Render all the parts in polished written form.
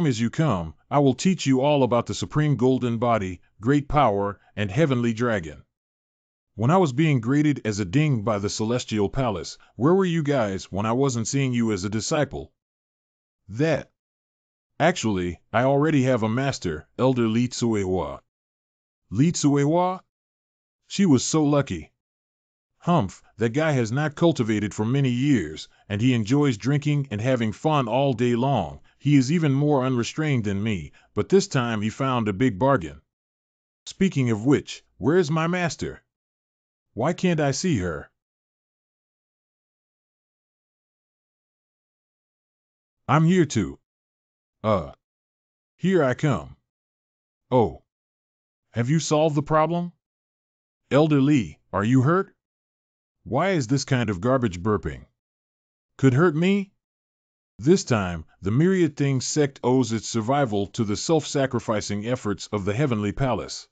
as you come, I will teach you all about the supreme golden body, great power, and heavenly dragon. When I was being graded as a ding by the celestial palace, where were you guys when I wasn't seeing you as a disciple? That. Actually, I already have a master, Elder Li Tsuewa. Li Tsuewa? She was so lucky. Humph, that guy has not cultivated for many years, and he enjoys drinking and having fun all day long. He is even more unrestrained than me, but this time he found a big bargain. Speaking of which, where is my master? Why can't I see her? I'm here too. Here I come. Oh. Have you solved the problem? Elder Lee, are you hurt? Why is this kind of garbage burping? Could hurt me? This time, the Myriad Things sect owes its survival to the self-sacrificing efforts of the Heavenly Palace.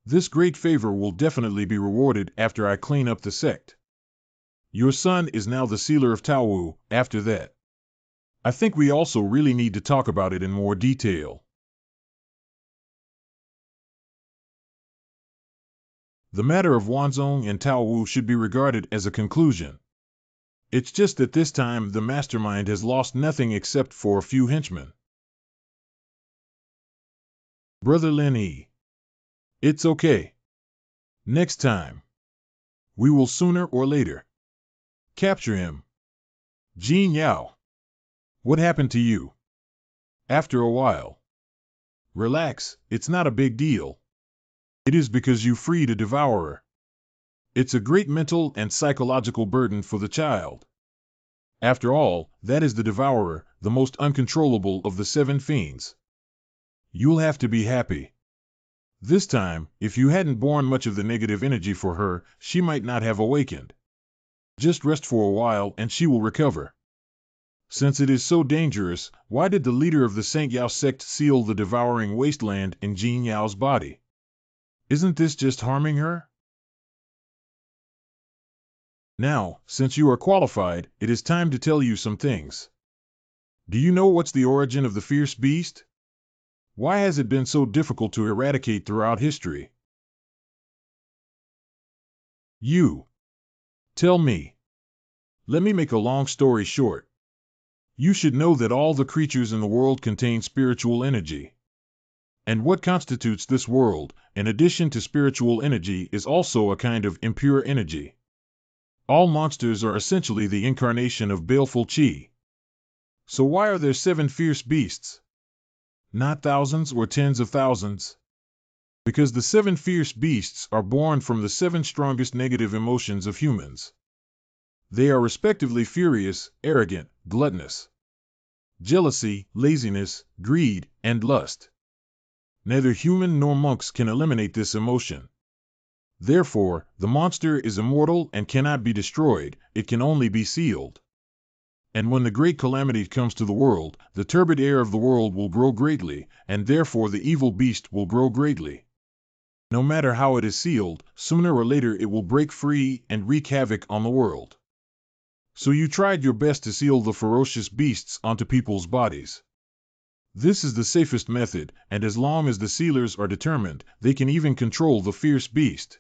This great favor will definitely be rewarded after I clean up the sect. Your son is now the sealer of Taowu. After that, I think we also really need to talk about it in more detail. The matter of Wanzong and Taowu should be regarded as a conclusion. It's just that this time the mastermind has lost nothing except for a few henchmen. Brother Lin Yi. It's okay. Next time. We will sooner or later capture him. Jin Yao. What happened to you? After a while. Relax, it's not a big deal. It is because you freed a devourer. It's a great mental and psychological burden for the child. After all, that is the devourer, the most uncontrollable of the 7 fiends. You'll have to be happy. This time, if you hadn't borne much of the negative energy for her, she might not have awakened. Just rest for a while and she will recover. Since it is so dangerous, why did the leader of the Saint Yao sect seal the devouring wasteland in Jin Yao's body? Isn't this just harming her? Now, since you are qualified, it is time to tell you some things. Do you know what's the origin of the fierce beast? Why has it been so difficult to eradicate throughout history? You. Tell me. Let me make a long story short. You should know that all the creatures in the world contain spiritual energy. And what constitutes this world, in addition to spiritual energy, is also a kind of impure energy. All monsters are essentially the incarnation of baleful qi. So why are there 7 fierce beasts? Not thousands or tens of thousands. Because the 7 fierce beasts are born from the 7 strongest negative emotions of humans. They are respectively furious, arrogant, gluttonous, jealousy, laziness, greed, and lust. Neither human nor monks can eliminate this emotion. Therefore, the monster is immortal and cannot be destroyed, it can only be sealed. And when the great calamity comes to the world, the turbid air of the world will grow greatly, and therefore the evil beast will grow greatly. No matter how it is sealed, sooner or later it will break free and wreak havoc on the world. So you tried your best to seal the ferocious beasts onto people's bodies. This is the safest method, and as long as the sealers are determined, they can even control the fierce beast.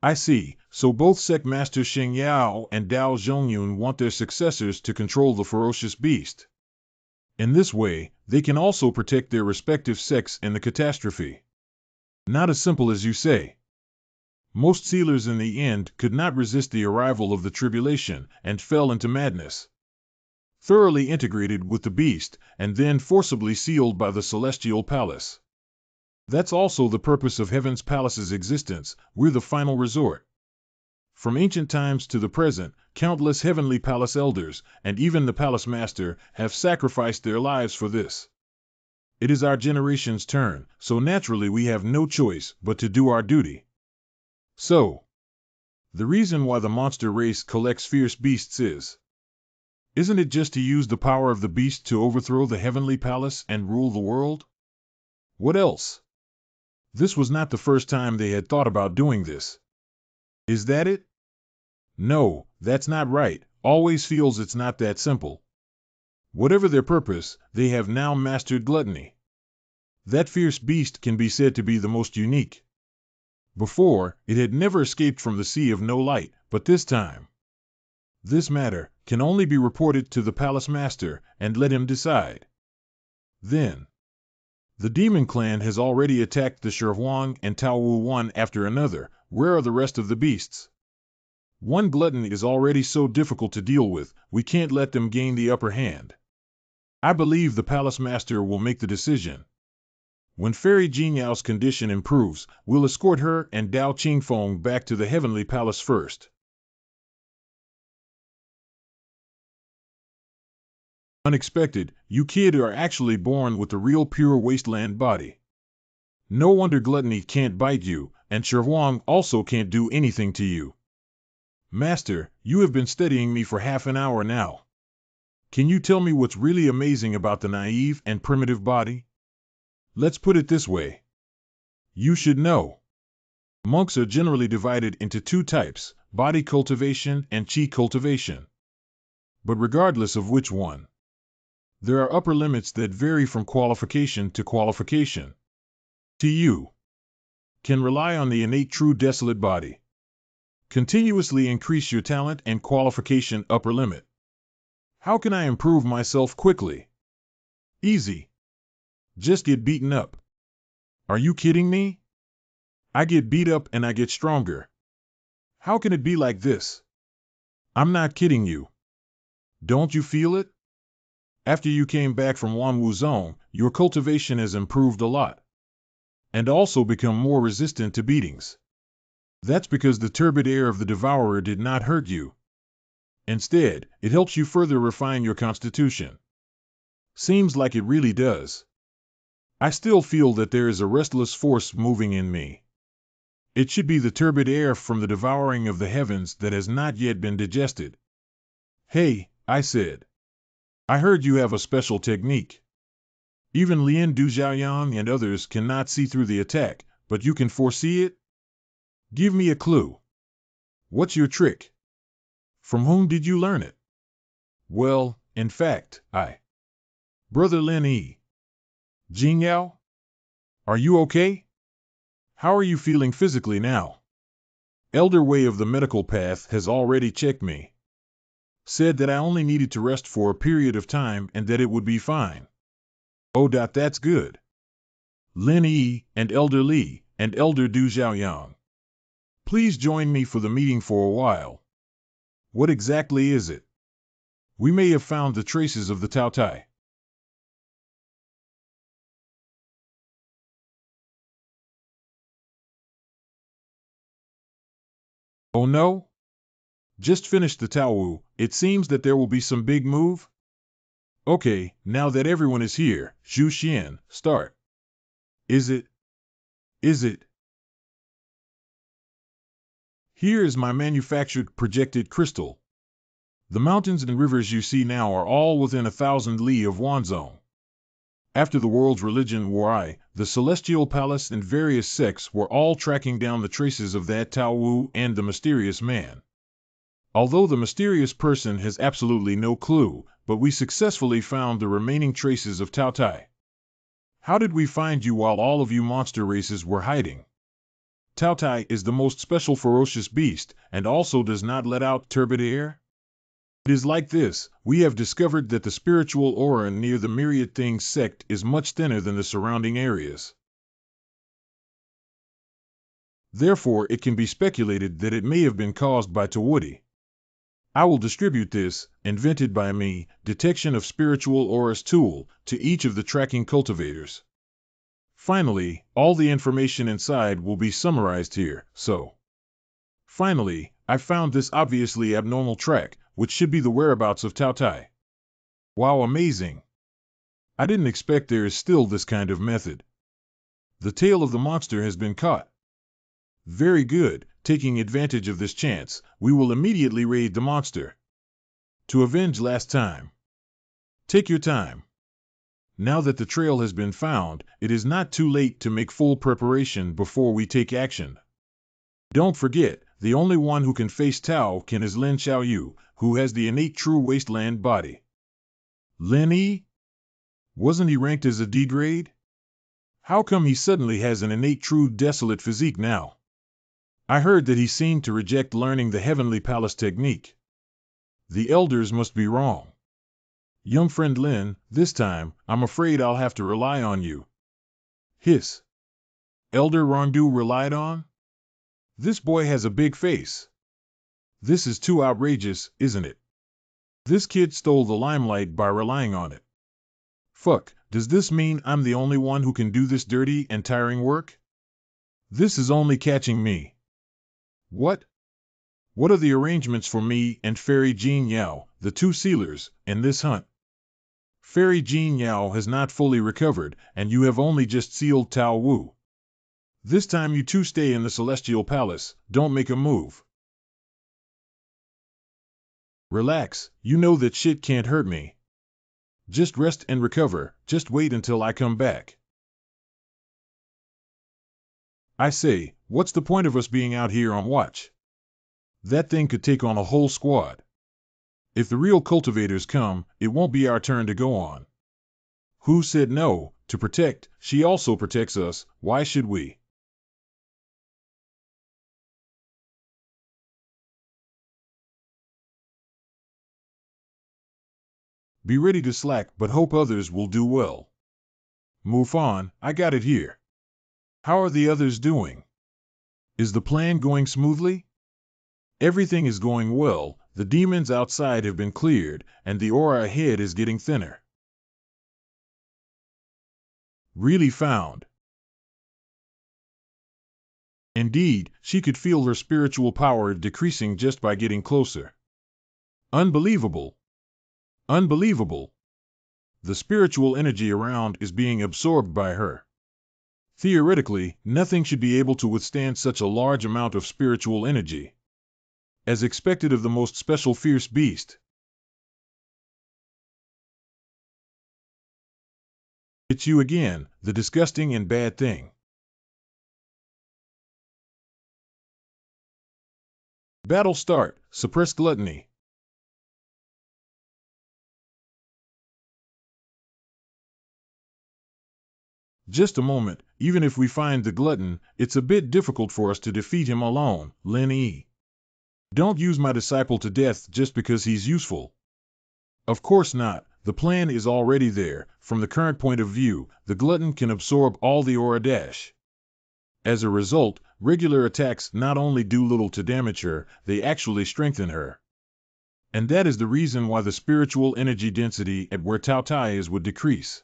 I see, so both sect masters Sheng Yao and Dao Zhongyun want their successors to control the ferocious beast. In this way, they can also protect their respective sects in the catastrophe. Not as simple as you say. Most sealers in the end could not resist the arrival of the tribulation and fell into madness. Thoroughly integrated with the beast, and then forcibly sealed by the celestial palace. That's also the purpose of Heaven's Palace's existence. We're the final resort. From ancient times to the present, countless Heavenly Palace elders, and even the Palace Master, have sacrificed their lives for this. It is our generation's turn, so naturally we have no choice but to do our duty. So, the reason why the monster race collects fierce beasts isn't it just to use the power of the beast to overthrow the Heavenly Palace and rule the world? What else? This was not the first time they had thought about doing this. Is that it? No, that's not right. Always feels it's not that simple. Whatever their purpose, they have now mastered gluttony. That fierce beast can be said to be the most unique. Before, it had never escaped from the sea of no light, but this time, this matter can only be reported to the palace master, and let him decide. Then, the demon clan has already attacked the Shirhuang and Taowu one after another. Where are the rest of the beasts? One glutton is already so difficult to deal with, we can't let them gain the upper hand. I believe the palace master will make the decision. When Fairy Jinyao's condition improves, we'll escort her and Dao Qingfeng back to the heavenly palace first. Unexpected, you kid are actually born with a real pure wasteland body. No wonder gluttony can't bite you, and Shirhuang also can't do anything to you. Master, you have been studying me for half an hour now. Can you tell me what's really amazing about the naive and primitive body? Let's put it this way. You should know. Monks are generally divided into two types, body cultivation and chi cultivation. But regardless of which one, there are upper limits that vary from qualification to qualification. You can rely on the innate true desolate body. Continuously increase your talent and qualification upper limit. How can I improve myself quickly? Easy. Just get beaten up. Are you kidding me? I get beat up and I get stronger. How can it be like this? I'm not kidding you. Don't you feel it? After you came back from Wanwu Zone, your cultivation has improved a lot. And also become more resistant to beatings. That's because the turbid air of the devourer did not hurt you. Instead, it helps you further refine your constitution. Seems like it really does. I still feel that there is a restless force moving in me. It should be the turbid air from the devouring of the heavens that has not yet been digested. Hey, I said. I heard you have a special technique. Even Lien Dujiaoyang and others cannot see through the attack, but you can foresee it? Give me a clue. What's your trick? From whom did you learn it? Well, in fact, Brother Lin Yi. Jingyao? Are you okay? How are you feeling physically now? Elder Wei of the medical path has already checked me. Said that I only needed to rest for a period of time and that it would be fine. Oh, that's good. Lin Yi and Elder Li and Elder Du Xiaoyang. Please join me for the meeting for a while. What exactly is it? We may have found the traces of the Tao Tai. Oh no? Just finished the Taowu, it seems that there will be some big move? Okay, now that everyone is here, Zhu Xian, start. Is it? Here is my manufactured projected crystal. The mountains and rivers you see now are all within 1,000 li of Wanzhong. After the world's religion war, the celestial palace and various sects were all tracking down the traces of that Tao Wu and the mysterious man. Although the mysterious person has absolutely no clue, but we successfully found the remaining traces of Tao Tai. How did we find you while all of you monster races were hiding? Tao Tai is the most special ferocious beast, and also does not let out turbid air? It is like this, we have discovered that the spiritual aura near the Myriad Things sect is much thinner than the surrounding areas. Therefore, it can be speculated that it may have been caused by Tawudi. I will distribute this, invented by me, detection of spiritual auras tool, to each of the tracking cultivators. Finally, all the information inside will be summarized here, so. Finally, I found this obviously abnormal track, which should be the whereabouts of Tao Tai. Wow, amazing! I didn't expect there is still this kind of method. The tail of the monster has been caught. Very good, taking advantage of this chance, we will immediately raid the monster. To avenge last time. Take your time. Now that the trail has been found, it is not too late to make full preparation before we take action. Don't forget, the only one who can face Tao can is Lin Xiaoyu, who has the innate true wasteland body. Lenny? Wasn't he ranked as a D grade? How come he suddenly has an innate true desolate physique now? I heard that he seemed to reject learning the Heavenly Palace technique. The elders must be wrong. Young friend Lin, this time, I'm afraid I'll have to rely on you. Hiss. Elder Rondu relied on? This boy has a big face. This is too outrageous, isn't it? This kid stole the limelight by relying on it. Fuck, does this mean I'm the only one who can do this dirty and tiring work? This is only catching me. What? What are the arrangements for me and Fairy Jean Yao, the two sealers, in this hunt? Fairy Jean Yao has not fully recovered, and you have only just sealed Tao Wu. This time you two stay in the Celestial Palace, don't make a move. Relax, you know that shit can't hurt me. Just rest and recover, just wait until I come back. I say, what's the point of us being out here on watch? That thing could take on a whole squad. If the real cultivators come, it won't be our turn to go on. Who said no? To protect, she also protects us, why should we? Be ready to slack, but hope others will do well. Move on, I got it here. How are the others doing? Is the plan going smoothly? Everything is going well, the demons outside have been cleared, and the aura ahead is getting thinner. Really found. Indeed, she could feel her spiritual power decreasing just by getting closer. Unbelievable. Unbelievable. The spiritual energy around is being absorbed by her. Theoretically, nothing should be able to withstand such a large amount of spiritual energy. As expected of the most special fierce beast. It's you again, the disgusting and bad thing. Battle start, suppress gluttony. Just a moment, even if we find the glutton, it's a bit difficult for us to defeat him alone, Lin E. Don't use my disciple to death just because he's useful. Of course not, the plan is already there. From the current point of view, the glutton can absorb all the aura dash. As a result, regular attacks not only do little to damage her, they actually strengthen her. And that is the reason why the spiritual energy density at where Tao Tai is would decrease.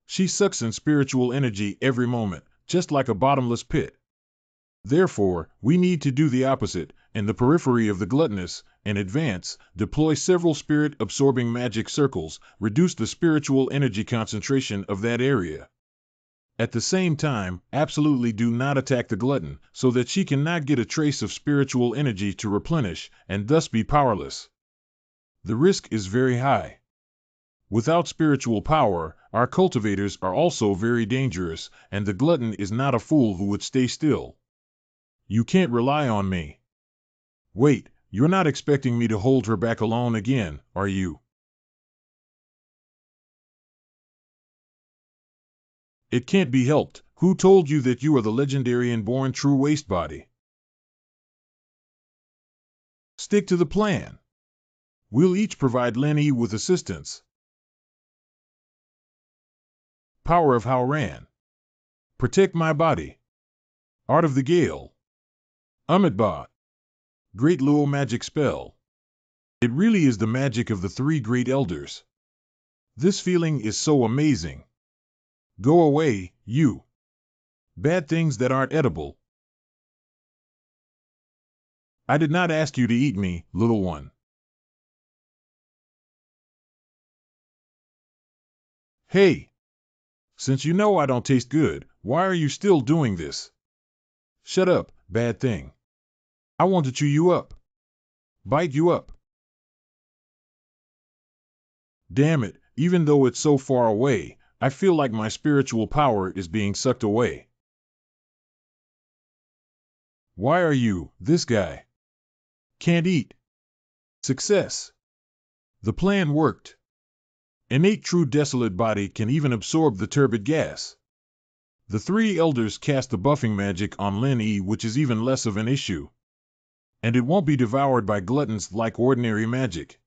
She sucks in spiritual energy every moment, just like a bottomless pit. Therefore, we need to do the opposite, in the periphery of the gluttonous, in advance, deploy several spirit-absorbing magic circles, reduce the spiritual energy concentration of that area. At the same time, absolutely do not attack the glutton, so that she cannot get a trace of spiritual energy to replenish, and thus be powerless. The risk is very high. Without spiritual power, our cultivators are also very dangerous, and the glutton is not a fool who would stay still. You can't rely on me. Wait, you're not expecting me to hold her back alone again, are you? It can't be helped. Who told you that you are the legendary and born true waste body? Stick to the plan. We'll each provide Lenny with assistance. Power of Howran. Protect my body. Art of the Gale. Amitba. Great Luo magic spell. It really is the magic of the three great elders. This feeling is so amazing. Go away, you. Bad things that aren't edible. I did not ask you to eat me, little one. Hey! Since you know I don't taste good, why are you still doing this? Shut up, bad thing. I want to chew you up. Bite you up. Damn it, even though it's so far away, I feel like my spiritual power is being sucked away. Why are you, this guy? Can't eat. Success. The plan worked. innate true desolate body can even absorb the turbid gas. The three elders cast the buffing magic on Lin Yi, which is even less of an issue. And it won't be devoured by gluttons like ordinary magic.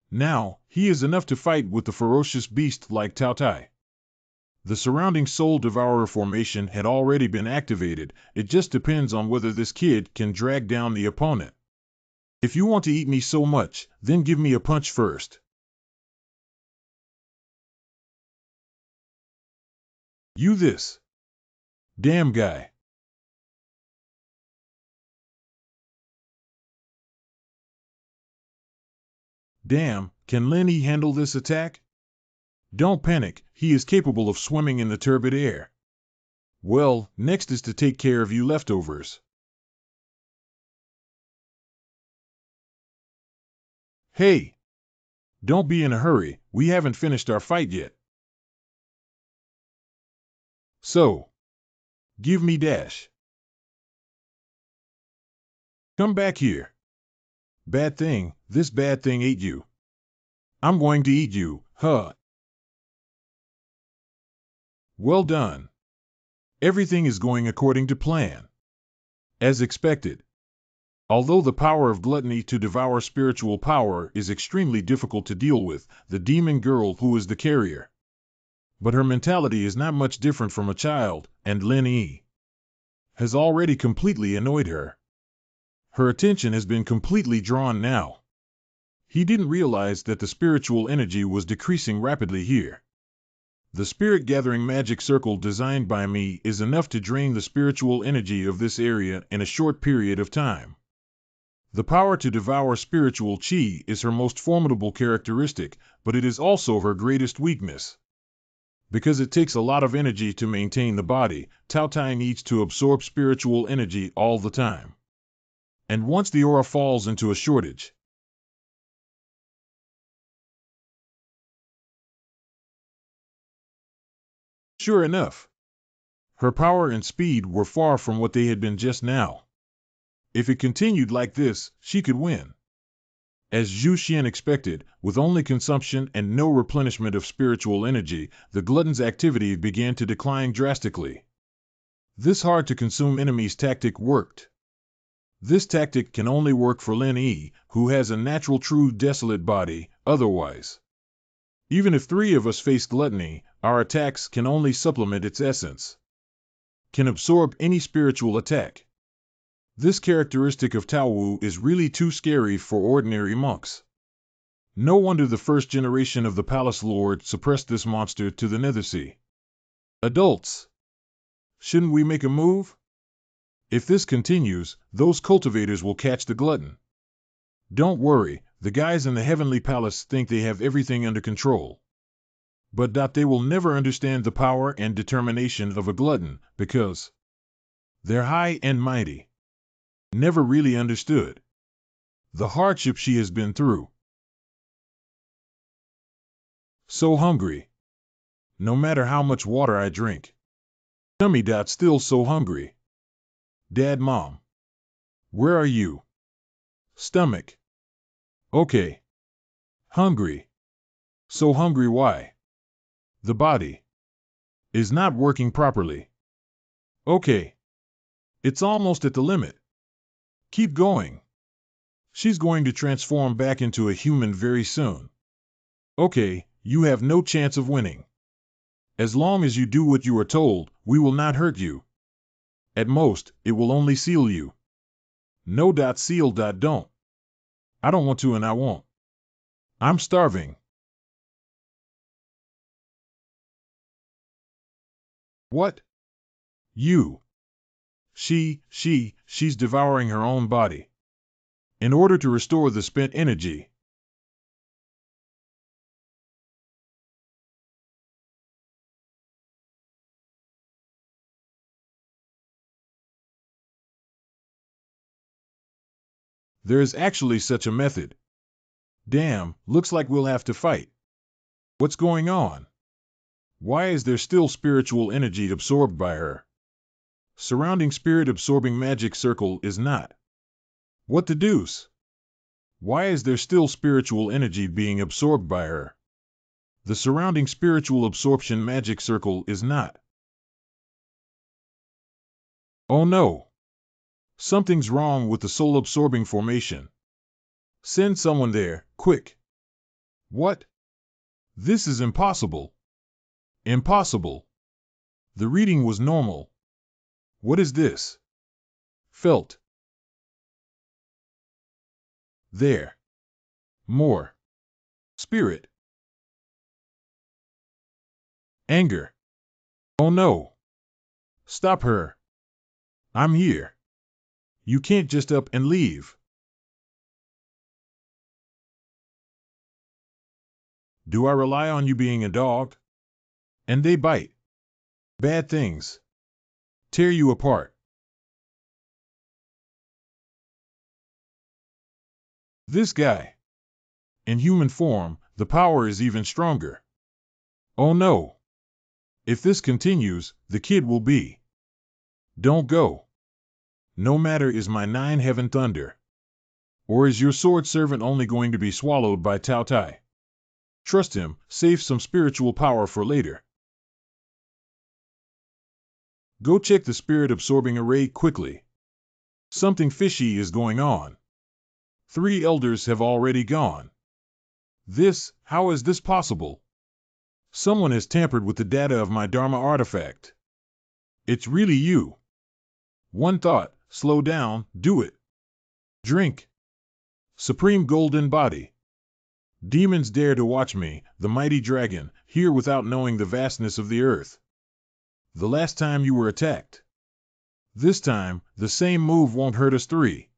Now, he is enough to fight with the ferocious beast like Tao Tai. The surrounding Soul Devourer formation had already been activated, it just depends on whether this kid can drag down the opponent. If you want to eat me so much, then give me a punch first. You this damn guy. Damn, can Lin Yi handle this attack? Don't panic, he is capable of swimming in the turbid air. Well, next is to take care of you leftovers. Hey! Don't be in a hurry, we haven't finished our fight yet. So, give me dash. Come back here. Bad thing, this bad thing ate you. I'm going to eat you, huh? Well done. Everything is going according to plan. As expected. Although the power of gluttony to devour spiritual power is extremely difficult to deal with, the demon girl who is the carrier. But her mentality is not much different from a child, and Lin Yi has already completely annoyed her. Her attention has been completely drawn now. He didn't realize that the spiritual energy was decreasing rapidly here. The spirit-gathering magic circle designed by me is enough to drain the spiritual energy of this area in a short period of time. The power to devour spiritual chi is her most formidable characteristic, but it is also her greatest weakness. Because it takes a lot of energy to maintain the body, Tao Tai needs to absorb spiritual energy all the time. And once the aura falls into a shortage, sure enough, her power and speed were far from what they had been just now. If it continued like this, she could win. As Zhu Xian expected, with only consumption and no replenishment of spiritual energy, the glutton's activity began to decline drastically. This hard-to-consume enemy's tactic worked. This tactic can only work for Lin Yi, who has a natural true desolate body, otherwise. Even if three of us face gluttony, our attacks can only supplement its essence. Can absorb any spiritual attack. This characteristic of Tao Wu is really too scary for ordinary monks. No wonder the first generation of the Palace Lord suppressed this monster to the Nethersea. Adults! Shouldn't we make a move? If this continues, those cultivators will catch the glutton. Don't worry, the guys in the Heavenly Palace think they have everything under control. But they will never understand the power and determination of a glutton, because they're high and mighty. Never really understood the hardship she has been through. So hungry. No matter how much water I drink. Tummy still so hungry. Dad, Mom. Where are you? Stomach. Okay. Hungry. So hungry why? The body is not working properly. Okay. It's almost at the limit. Keep going. She's going to transform back into a human very soon. Okay, you have no chance of winning. As long as you do what you are told, we will not hurt you. At most, it will only seal you. No. Seal. Don't. I don't want to and I won't. I'm starving. What? You. She's devouring her own body. In order to restore the spent energy. There is actually such a method. Damn, looks like we'll have to fight. What's going on? Why is there still spiritual energy absorbed by her? Surrounding spirit-absorbing magic circle is not. What the deuce? Why is there still spiritual energy being absorbed by her? The surrounding spiritual absorption magic circle is not. Oh no! Something's wrong with the soul-absorbing formation. Send someone there, quick! What? This is impossible. Impossible. The reading was normal. What is this? Felt. There. More. Spirit. Anger. Oh no. Stop her. I'm here. You can't just up and leave. Do I rely on you being a dog? And they bite. Bad things. Tear you apart. This guy. In human form, the power is even stronger. Oh no. If this continues, the kid will be. Don't go. No matter is my 9 heaven thunder. Or is your sword servant only going to be swallowed by Tao Tai? Trust him, save some spiritual power for later. Go check the spirit-absorbing array quickly. Something fishy is going on. 3 elders have already gone. How is this possible? Someone has tampered with the data of my Dharma artifact. It's really you. One thought, slow down, do it. Drink. Supreme golden body. Demons dare to watch me, the mighty dragon, here without knowing the vastness of the earth. The last time you were attacked. This time, the same move won't hurt us 3.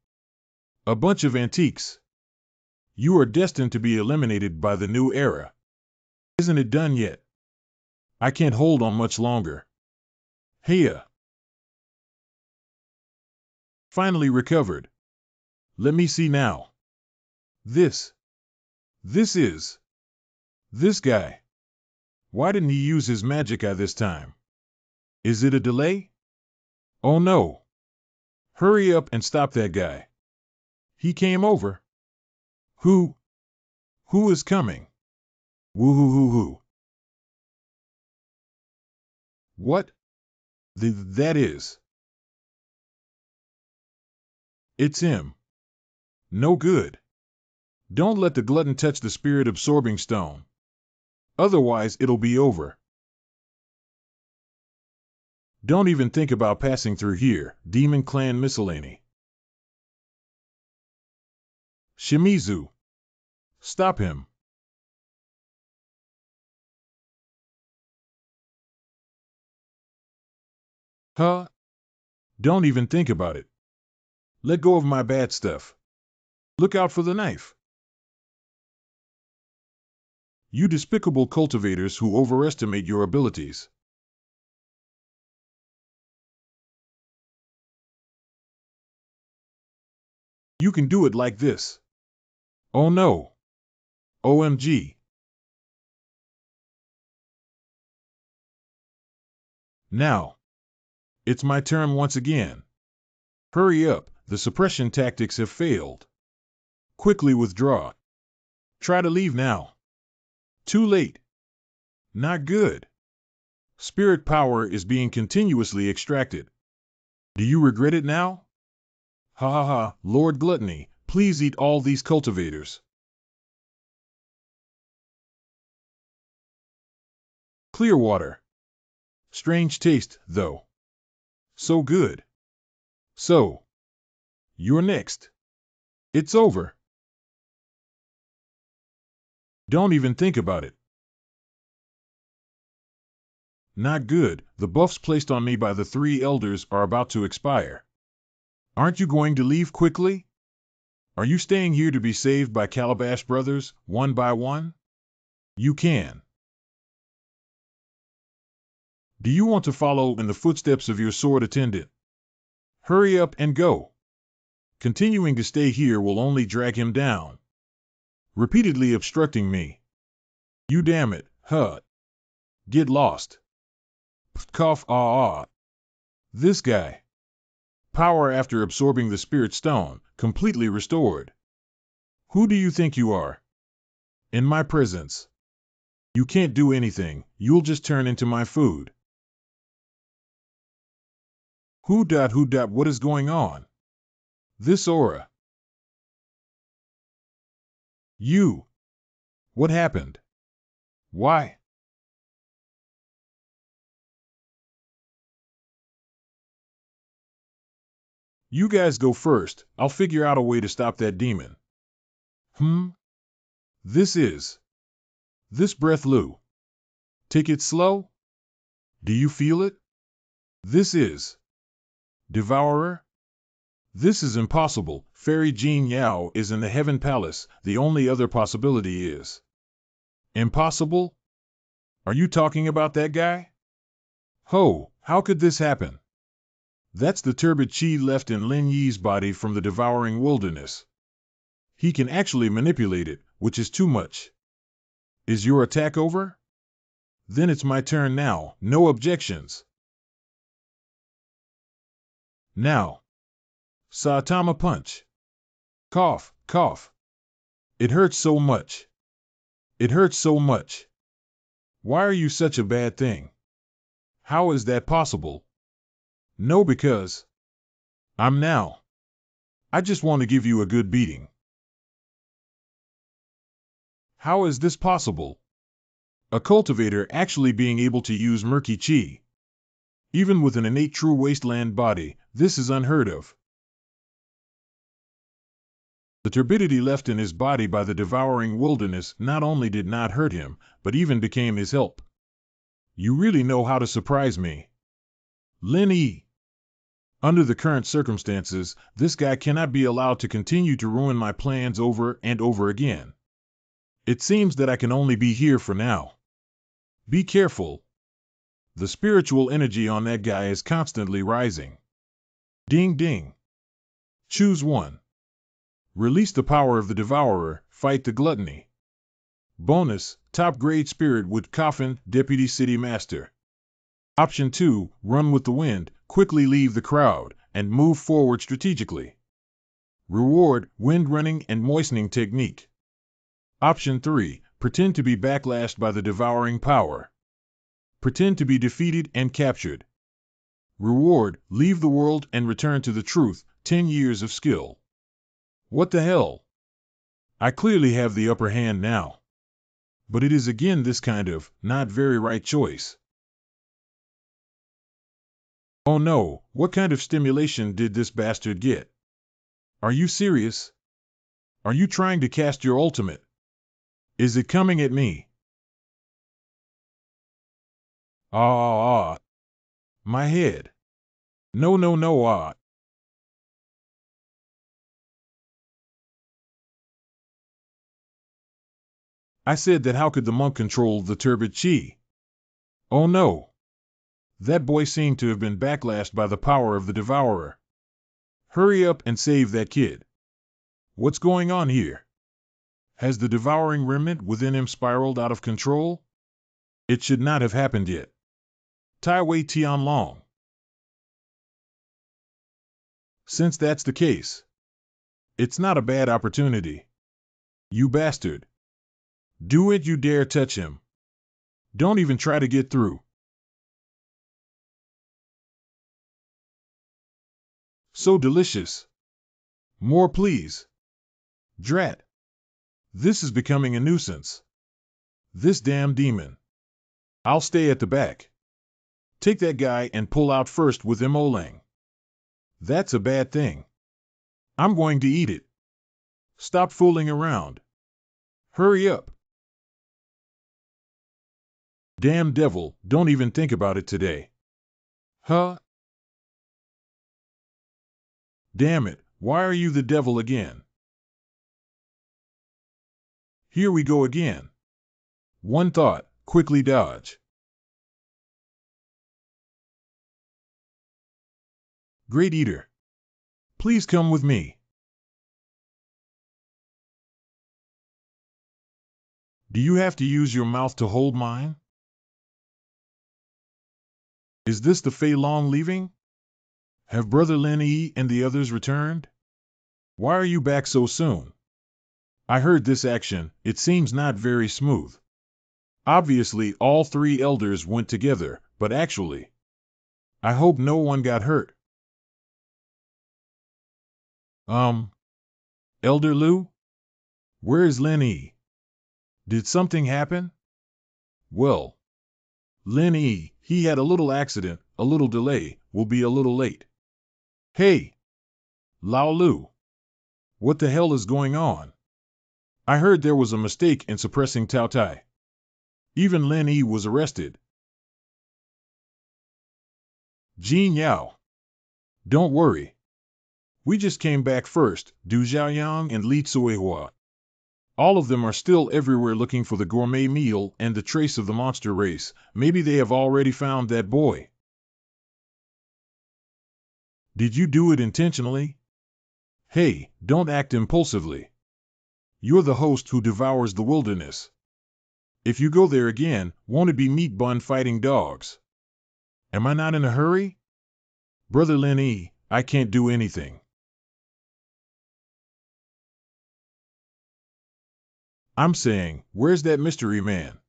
A bunch of antiques. You are destined to be eliminated by the new era. Isn't it done yet? I can't hold on much longer. Heya. Finally recovered. Let me see now. This guy. Why didn't he use his magic eye this time? Is it a delay? Oh no. Hurry up and stop that guy. He came over. Who is coming? Woo-hoo-hoo-hoo. What? That is. It's him. No good. Don't let the glutton touch the spirit-absorbing stone. Otherwise, it'll be over. Don't even think about passing through here, Demon Clan Miscellany. Shimizu. Stop him. Huh? Don't even think about it. Let go of my bad stuff. Look out for the knife. You despicable cultivators who overestimate your abilities. You can do it like this. Oh no. OMG. Now. It's my turn once again. Hurry up, the suppression tactics have failed. Quickly withdraw. Try to leave now. Too late. Not good. Spirit power is being continuously extracted. Do you regret it now? Ha ha ha, Lord Gluttony, please eat all these cultivators. Clear water. Strange taste, though. So good. So. You're next. It's over. Don't even think about it. Not good, the buffs placed on me by the 3 elders are about to expire. Aren't you going to leave quickly? Are you staying here to be saved by Calabash Brothers, one by one? You can. Do you want to follow in the footsteps of your sword attendant? Hurry up and go. Continuing to stay here will only drag him down. Repeatedly obstructing me. You damn it, huh? Get lost. Cough ah ah. This guy. Power after absorbing the spirit stone, completely restored. Who do you think you are? In my presence. You can't do anything, you'll just turn into my food. Who dot, what is going on? This aura. You. What happened? Why? You guys go first, I'll figure out a way to stop that demon. This breath, Lou. Take it slow? Do you feel it? This is Devourer? This is impossible. Fairy Jean Yao is in the Heaven Palace. The only other possibility is impossible? Are you talking about that guy? Ho, how could this happen? That's the turbid chi left in Lin Yi's body from the devouring wilderness. He can actually manipulate it, which is too much. Is your attack over? Then it's my turn now, no objections. Now. Saitama punch. Cough, cough. It hurts so much. It hurts so much. Why are you such a bad thing? How is that possible? No, because I'm now. I just want to give you a good beating. How is this possible? A cultivator actually being able to use murky chi. Even with an innate true wasteland body, this is unheard of. The turbidity left in his body by the devouring wilderness not only did not hurt him, but even became his help. You really know how to surprise me. Lin Yi. Under the current circumstances, this guy cannot be allowed to continue to ruin my plans over and over again. It seems that I can only be here for now. Be careful. The spiritual energy on that guy is constantly rising. Ding ding. Choose one. Release the power of the devourer, fight the gluttony. Bonus, top grade spirit with coffin, deputy city master. Option 2, run with the wind, quickly leave the crowd, and move forward strategically. Reward, wind running and moistening technique. Option 3, pretend to be backlashed by the devouring power. Pretend to be defeated and captured. Reward, leave the world and return to the truth, 10 years of skill. What the hell? I clearly have the upper hand now. But it is again this kind of, not very right choice. Oh no, what kind of stimulation did this bastard get? Are you serious? Are you trying to cast your ultimate? Is it coming at me? My head. No. I said that how could the monk control the turbid chi? Oh no. That boy seemed to have been backlashed by the power of the devourer. Hurry up and save that kid. What's going on here? Has the devouring remnant within him spiraled out of control? It should not have happened yet. Tai Wei Tianlong. Since that's the case, it's not a bad opportunity. You bastard. Do it, you dare touch him. Don't even try to get through. So delicious. More, please. Drat. This is becoming a nuisance. This damn demon. I'll stay at the back. Take that guy and pull out first with Emolang. That's a bad thing. I'm going to eat it. Stop fooling around. Hurry up. Damn devil, don't even think about it today. Huh? Damn it, why are you the devil again? Here we go again. One thought, quickly dodge. Great Eater. Please come with me. Do you have to use your mouth to hold mine? Is this the Fei Long leaving? Have Brother Lin Yi and the others returned? Why are you back so soon? I heard this action, it seems not very smooth. Obviously, all three elders went together, but actually, I hope no one got hurt. Elder Lu? Where is Lin E? Did something happen? Well, Lin E, he had a little accident, a little delay, will be a little late. Hey! Lao Lu! What the hell is going on? I heard there was a mistake in suppressing Tao Tai. Even Lin E was arrested. Jin Yao. Don't worry. We just came back first, Du Xiaoyang and Li Tsuehua. All of them are still everywhere looking for the gourmet meal and the trace of the monster race. Maybe they have already found that boy. Did you do it intentionally? Hey, don't act impulsively. You're the host who devours the wilderness. If you go there again, won't it be meat bun fighting dogs? Am I not in a hurry? Brother Lin E, I can't do anything. I'm saying, where's that mystery man?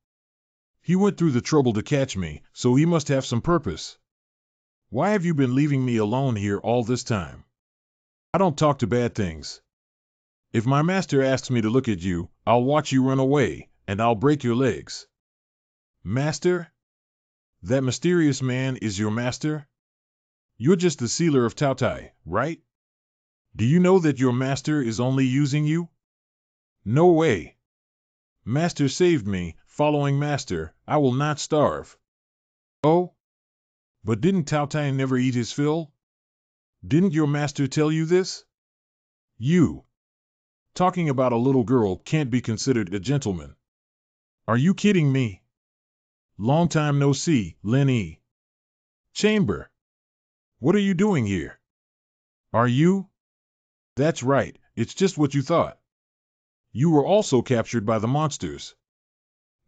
He went through the trouble to catch me, so he must have some purpose. Why have you been leaving me alone here all this time? I don't talk to bad things. If my master asks me to look at you, I'll watch you run away, and I'll break your legs. Master? That mysterious man is your master? You're just the sealer of Tao Tai, right? Do you know that your master is only using you? No way. Master saved me, following Master, I will not starve. Oh? But didn't Tao Tai never eat his fill? Didn't your master tell you this? You. Talking about a little girl can't be considered a gentleman. Are you kidding me? Long time no see, Lin E. Chamber. What are you doing here? Are you? That's right, it's just what you thought. You were also captured by the monsters.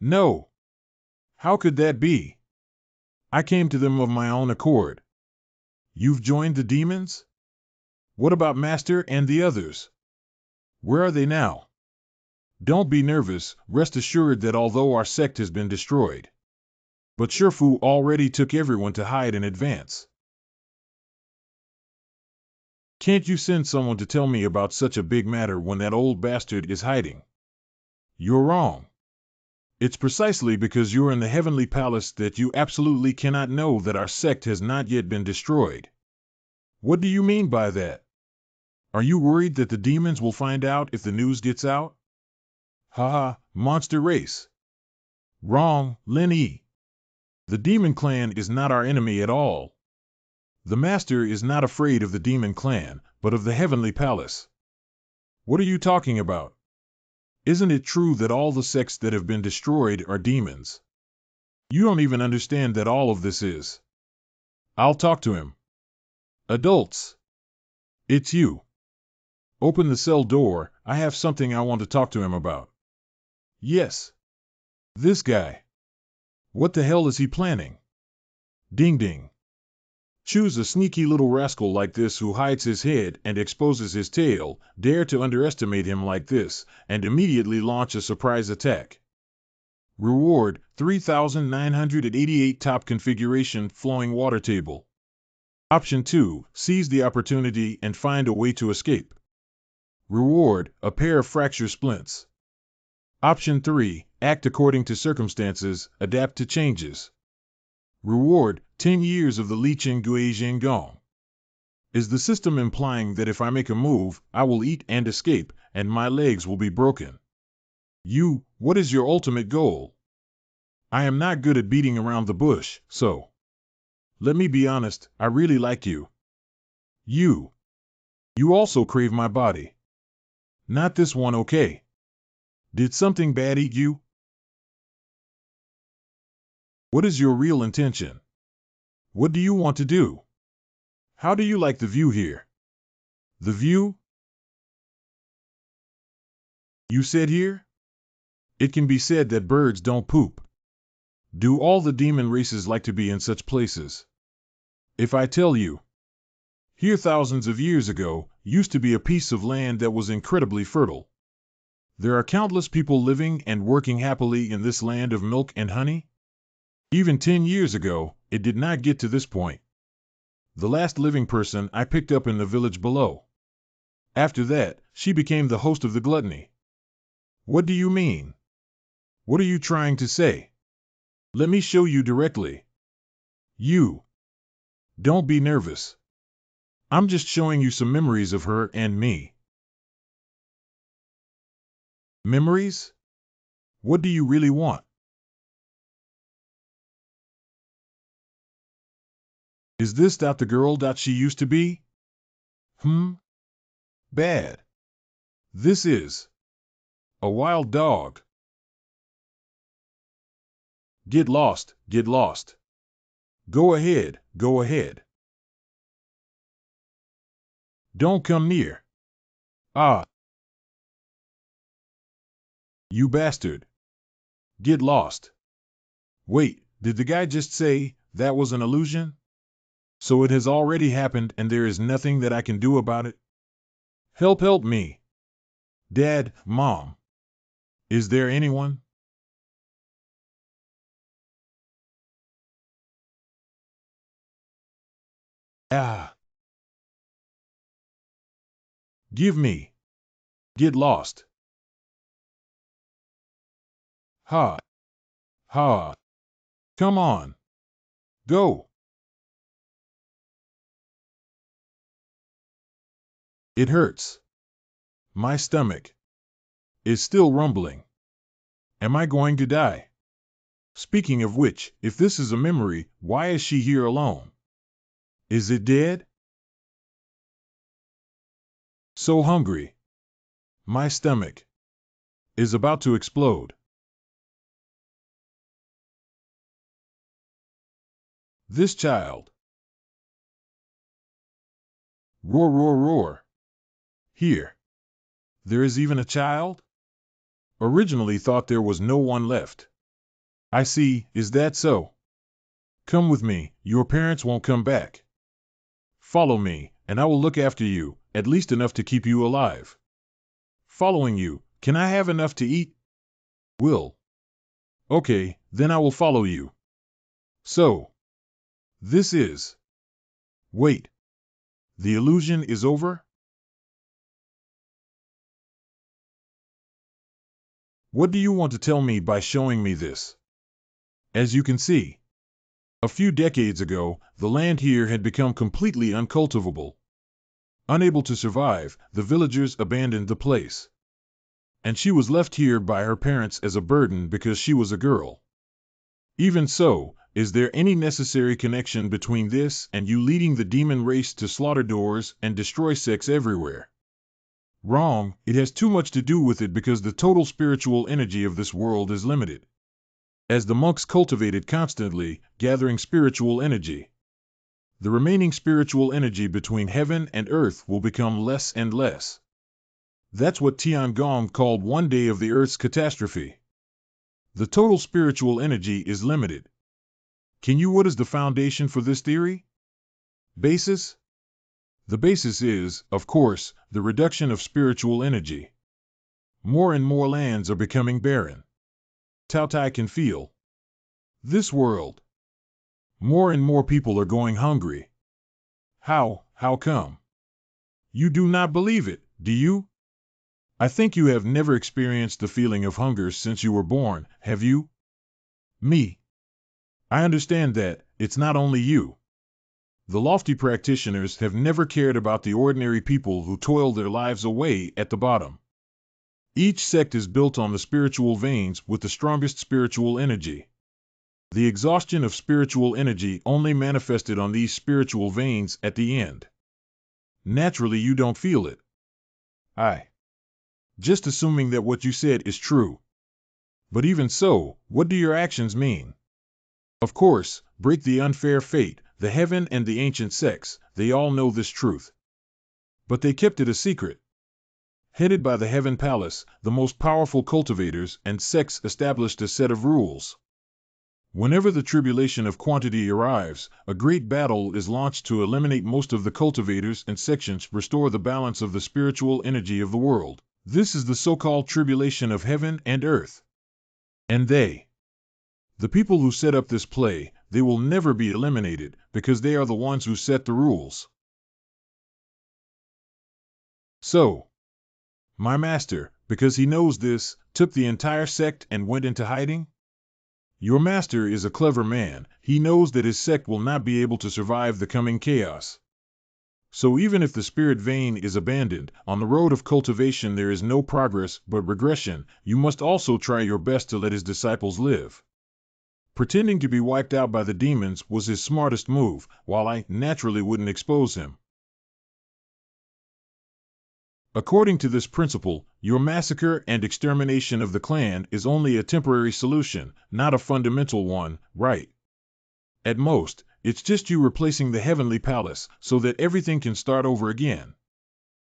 No. How could that be? I came to them of my own accord. You've joined the demons? What about Master and the others? Where are they now? Don't be nervous, rest assured that although our sect has been destroyed, but Shifu already took everyone to hide in advance. Can't you send someone to tell me about such a big matter when that old bastard is hiding? You're wrong. It's precisely because you're in the heavenly palace that you absolutely cannot know that our sect has not yet been destroyed. What do you mean by that? Are you worried that the demons will find out if the news gets out? Haha, monster race. Wrong, Lin E. The demon clan is not our enemy at all. The master is not afraid of the demon clan, but of the heavenly palace. What are you talking about? Isn't it true that all the sects that have been destroyed are demons? You don't even understand that all of this is. I'll talk to him. Adults. It's you. Open the cell door, I have something I want to talk to him about. Yes. This guy. What the hell is he planning? Ding ding. Choose a sneaky little rascal like this who hides his head and exposes his tail, dare to underestimate him like this, and immediately launch a surprise attack. Reward, 3,988 top configuration flowing water table. Option 2, seize the opportunity and find a way to escape. Reward, a pair of fracture splints. Option 3, act according to circumstances, adapt to changes. Reward, 10 years of the Li Qing Gui Jing Gong. Is the system implying that if I make a move, I will eat and escape, and my legs will be broken? You, what is your ultimate goal? I am not good at beating around the bush, so. Let me be honest, I really like you. You. You also crave my body. Not this one, okay? Did something bad eat you? What is your real intention? What do you want to do? How do you like the view here? The view? You said here? It can be said that birds don't poop. Do all the demon races like to be in such places? If I tell you, here thousands of years ago, used to be a piece of land that was incredibly fertile. There are countless people living and working happily in this land of milk and honey. Even 10 years ago, it did not get to this point. The last living person I picked up in the village below. After that, she became the host of the gluttony. What do you mean? What are you trying to say? Let me show you directly. You. Don't be nervous. I'm just showing you some memories of her and me. Memories? What do you really want? Is this the girl that she used to be? Bad. This is a wild dog. Get lost, get lost. Go ahead, go ahead. Don't come near. Ah. You bastard. Get lost. Wait, did the guy just say that was an illusion? So it has already happened and there is nothing that I can do about it? Help me. Dad, Mom. Is there anyone? Ah. Give me. Get lost. Ha. Ha. Come on. Go. It hurts. My stomach is still rumbling. Am I going to die? Speaking of which, if this is a memory, why is she here alone? Is it dead? So hungry. My stomach is about to explode. This child. Roar, roar, roar. Here. There is even a child? Originally thought there was no one left. I see, is that so? Come with me, your parents won't come back. Follow me, and I will look after you, at least enough to keep you alive. Following you, can I have enough to eat? Will. Okay, then I will follow you. So. This is. Wait. The illusion is over? What do you want to tell me by showing me this? As you can see, a few decades ago, the land here had become completely uncultivable. Unable to survive, the villagers abandoned the place. And she was left here by her parents as a burden because she was a girl. Even so, is there any necessary connection between this and you leading the demon race to slaughter doors and destroy sex everywhere? Wrong, it has too much to do with it because the total spiritual energy of this world is limited. As the monks cultivated constantly, gathering spiritual energy, the remaining spiritual energy between heaven and earth will become less and less. That's what Tiangong called one day of the earth's catastrophe. The total spiritual energy is limited. Can you what is the foundation for this theory? Basis? The basis is, of course, the reduction of spiritual energy. More and more lands are becoming barren. Tao Tai can feel this world. More and more people are going hungry. How come? You do not believe it, do you? I think you have never experienced the feeling of hunger since you were born, have you? Me. I understand that, it's not only you. The lofty practitioners have never cared about the ordinary people who toil their lives away at the bottom. Each sect is built on the spiritual veins with the strongest spiritual energy. The exhaustion of spiritual energy only manifested on these spiritual veins at the end. Naturally, you don't feel it. Just assuming that what you said is true. But even so, what do your actions mean? Of course, break the unfair fate, the heaven and the ancient sects, they all know this truth. But they kept it a secret. Headed by the Heaven Palace, the most powerful cultivators and sects established a set of rules. Whenever the tribulation of quantity arrives, a great battle is launched to eliminate most of the cultivators and sections, restore the balance of the spiritual energy of the world. This is the so-called tribulation of heaven and earth. And the people who set up this play, they will never be eliminated because they are the ones who set the rules. So, my master, because he knows this, took the entire sect and went into hiding? Your master is a clever man. He knows that his sect will not be able to survive the coming chaos. So even if the spirit vein is abandoned, on the road of cultivation there is no progress but regression. You must also try your best to let his disciples live. Pretending to be wiped out by the demons was his smartest move, while I naturally wouldn't expose him. According to this principle, your massacre and extermination of the clan is only a temporary solution, not a fundamental one, right? At most, it's just you replacing the heavenly palace so that everything can start over again.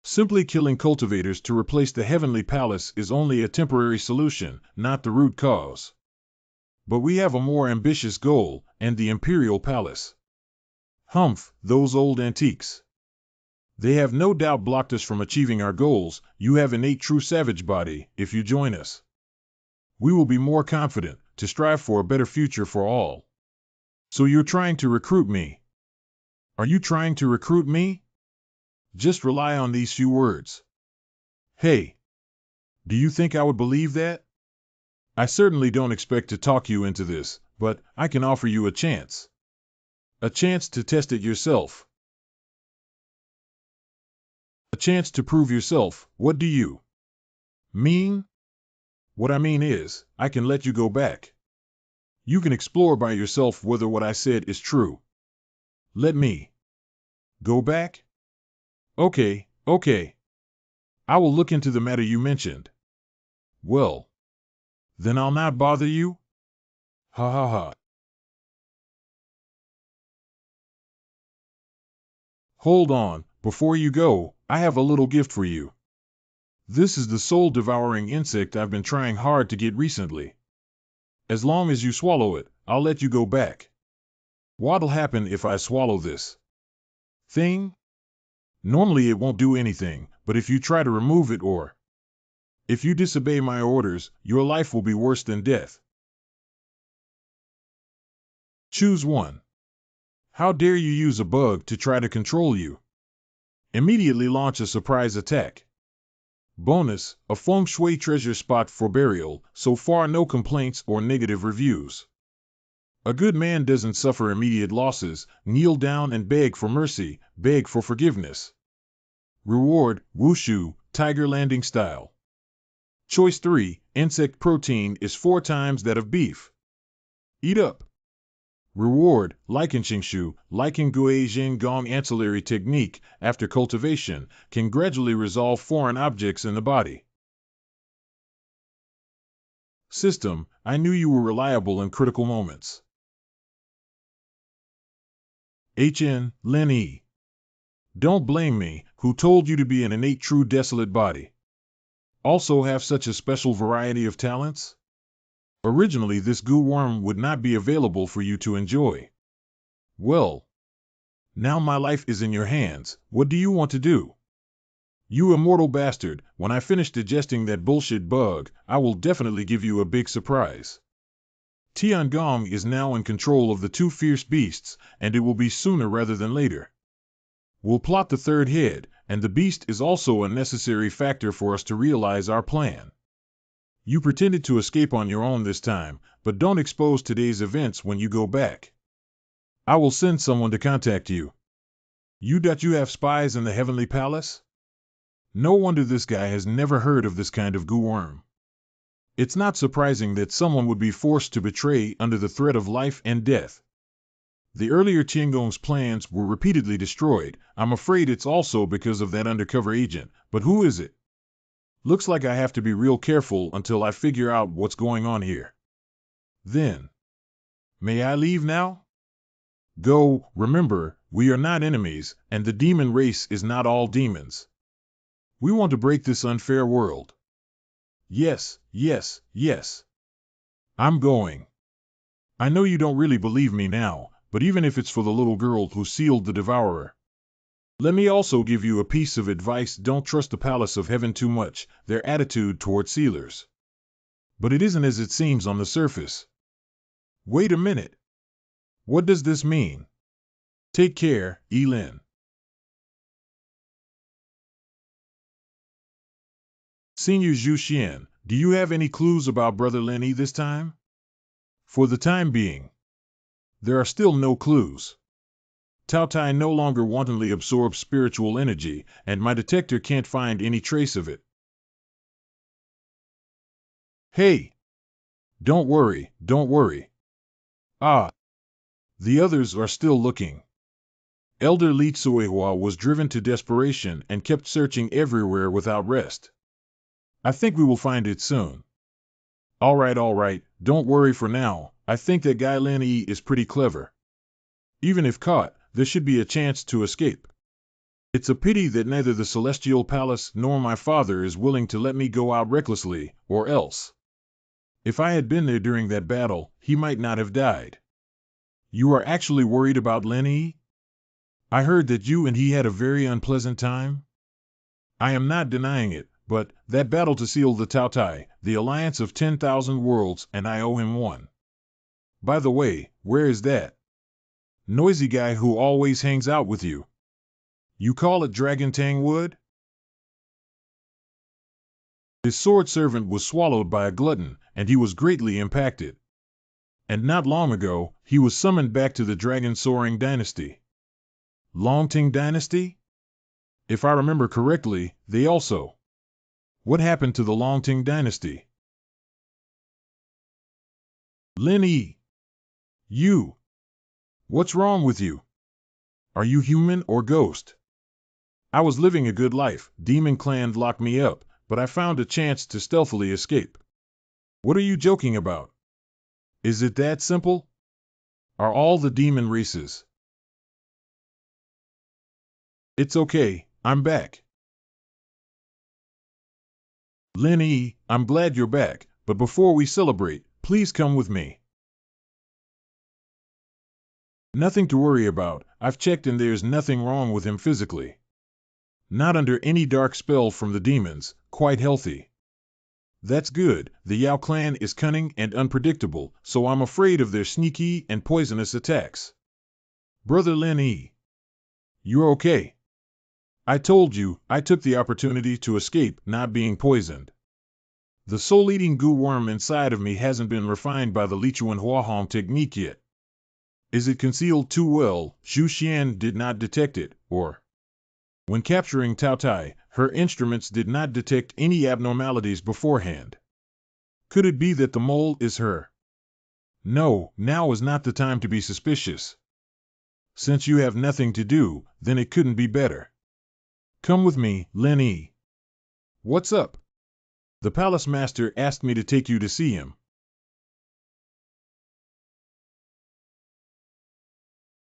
Simply killing cultivators to replace the heavenly palace is only a temporary solution, not the root cause. But we have a more ambitious goal, and the imperial palace. Humph, those old antiques. They have no doubt blocked us from achieving our goals. You have innate true savage body. If you join us, we will be more confident to strive for a better future for all. So you're trying to recruit me? Are you trying to recruit me? Just rely on these few words. Hey, do you think I would believe that? I certainly don't expect to talk you into this, but I can offer you a chance. A chance to test it yourself. A chance to prove yourself. What do you mean? What I mean is, I can let you go back. You can explore by yourself whether what I said is true. Let me go back? Okay. I will look into the matter you mentioned. Well, then I'll not bother you? Ha ha ha. Hold on, before you go, I have a little gift for you. This is the soul-devouring insect I've been trying hard to get recently. As long as you swallow it, I'll let you go back. What'll happen if I swallow this thing? Normally it won't do anything, but if you try to remove it or if you disobey my orders, your life will be worse than death. Choose one. How dare you use a bug to try to control you? Immediately launch a surprise attack. Bonus, a feng shui treasure spot for burial, so far no complaints or negative reviews. A good man doesn't suffer immediate losses. Kneel down and beg for mercy, beg for forgiveness. Reward, wushu, tiger landing style. Choice 3, insect protein is 4 times that of beef. Eat up. Reward, lichen qingshu, lichen gui gong ancillary technique, after cultivation, can gradually resolve foreign objects in the body. System, I knew you were reliable in critical moments. HN, Lin E. Don't blame me, who told you to be an innate true desolate body. Also have such a special variety of talents? Originally this goo worm would not be available for you to enjoy. Well, now my life is in your hands. What do you want to do? You immortal bastard, when I finish digesting that bullshit bug, I will definitely give you a big surprise. Tiangong is now in control of the 2 fierce beasts, and it will be sooner rather than later. We'll plot the 3rd head, and the beast is also a necessary factor for us to realize our plan. You pretended to escape on your own this time, but don't expose today's events when you go back. I will send someone to contact you. You have spies in the Heavenly Palace? No wonder this guy has never heard of this kind of goo worm. It's not surprising that someone would be forced to betray under the threat of life and death. The earlier Tiangong's plans were repeatedly destroyed. I'm afraid it's also because of that undercover agent, but who is it? Looks like I have to be real careful until I figure out what's going on here. Then, may I leave now? Go, remember, we are not enemies, and the demon race is not all demons. We want to break this unfair world. Yes. I'm going. I know you don't really believe me now, but even if it's for the little girl who sealed the devourer, Let me also give you a piece of advice: don't trust the palace of heaven too much, their attitude toward sealers. But it isn't as it seems on the surface. Wait a minute. What does this mean? Take care, Elin. Senior Zhu Xian, do you have any clues about Brother Lenny this time? For the time being, there are still no clues. Tao Tai no longer wantonly absorbs spiritual energy, and my detector can't find any trace of it. Hey! Don't worry, don't worry. Ah! The others are still looking. Elder Li Tsuehua was driven to desperation and kept searching everywhere without rest. I think we will find it soon. All right, don't worry for now. I think that guy Lin Yi is pretty clever. Even if caught, there should be a chance to escape. It's a pity that neither the Celestial Palace nor my father is willing to let me go out recklessly, or else. If I had been there during that battle, he might not have died. You are actually worried about Lin Yi? I heard that you and he had a very unpleasant time. I am not denying it, but that battle to seal the Tao Tai, the alliance of 10,000 worlds, and I owe him one. By the way, where is that noisy guy who always hangs out with you? You call it Dragon Tang Wood? His sword servant was swallowed by a glutton, and he was greatly impacted. And not long ago, he was summoned back to the Dragon Soaring Dynasty. Longting Dynasty? If I remember correctly, they also. What happened to the Longting Dynasty? Lin Yi. You. What's wrong with you? Are you human or ghost? I was living a good life. Demon Clan locked me up, but I found a chance to stealthily escape. What are you joking about? Is it that simple? Are all the demon races? It's okay, I'm back. Lin Yi, I'm glad you're back, but before we celebrate, please come with me. Nothing to worry about. I've checked and there's nothing wrong with him physically. Not under any dark spell from the demons, quite healthy. That's good. The Yao clan is cunning and unpredictable, so I'm afraid of their sneaky and poisonous attacks. Brother Lin Yi. You're okay. I told you, I took the opportunity to escape not being poisoned. The soul-eating goo worm inside of me hasn't been refined by the Lichuan Huahong technique yet. Is it concealed too well? Zhu Xian did not detect it, or when capturing Tao Tai, her instruments did not detect any abnormalities beforehand. Could it be that the mole is her? No, now is not the time to be suspicious. Since you have nothing to do, then it couldn't be better. Come with me, Lin Yi. What's up? The palace master asked me to take you to see him.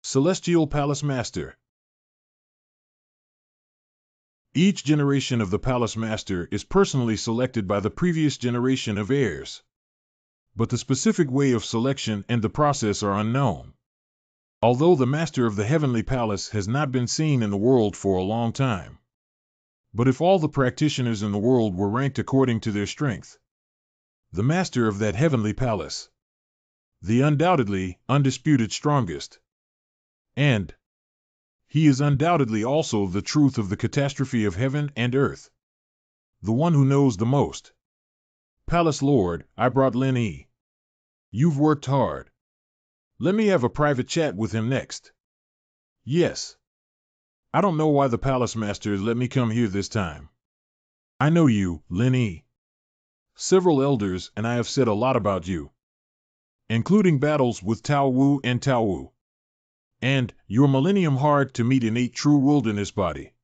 Celestial Palace Master. Each generation of the Palace Master is personally selected by the previous generation of heirs. But the specific way of selection and the process are unknown. Although the Master of the Heavenly Palace has not been seen in the world for a long time. But if all the practitioners in the world were ranked according to their strength, the Master of that Heavenly Palace, the undoubtedly, undisputed strongest, and he is undoubtedly also the truth of the catastrophe of heaven and earth. The one who knows the most. Palace Lord, I brought Lin Yi. You've worked hard. Let me have a private chat with him next. Yes. I don't know why the Palace Master let me come here this time. I know you, Lin Yi. Several elders and I have said a lot about you, including battles with Tao Wu and Tao Wu. And your millennium hard to meet innate true wilderness body.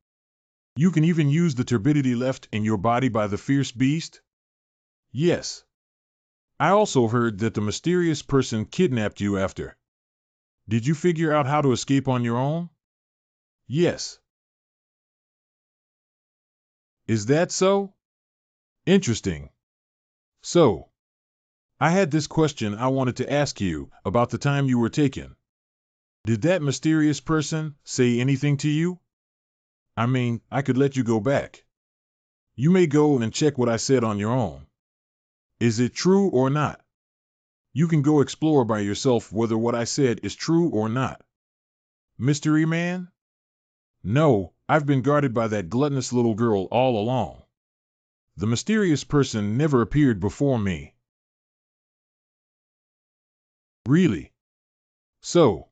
You can even use the turbidity left in your body by the fierce beast? Yes. I also heard that the mysterious person kidnapped you after. Did you figure out how to escape on your own? Yes. Is that so? Interesting. So, I had this question I wanted to ask you about the time you were taken. Did that mysterious person say anything to you? I mean, I could let you go back. You may go and check what I said on your own. Is it true or not? You can go explore by yourself whether what I said is true or not. Mystery Man? No, I've been guarded by that gluttonous little girl all along. The mysterious person never appeared before me. Really? So,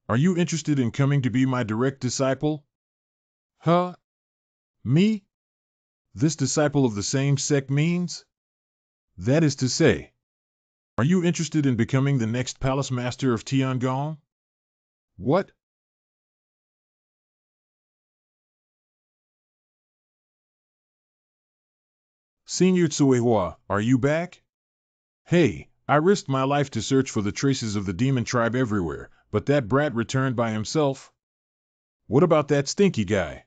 are you interested in coming to be my direct disciple? Huh? Me? This disciple of the same sect means? That is to say, are you interested in becoming the next palace master of Tiangong? What? Senior Tsuehua, are you back? Hey, I risked my life to search for the traces of the demon tribe everywhere, but that brat returned by himself? What about that stinky guy?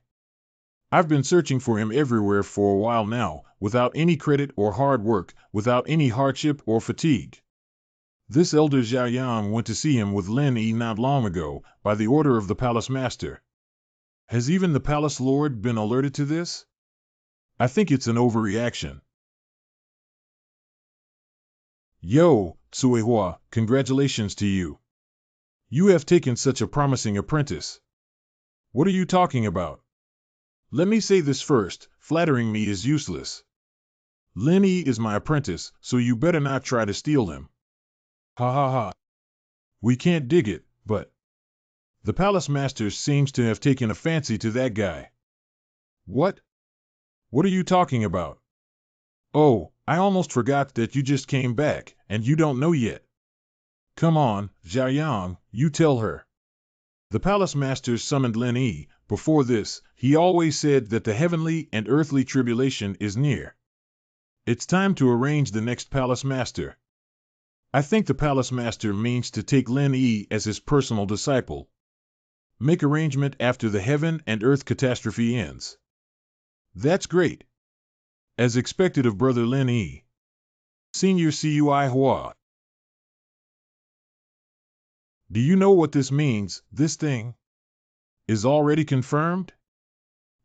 I've been searching for him everywhere for a while now, without any credit or hard work, without any hardship or fatigue. This elder Zhao Yang went to see him with Lin Yi not long ago, by the order of the palace master. Has even the palace lord been alerted to this? I think it's an overreaction. Yo, Tsuehua, congratulations to you. You have taken such a promising apprentice. What are you talking about? Let me say this first, flattering me is useless. Lin Yi is my apprentice, so you better not try to steal him. Ha ha ha. We can't dig it, but the palace master seems to have taken a fancy to that guy. What? What are you talking about? Oh, I almost forgot that you just came back, and you don't know yet. Come on, Zhaoyang, you tell her. The palace master summoned Lin Yi. Before this, he always said that the heavenly and earthly tribulation is near. It's time to arrange the next palace master. I think the palace master means to take Lin Yi as his personal disciple. Make arrangement after the heaven and earth catastrophe ends. That's great. As expected of brother Lin Yi. Senior Cui Hua. Do you know what this means, this thing? Is already confirmed?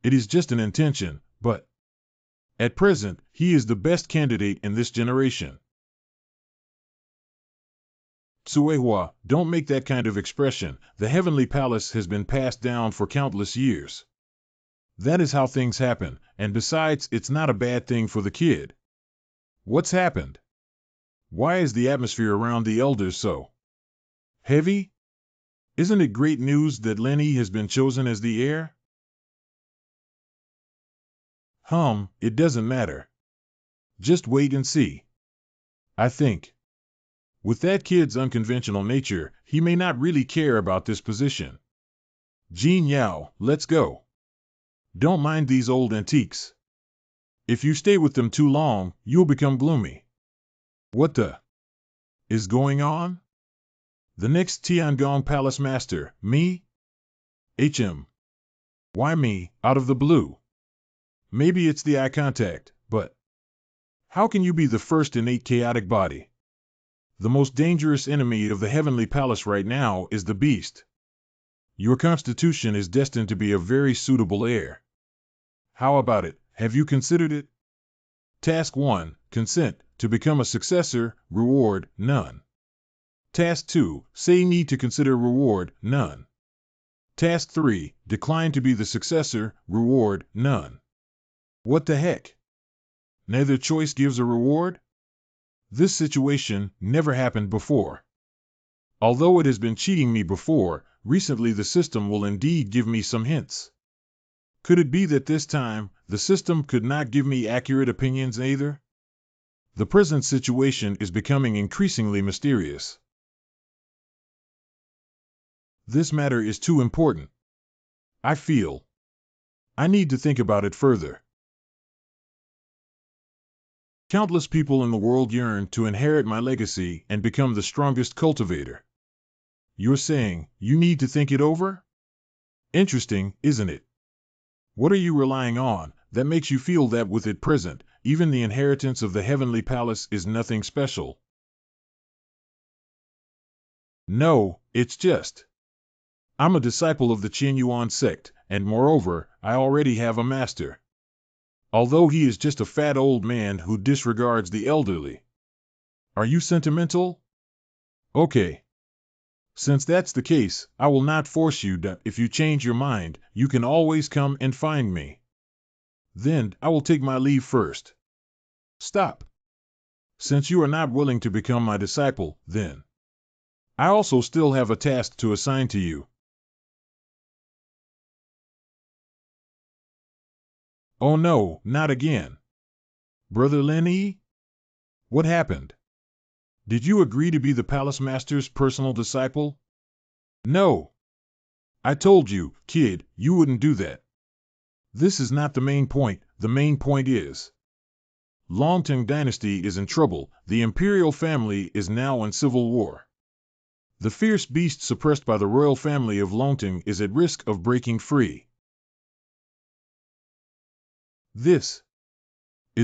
It is just an intention, but at present, he is the best candidate in this generation. Tsuehua, don't make that kind of expression. The heavenly palace has been passed down for countless years. That is how things happen, and besides, it's not a bad thing for the kid. What's happened? Why is the atmosphere around the elders so heavy? Isn't it great news that Lin Yi has been chosen as the heir? It doesn't matter. Just wait and see. I think. With that kid's unconventional nature, he may not really care about this position. Jean Yao, let's go. Don't mind these old antiques. If you stay with them too long, you'll become gloomy. What the is going on? The next Tiangong Palace Master, me? Why me, out of the blue? Maybe it's the eye contact, but how can you be the first innate chaotic body? The most dangerous enemy of the heavenly palace right now is the beast. Your constitution is destined to be a very suitable heir. How about it? Have you considered it? Task 1, consent, to become a successor, reward, none. Task 2, say need to consider reward, none. Task 3, decline to be the successor, reward, none. What the heck? Neither choice gives a reward? This situation never happened before. Although it has been cheating me before, recently the system will indeed give me some hints. Could it be that this time, the system could not give me accurate opinions either? The present situation is becoming increasingly mysterious. This matter is too important. I feel I need to think about it further. Countless people in the world yearn to inherit my legacy and become the strongest cultivator. You're saying you need to think it over? Interesting, isn't it? What are you relying on that makes you feel that with it present, even the inheritance of the heavenly palace is nothing special? No, it's just I'm a disciple of the Qinyuan sect, and moreover, I already have a master. Although he is just a fat old man who disregards the elderly. Are you sentimental? Okay. Since that's the case, I will not force you, but if you change your mind, you can always come and find me. Then, I will take my leave first. Stop. Since you are not willing to become my disciple, then I also still have a task to assign to you. Oh no, not again. Brother Lenny? What happened? Did you agree to be the palace master's personal disciple? No. I told you, kid, you wouldn't do that. This is not the main point. The main point is Longting dynasty is in trouble. The imperial family is now in civil war. The fierce beast suppressed by the royal family of Longting is at risk of breaking free. Is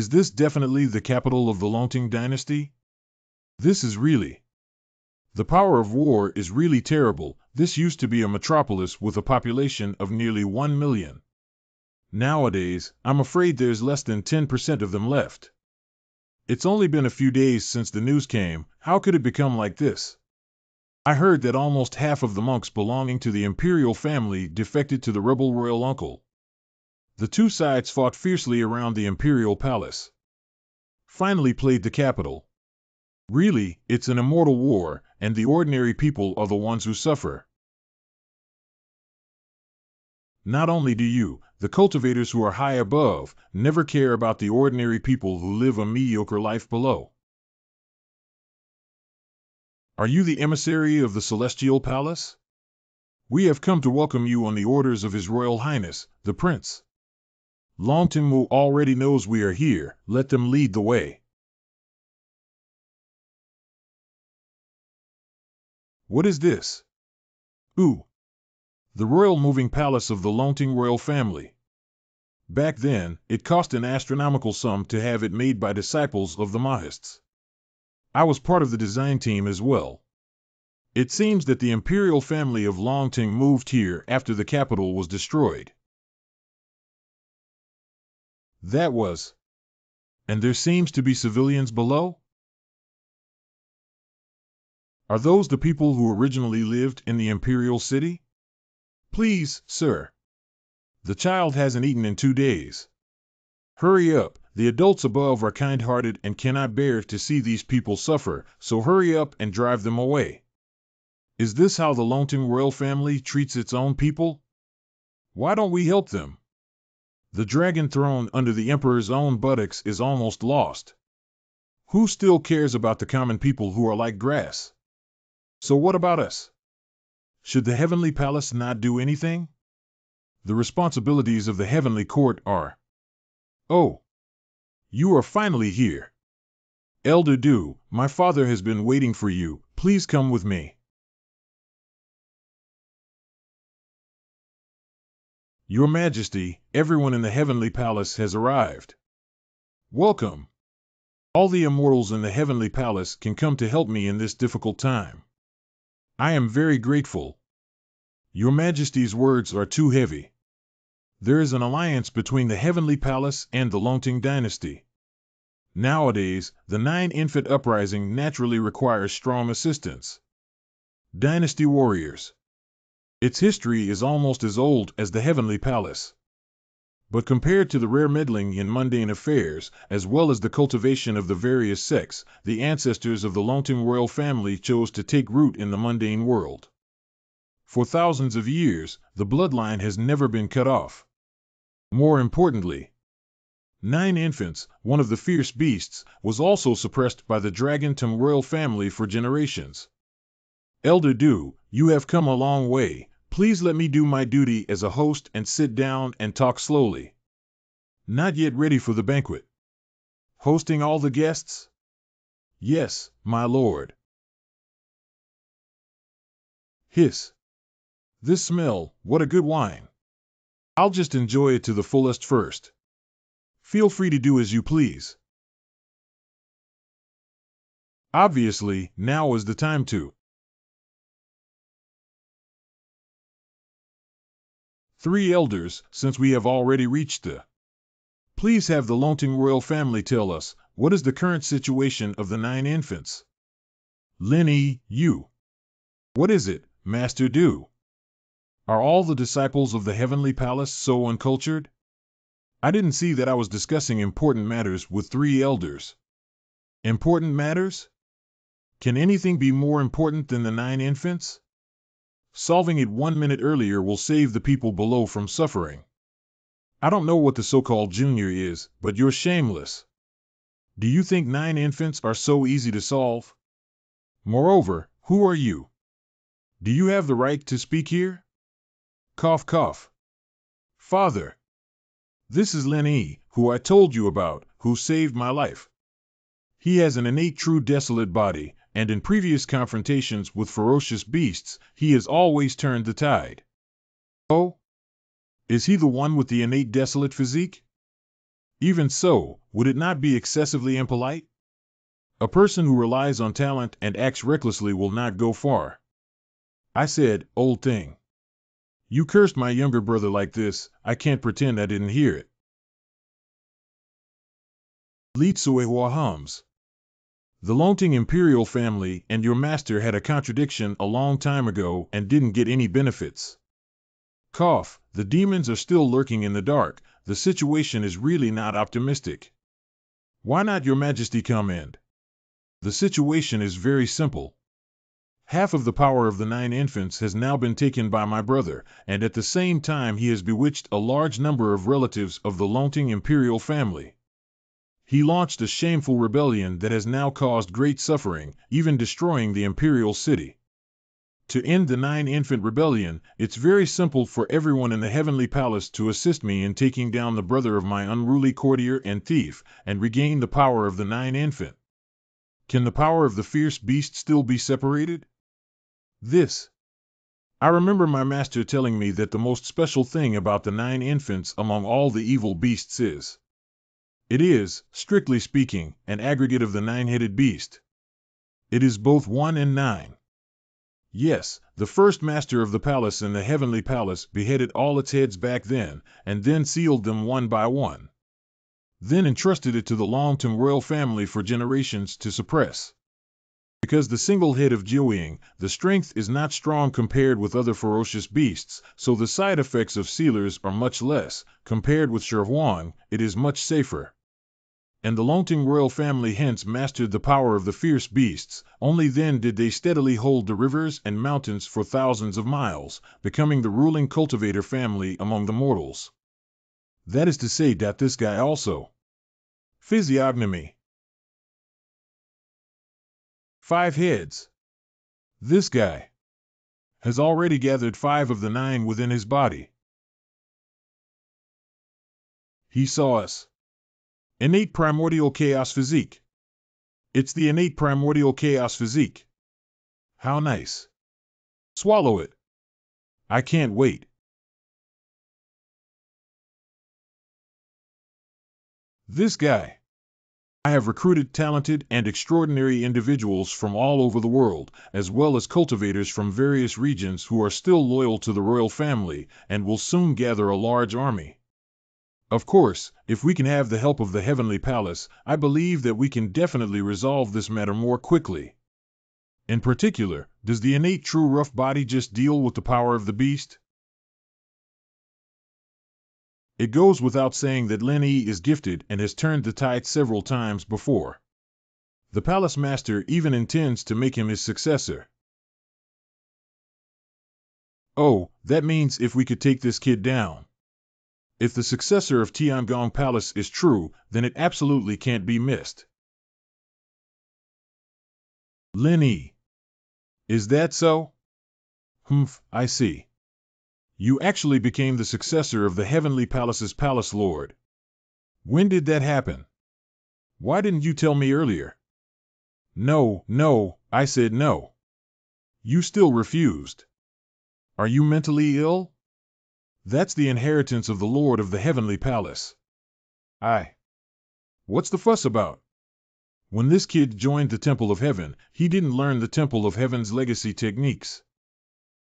this definitely the capital of the Longting dynasty? This is really. The power of war is really terrible. This used to be a metropolis with a population of nearly 1 million. Nowadays, I'm afraid there's less than 10% of them left. It's only been a few days since the news came. How could it become like this? I heard that almost half of the monks belonging to the imperial family defected to the rebel royal uncle. The two sides fought fiercely around the imperial palace. Finally played the capital. Really, it's an immortal war, and the ordinary people are the ones who suffer. Not only do you, the cultivators who are high above, never care about the ordinary people who live a mediocre life below. Are you the emissary of the Celestial Palace? We have come to welcome you on the orders of His Royal Highness, the Prince. Longtingmu already knows we are here. Let them lead the way. What is this? Ooh. The royal moving palace of the Longting royal family. Back then, it cost an astronomical sum to have it made by disciples of the Mahists. I was part of the design team as well. It seems that the imperial family of Longting moved here after the capital was destroyed. That was. And there seems to be civilians below? Are those the people who originally lived in the imperial city? Please, sir. The child hasn't eaten in 2 days. Hurry up, the adults above are kind-hearted and cannot bear to see these people suffer, so hurry up and drive them away. Is this how the Longting royal family treats its own people? Why don't we help them? The dragon throne under the emperor's own buttocks is almost lost. Who still cares about the common people who are like grass? So what about us? Should the heavenly palace not do anything? The responsibilities of the heavenly court are... Oh, you are finally here. Elder Du, my father has been waiting for you. Please come with me. Your Majesty, everyone in the heavenly palace has arrived. Welcome. All the immortals in the heavenly palace can come to help me in this difficult time. I am very grateful. Your Majesty's words are too heavy. There is an alliance between the heavenly palace and the Longting dynasty. Nowadays, the 9-infant uprising naturally requires strong assistance. Dynasty warriors. Its history is almost as old as the heavenly palace. But compared to the rare meddling in mundane affairs, as well as the cultivation of the various sects, the ancestors of the Longting royal family chose to take root in the mundane world. For thousands of years, the bloodline has never been cut off. More importantly, 9 infants, one of the fierce beasts, was also suppressed by the Dragontum royal family for generations. Elder Du, you have come a long way. Please let me do my duty as a host and sit down and talk slowly. Not yet ready for the banquet. Hosting all the guests? Yes, my lord. Hiss. This smell, what a good wine. I'll just enjoy it to the fullest first. Feel free to do as you please. Obviously, now is the time to. 3 elders, since we have already reached the. Please have the Lonting royal family tell us, what is the current situation of the 9 infants? Lin you. What is it, Master Do? Are all the disciples of the heavenly palace so uncultured? I didn't see that I was discussing important matters with 3 elders. Important matters? Can anything be more important than the 9 infants? Solving it 1 minute earlier will save the people below from suffering. I don't know what the so-called junior is, but you're shameless. Do you think 9 infants are so easy to solve? Moreover, who are you? Do you have the right to speak here? Cough cough. Father. This is Lin who I told you about, who saved my life. He has an innate true desolate body, and in previous confrontations with ferocious beasts, he has always turned the tide. Oh? Is he the one with the innate desolate physique? Even so, would it not be excessively impolite? A person who relies on talent and acts recklessly will not go far. I said, old thing. You cursed my younger brother like this, I can't pretend I didn't hear it. Litsuehua hums. The Lonting imperial family and your master had a contradiction a long time ago and didn't get any benefits. Cough, the demons are still lurking in the dark, the situation is really not optimistic. Why not your majesty come in? The situation is very simple. Half of the power of the 9 infants has now been taken by my brother, and at the same time he has bewitched a large number of relatives of the Lonting imperial family. He launched a shameful rebellion that has now caused great suffering, even destroying the imperial city. To end the 9 infant rebellion, it's very simple for everyone in the heavenly palace to assist me in taking down the brother of my unruly courtier and thief, and regain the power of the 9 infant. Can the power of the fierce beast still be separated? This. I remember my master telling me that the most special thing about the 9 infants among all the evil beasts is. It is, strictly speaking, an aggregate of the 9-headed beast. It is both 1 and 9. Yes, the first master of the palace in the heavenly palace beheaded all its heads back then, and then sealed them one by one. Then entrusted it to the Lonting royal family for generations to suppress. Because the single head of Jiuying, the strength is not strong compared with other ferocious beasts, so the side effects of sealers are much less. Compared with Sherhuang, it is much safer. And the Lonting royal family hence mastered the power of the fierce beasts, only then did they steadily hold the rivers and mountains for thousands of miles, becoming the ruling cultivator family among the mortals. That is to say that this guy also. Physiognomy. 5 heads. This guy has already gathered 5 of the 9 within his body. He saw us. Innate primordial chaos physique. It's the innate primordial chaos physique. How nice. Swallow it. I can't wait. This guy. I have recruited talented and extraordinary individuals from all over the world, as well as cultivators from various regions who are still loyal to the royal family and will soon gather a large army. Of course, if we can have the help of the heavenly palace, I believe that we can definitely resolve this matter more quickly. In particular, does the innate true rough body just deal with the power of the beast? It goes without saying that Lin is gifted and has turned the tide several times before. The palace master even intends to make him his successor. Oh, that means if we could take this kid down. If the successor of Tiangong Palace is true, then it absolutely can't be missed. Lin Is that so? Humph, I see. You actually became the successor of the Heavenly Palace's Palace Lord. When did that happen? Why didn't you tell me earlier? No, I said no. You still refused. Are you mentally ill? That's the inheritance of the Lord of the Heavenly Palace. What's the fuss about? When this kid joined the Temple of Heaven, he didn't learn the Temple of Heaven's legacy techniques.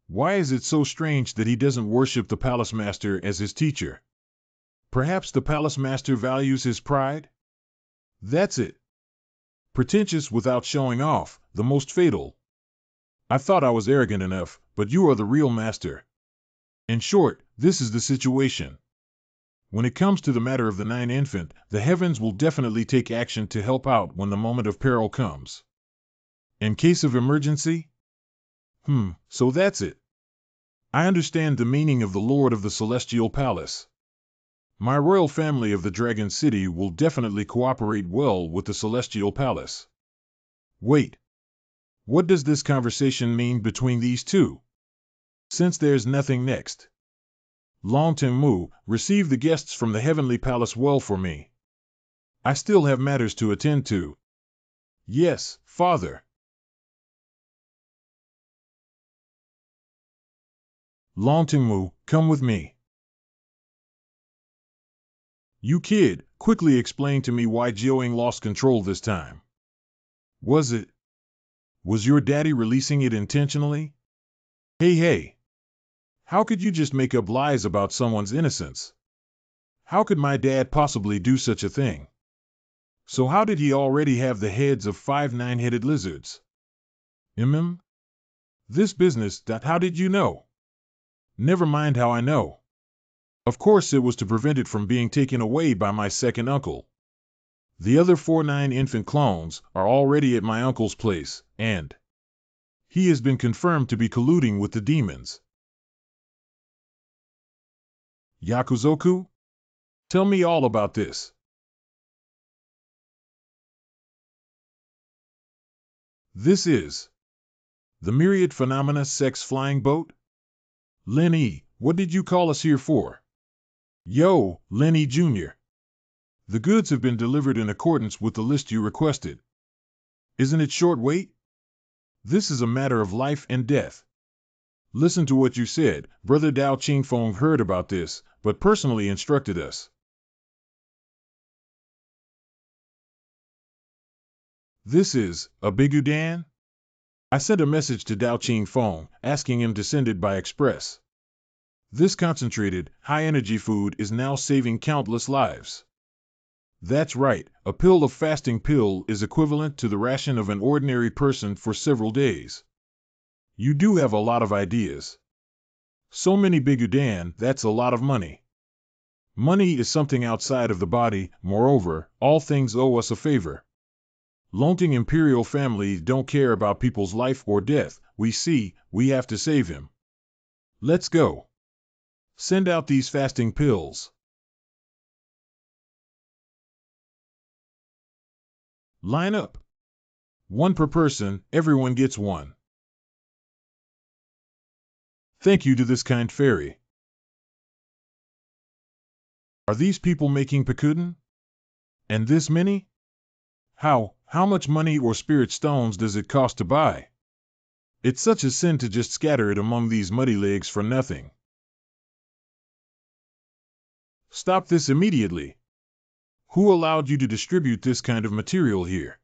Why is it so strange that he doesn't worship the palace master as his teacher? Perhaps the palace master values his pride? That's it. Pretentious without showing off, the most fatal. I thought I was arrogant enough, but you are the real master. In short, this is the situation. When it comes to the matter of the 9 infant, the heavens will definitely take action to help out when the moment of peril comes. In case of emergency? So that's it. I understand the meaning of the Lord of the Celestial Palace. My royal family of the Dragon City will definitely cooperate well with the Celestial Palace. Wait. What does this conversation mean between these two? Since there's nothing next. Long Mu, receive the guests from the Heavenly Palace well for me. I still have matters to attend to. Yes, Father. Long Mu, come with me. You kid, quickly explain to me why Jiaoying lost control this time. Was your daddy releasing it intentionally? Hey. How could you just make up lies about someone's innocence? How could my dad possibly do such a thing? So how did he already have the heads of 5 9-headed lizards? This business, how did you know? Never mind how I know. Of course it was to prevent it from being taken away by my second uncle. The other 4 9 infant clones are already at my uncle's place, and he has been confirmed to be colluding with the demons. Yakuzoku? Tell me all about this. This is the myriad phenomena sex flying boat? Lenny, what did you call us here for? Yo, Lenny Jr. The goods have been delivered in accordance with the list you requested. Isn't it short wait? This is a matter of life and death. Listen to what you said. Brother Dao Qingfeng heard about this, but personally instructed us. This is a Bigudan? I sent a message to Dao Qingfeng, asking him to send it by express. This concentrated, high-energy food is now saving countless lives. That's right, a pill of fasting pill is equivalent to the ration of an ordinary person for several days. You do have a lot of ideas. So many Bigudan, that's a lot of money. Money is something outside of the body, moreover, all things owe us a favor. Longting imperial family don't care about people's life or death, we have to save him. Let's go. Send out these fasting pills. Line up. 1 per person, everyone gets 1. Thank you to this kind fairy. Are these people making Pakuden? And this many? How much money or spirit stones does it cost to buy? It's such a sin to just scatter it among these muddy legs for nothing. Stop this immediately. Who allowed you to distribute this kind of material here?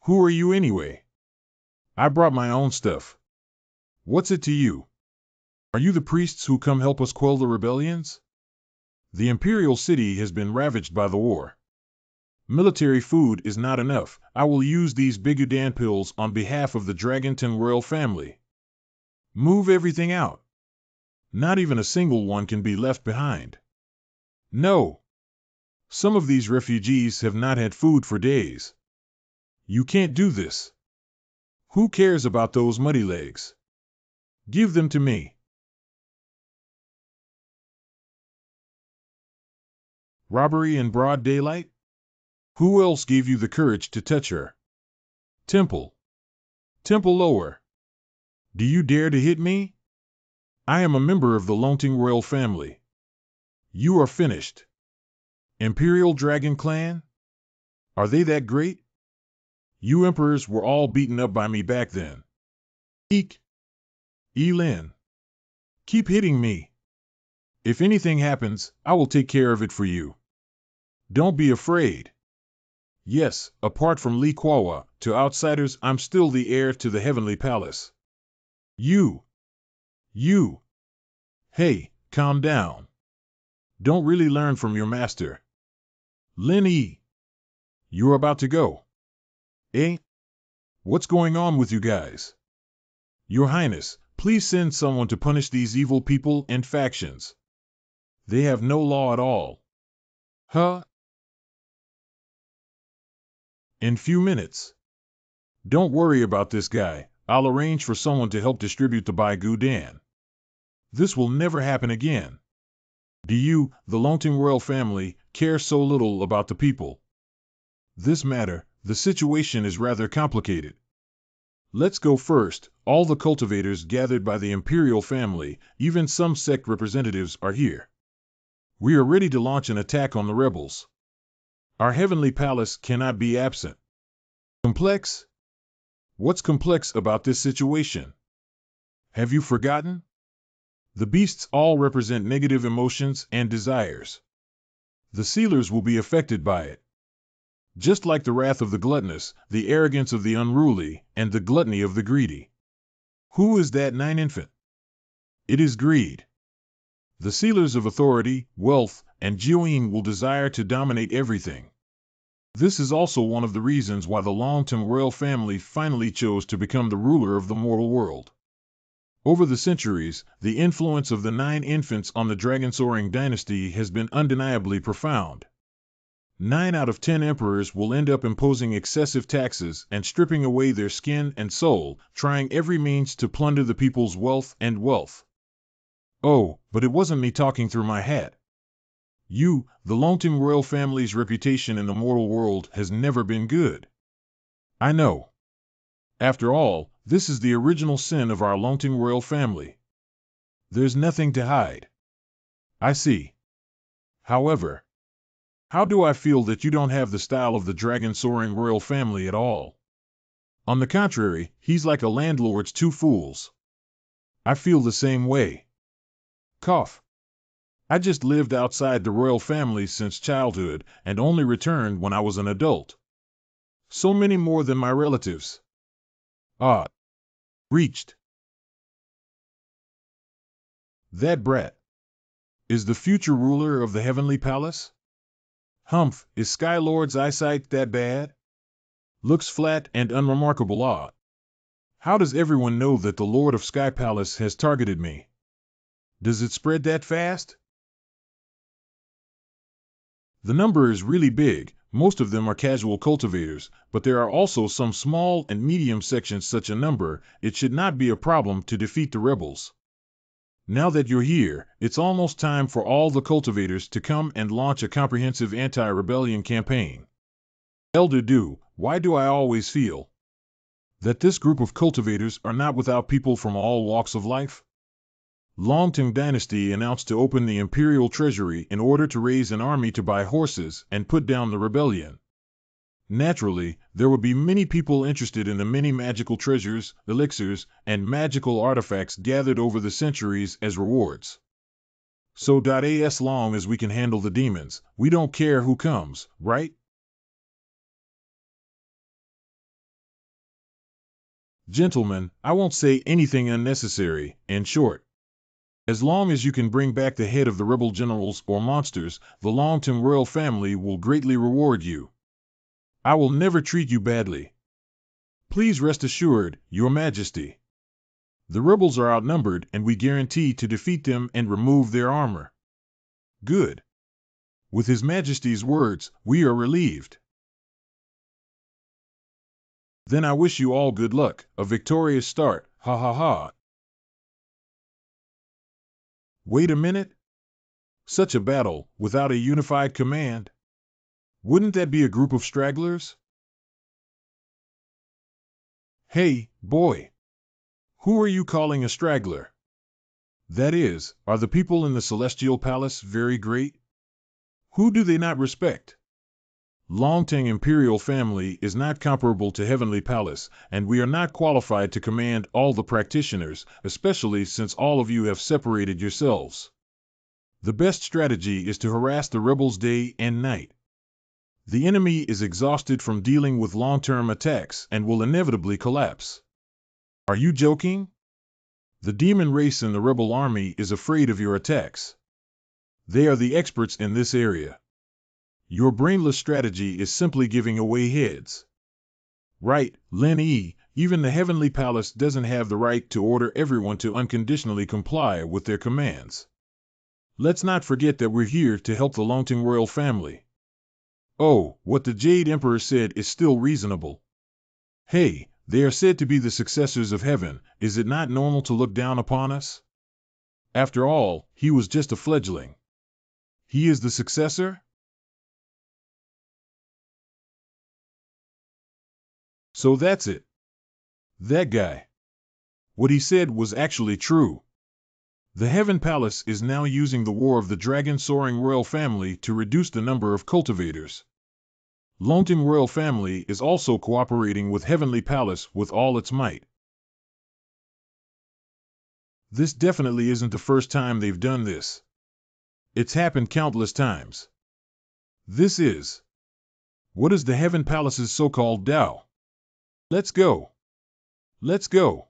Who are you anyway? I brought my own stuff. What's it to you? Are you the priests who come help us quell the rebellions? The imperial city has been ravaged by the war. Military food is not enough. I will use these Bigudan pills on behalf of the Dragonton royal family. Move everything out. Not even a single one can be left behind. No. Some of these refugees have not had food for days. You can't do this. Who cares about those muddy legs? Give them to me. Robbery in broad daylight? Who else gave you the courage to touch her? Temple Lower. Do you dare to hit me? I am a member of the Longting royal family. You are finished. Imperial Dragon Clan? Are they that great? You emperors were all beaten up by me back then. Eek. Elin. Keep hitting me. If anything happens, I will take care of it for you. Don't be afraid. Yes, apart from Li Kuawa, to outsiders I'm still the heir to the Heavenly Palace. You. You! Hey, calm down. Don't really learn from your master. Lin E. You're about to go. Eh? What's going on with you guys? Your Highness, please send someone to punish these evil people and factions. They have no law at all. Huh? In few minutes. Don't worry about this guy. I'll arrange for someone to help distribute the Bai Gu Dan. This will never happen again. Do you, the Longting royal family, care so little about the people? This matter, the situation is rather complicated. Let's go first. All the cultivators gathered by the imperial family, even some sect representatives, are here. We are ready to launch an attack on the rebels. Our heavenly palace cannot be absent. Complex? What's complex about this situation? Have you forgotten? The beasts all represent negative emotions and desires. The sealers will be affected by it. Just like the wrath of the gluttonous, the arrogance of the unruly, and the gluttony of the greedy. Who is that nine infant? It is greed. The sealers of authority, wealth, and Jiuying will desire to dominate everything. This is also one of the reasons why the Longting royal family finally chose to become the ruler of the mortal world. Over the centuries, the influence of the nine infants on the dragon-soaring dynasty has been undeniably profound. 9 out of 10 emperors will end up imposing excessive taxes and stripping away their skin and soul, trying every means to plunder the people's wealth. Oh, but it wasn't me talking through my hat. You, the Longting royal family's reputation in the mortal world has never been good. I know. After all, this is the original sin of our Longting royal family. There's nothing to hide. I see. However, how do I feel that you don't have the style of the dragon-soaring royal family at all? On the contrary, he's like a landlord's two fools. I feel the same way. Cough. I just lived outside the royal family since childhood and only returned when I was an adult. So many more than my relatives. Ah. Reached. That brat. Is the future ruler of the heavenly palace? Humph, is Skylord's eyesight that bad? Looks flat and unremarkable. Ah. How does everyone know that the Lord of Sky Palace has targeted me? Does it spread that fast? The number is really big. Most of them are casual cultivators, but there are also some small and medium sections. Such a number, it should not be a problem to defeat the rebels. Now that you're here, it's almost time for all the cultivators to come and launch a comprehensive anti-rebellion campaign. Elder Du, why do I always feel that this group of cultivators are not without people from all walks of life? Longting Dynasty announced to open the imperial treasury in order to raise an army to buy horses and put down the rebellion. Naturally, there would be many people interested in the many magical treasures, elixirs, and magical artifacts gathered over the centuries as rewards. So as long as we can handle the demons, we don't care who comes, right? Gentlemen, I won't say anything unnecessary. In short, as long as you can bring back the head of the rebel generals or monsters, the Longting royal family will greatly reward you. I will never treat you badly. Please rest assured, Your Majesty. The rebels are outnumbered and we guarantee to defeat them and remove their armor. Good. With His Majesty's words, we are relieved. Then I wish you all good luck, a victorious start, ha ha ha. Wait a minute? Such a battle, without a unified command? Wouldn't that be a group of stragglers? Hey, boy. Who are you calling a straggler? That is, are the people in the Celestial Palace very great? Who do they not respect? Longting Imperial family is not comparable to Heavenly Palace, and we are not qualified to command all the practitioners, especially since all of you have separated yourselves. The best strategy is to harass the rebels day and night. The enemy is exhausted from dealing with long-term attacks and will inevitably collapse. Are you joking? The demon race in the rebel army is afraid of your attacks. They are the experts in this area. Your brainless strategy is simply giving away heads. Right, Lin E, even the Heavenly Palace doesn't have the right to order everyone to unconditionally comply with their commands. Let's not forget that we're here to help the Longting royal family. Oh, what the Jade Emperor said is still reasonable. Hey, they are said to be the successors of heaven. Is it not normal to look down upon us? After all, he was just a fledgling. He is the successor? So that's it. That guy. What he said was actually true. The Heaven Palace is now using the War of the Dragon Soaring royal family to reduce the number of cultivators. Longting royal family is also cooperating with Heavenly Palace with all its might. This definitely isn't the first time they've done this. It's happened countless times. This is. What is the Heaven Palace's so-called Tao? Let's go. Let's go.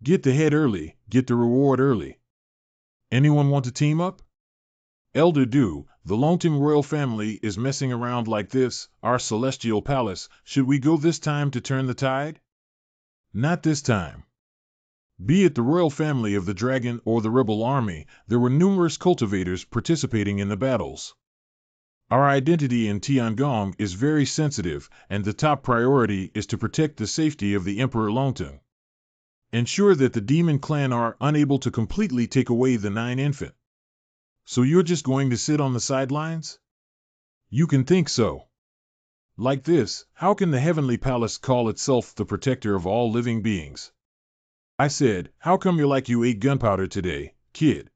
Get the head early, get the reward early. Anyone want to team up? Elder Do, the Longting royal family is messing around like this, our celestial palace, should we go this time to turn the tide? Not this time. Be it the royal family of the dragon or the rebel army, there were numerous cultivators participating in the battles. Our identity in Tiangong is very sensitive, and the top priority is to protect the safety of the Emperor Longting. Ensure that the demon clan are unable to completely take away the 9 infant. So you're just going to sit on the sidelines? You can think so. Like this, how can the Heavenly Palace call itself the protector of all living beings? I said, how come you're like you ate gunpowder today, kid?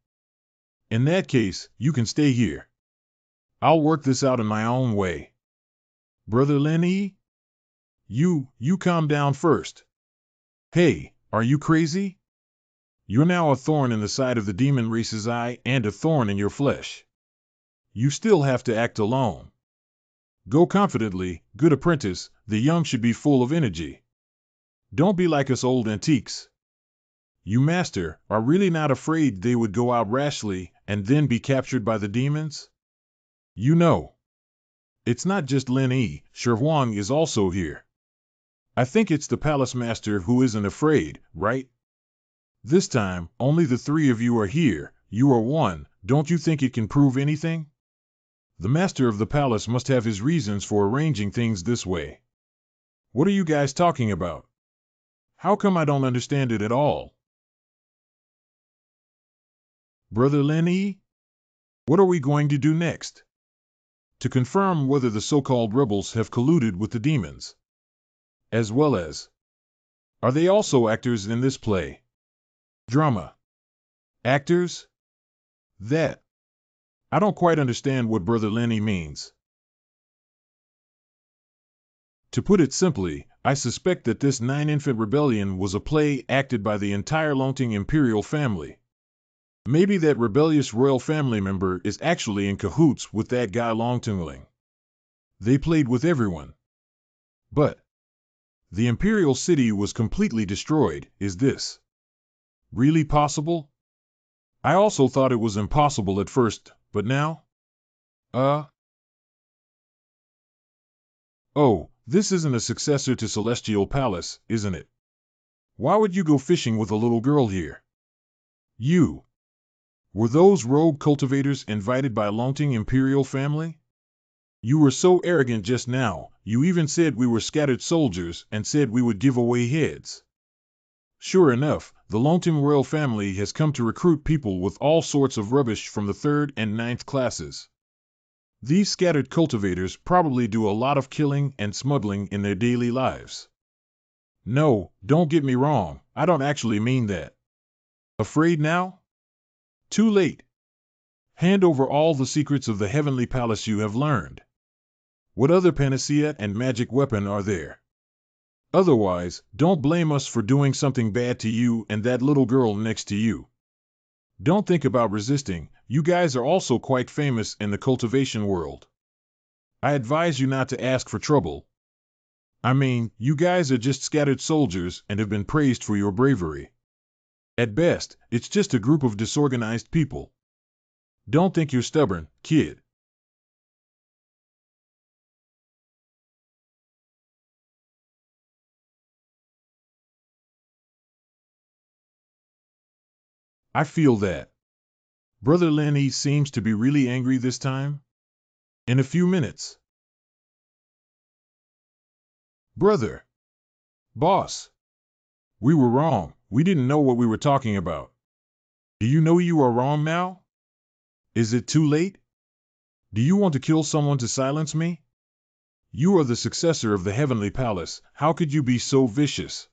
In that case, you can stay here. I'll work this out in my own way. Brother Lenny? You calm down first. Hey, are you crazy? You're now a thorn in the side of the demon race's eye and a thorn in your flesh. You still have to act alone. Go confidently, good apprentice, the young should be full of energy. Don't be like us old antiques. You, master, are really not afraid they would go out rashly and then be captured by the demons? You know. It's not just Lin E, Sherhuang is also here. I think it's the palace master who isn't afraid, right? This time, only the 3 of you are here, you are one, don't you think it can prove anything? The master of the palace must have his reasons for arranging things this way. What are you guys talking about? How come I don't understand it at all? Brother Lenny? What are we going to do next? To confirm whether the so-called rebels have colluded with the demons. As well as, are they also actors in this play? Drama. Actors? That. I don't quite understand what Brother Lenny means. To put it simply, I suspect that this 9-infant rebellion was a play acted by the entire Longting imperial family. Maybe that rebellious royal family member is actually in cahoots with that guy Longtingling. They played with everyone. But the imperial city was completely destroyed. Is this really possible? I also thought it was impossible at first, but now? Oh, this isn't a successor to Celestial Palace, isn't it? Why would you go fishing with a little girl here? You. Were those rogue cultivators invited by Longting imperial family? You were so arrogant just now, you even said we were scattered soldiers and said we would give away heads. Sure enough, the Longting royal family has come to recruit people with all sorts of rubbish from the 3rd and 9th classes. These scattered cultivators probably do a lot of killing and smuggling in their daily lives. No, don't get me wrong, I don't actually mean that. Afraid now? Too late. Hand over all the secrets of the Heavenly Palace you have learned. What other panacea and magic weapon are there? Otherwise, don't blame us for doing something bad to you and that little girl next to you. Don't think about resisting, you guys are also quite famous in the cultivation world. I advise you not to ask for trouble. I mean, you guys are just scattered soldiers and have been praised for your bravery. At best, it's just a group of disorganized people. Don't think you're stubborn, kid. I feel that. Brother Lenny seems to be really angry this time. In a few minutes. Brother. Boss. We were wrong. We didn't know what we were talking about. Do you know you are wrong now? Is it too late? Do you want to kill someone to silence me? You are the successor of the Heavenly Palace. How could you be so vicious?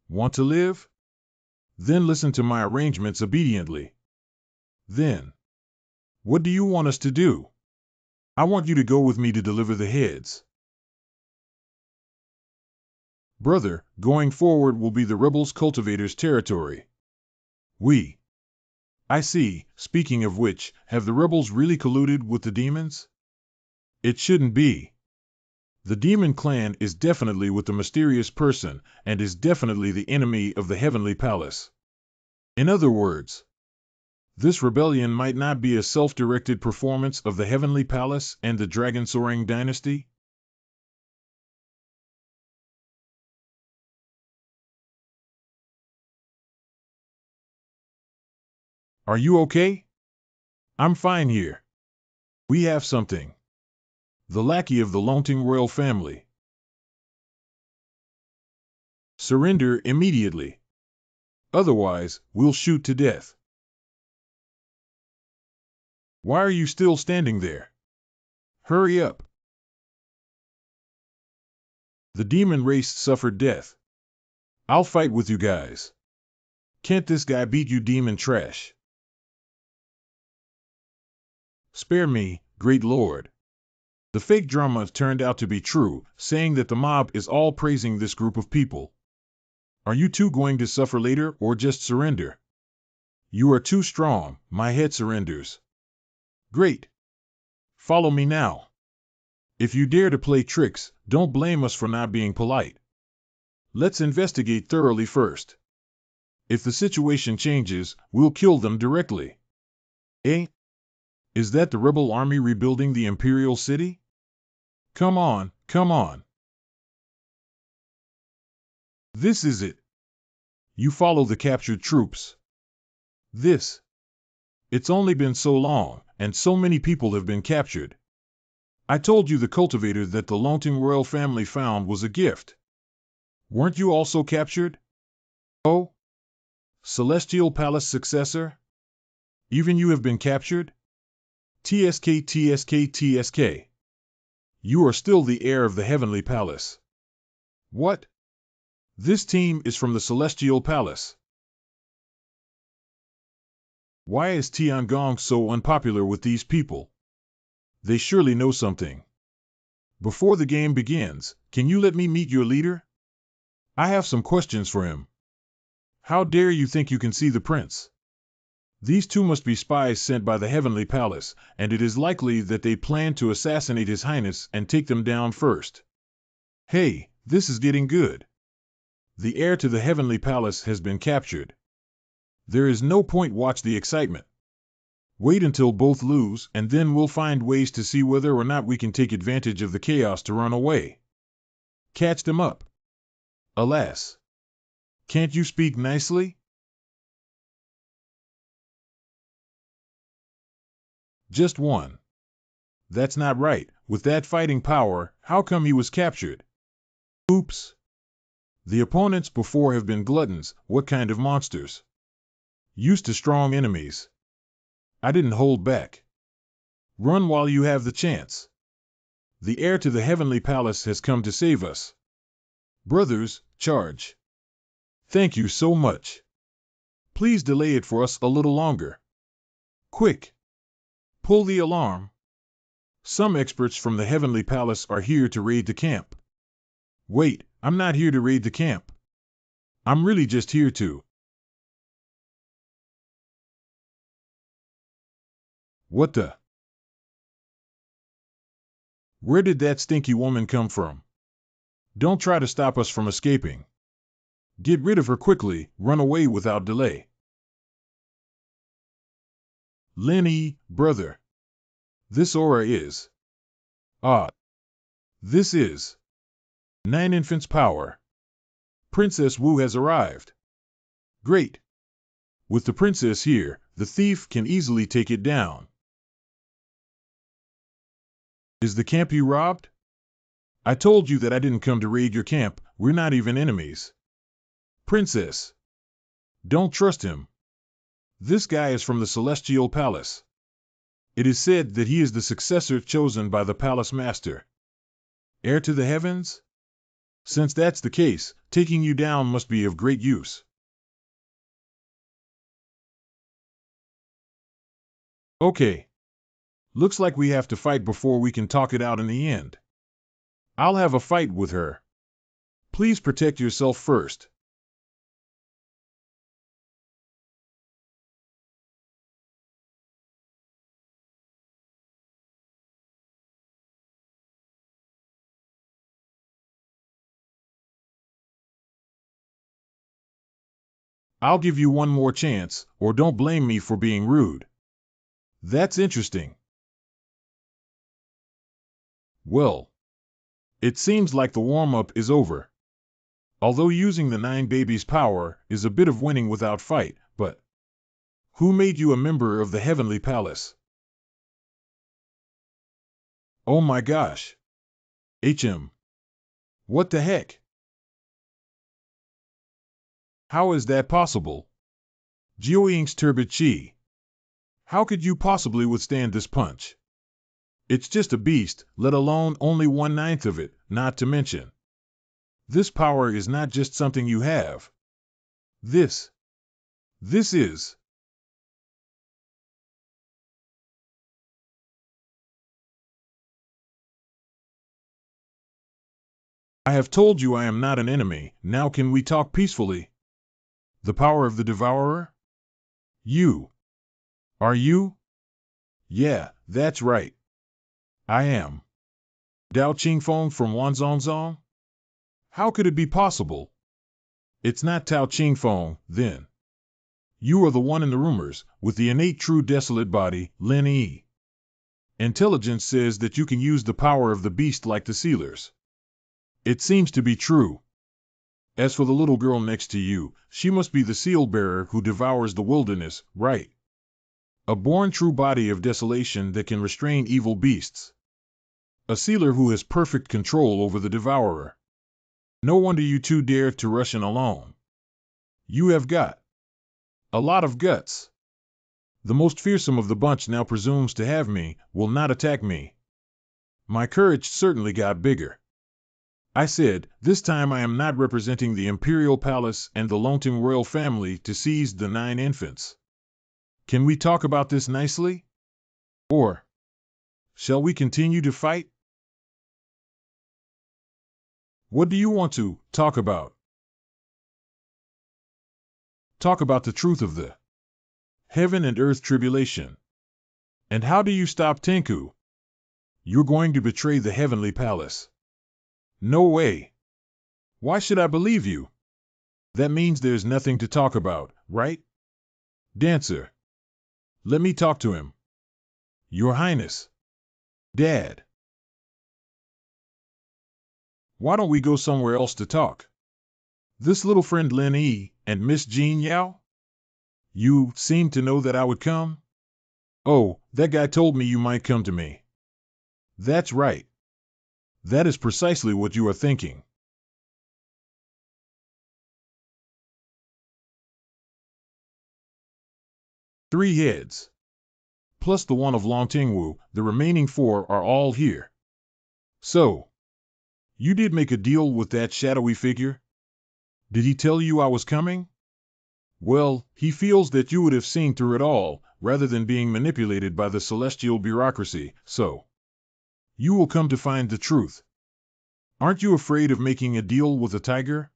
Want to live? Then listen to my arrangements obediently. Then. What do you want us to do? I want you to go with me to deliver the heads. Brother, going forward will be the rebels' cultivators' territory. I see, speaking of which, have the rebels really colluded with the demons? It shouldn't be. The demon clan is definitely with the mysterious person, and is definitely the enemy of the Heavenly Palace. In other words, this rebellion might not be a self-directed performance of the Heavenly Palace and the Dragon-Soaring dynasty? Are you okay? I'm fine here. We have something. The lackey of the Lonting royal family. Surrender immediately. Otherwise, we'll shoot to death. Why are you still standing there? Hurry up. The demon race suffered death. I'll fight with you guys. Can't this guy beat you, demon trash? Spare me, great lord. The fake drama turned out to be true, saying that the mob is all praising this group of people. Are you two going to suffer later or just surrender? You are too strong, my head surrenders. Great. Follow me now. If you dare to play tricks, don't blame us for not being polite. Let's investigate thoroughly first. If the situation changes, we'll kill them directly. Eh? Is that the rebel army rebuilding the imperial city? Come on, come on. This is it. You follow the captured troops. It's only been so long, and so many people have been captured. I told you the cultivator that the Lonting royal family found was a gift. Weren't you also captured? Oh? Celestial Palace successor? Even you have been captured? TSK, TSK, TSK. You are still the heir of the Heavenly Palace. What? This team is from the Celestial Palace. Why is Tiangong so unpopular with these people? They surely know something. Before the game begins, can you let me meet your leader? I have some questions for him. How dare you think you can see the prince? These two must be spies sent by the Heavenly Palace, and it is likely that they plan to assassinate His Highness and take them down first. Hey, this is getting good. The heir to the Heavenly Palace has been captured. There is no point. Watch the excitement. Wait until both lose, and then we'll find ways to see whether or not we can take advantage of the chaos to run away. Catch them up. Alas. Can't you speak nicely? Just one. That's not right. With that fighting power, how come he was captured? Oops. The opponents before have been gluttons. What kind of monsters? Used to strong enemies. I didn't hold back. Run while you have the chance. The heir to the Heavenly Palace has come to save us. Brothers, charge. Thank you so much. Please delay it for us a little longer. Quick. Pull the alarm. Some experts from the Heavenly Palace are here to raid the camp. Wait, I'm not here to raid the camp. I'm really just here to. What the? Where did that stinky woman come from? Don't try to stop us from escaping. Get rid of her quickly, run away without delay. Lenny, brother. This aura is. This is. 9 infants power. Princess Wu has arrived. Great. With the princess here, the thief can easily take it down. Is the camp you robbed? I told you that I didn't come to raid your camp, we're not even enemies. Princess. Don't trust him. This guy is from the Celestial Palace. It is said that he is the successor chosen by the Palace Master. Heir to the heavens? Since that's the case, taking you down must be of great use. Okay. Looks like we have to fight before we can talk it out in the end. I'll have a fight with her. Please protect yourself first. I'll give you one more chance, or don't blame me for being rude. That's interesting. Well, it seems like the warm-up is over. Although using the 9 babies' power is a bit of winning without fight, but who made you a member of the Heavenly Palace? Oh my gosh. What the heck? How is that possible? Jiuying's turbid chi. How could you possibly withstand this punch? It's just a beast, let alone only 1/9 of it, not to mention. This power is not just something you have. This is. I have told you I am not an enemy, now can we talk peacefully? The power of the Devourer? You. Are you? Yeah, that's right. I am. Dao Qingfeng from Wanzongzong? How could it be possible? It's not Tao Qingfeng, then. You are the one in the rumors, with the innate true desolate body, Lin Yi. Intelligence says that you can use the power of the beast like the sealers. It seems to be true. As for the little girl next to you, she must be the seal bearer who devours the wilderness, right? A born true body of desolation that can restrain evil beasts. A sealer who has perfect control over the devourer. No wonder you two dared to rush in alone. You have got a lot of guts. The most fearsome of the bunch now presumes to have me, will not attack me. My courage certainly got bigger. I said, this time I am not representing the Imperial Palace and the Longting royal family to seize the 9 infants. Can we talk about this nicely? Or shall we continue to fight? What do you want to talk about? Talk about the truth of the heaven and earth tribulation. And how do you stop Tenku? You're going to betray the heavenly palace. No way. Why should I believe you? That means there's nothing to talk about, right? Dancer. Let me talk to him. Your Highness. Dad. Why don't we go somewhere else to talk? This little friend Lin Yi and Miss Jean Yao? You seem to know that I would come? Oh, that guy told me you might come to me. That's right. That is precisely what you are thinking. Three heads. Plus the one of Long Tingwu, the remaining 4 are all here. So, you did make a deal with that shadowy figure? Did he tell you I was coming? Well, he feels that you would have seen through it all, rather than being manipulated by the celestial bureaucracy, so you will come to find the truth. Aren't you afraid of making a deal with a tiger?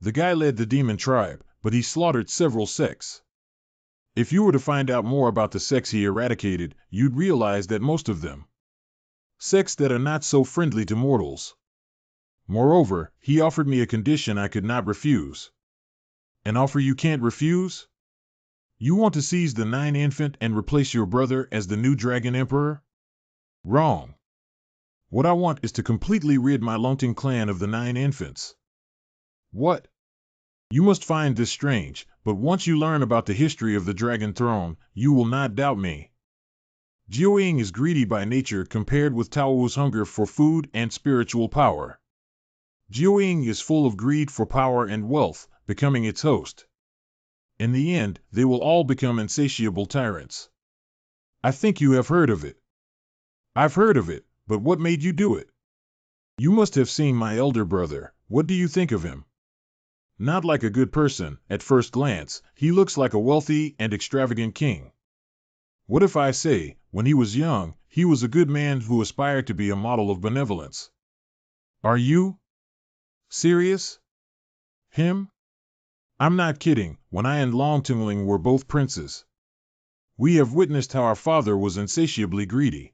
The guy led the demon tribe, but he slaughtered several sects. If you were to find out more about the sects he eradicated, you'd realize that most of them sects that are not so friendly to mortals. Moreover, he offered me a condition I could not refuse. An offer you can't refuse? You want to seize the 9 infant and replace your brother as the new Dragon Emperor? Wrong. What I want is to completely rid my Longting clan of the 9 infants. What? You must find this strange, but once you learn about the history of the Dragon Throne, you will not doubt me. Jiuying is greedy by nature compared with Tao's hunger for food and spiritual power. Jiuying is full of greed for power and wealth, becoming its host. In the end, they will all become insatiable tyrants. I think you have heard of it. I've heard of it, but what made you do it? You must have seen my elder brother. What do you think of him? Not like a good person, at first glance. He looks like a wealthy and extravagant king. What if I say, when he was young, he was a good man who aspired to be a model of benevolence? Are you serious? Him? I'm not kidding. When I and Longtingling were both princes, we have witnessed how our father was insatiably greedy.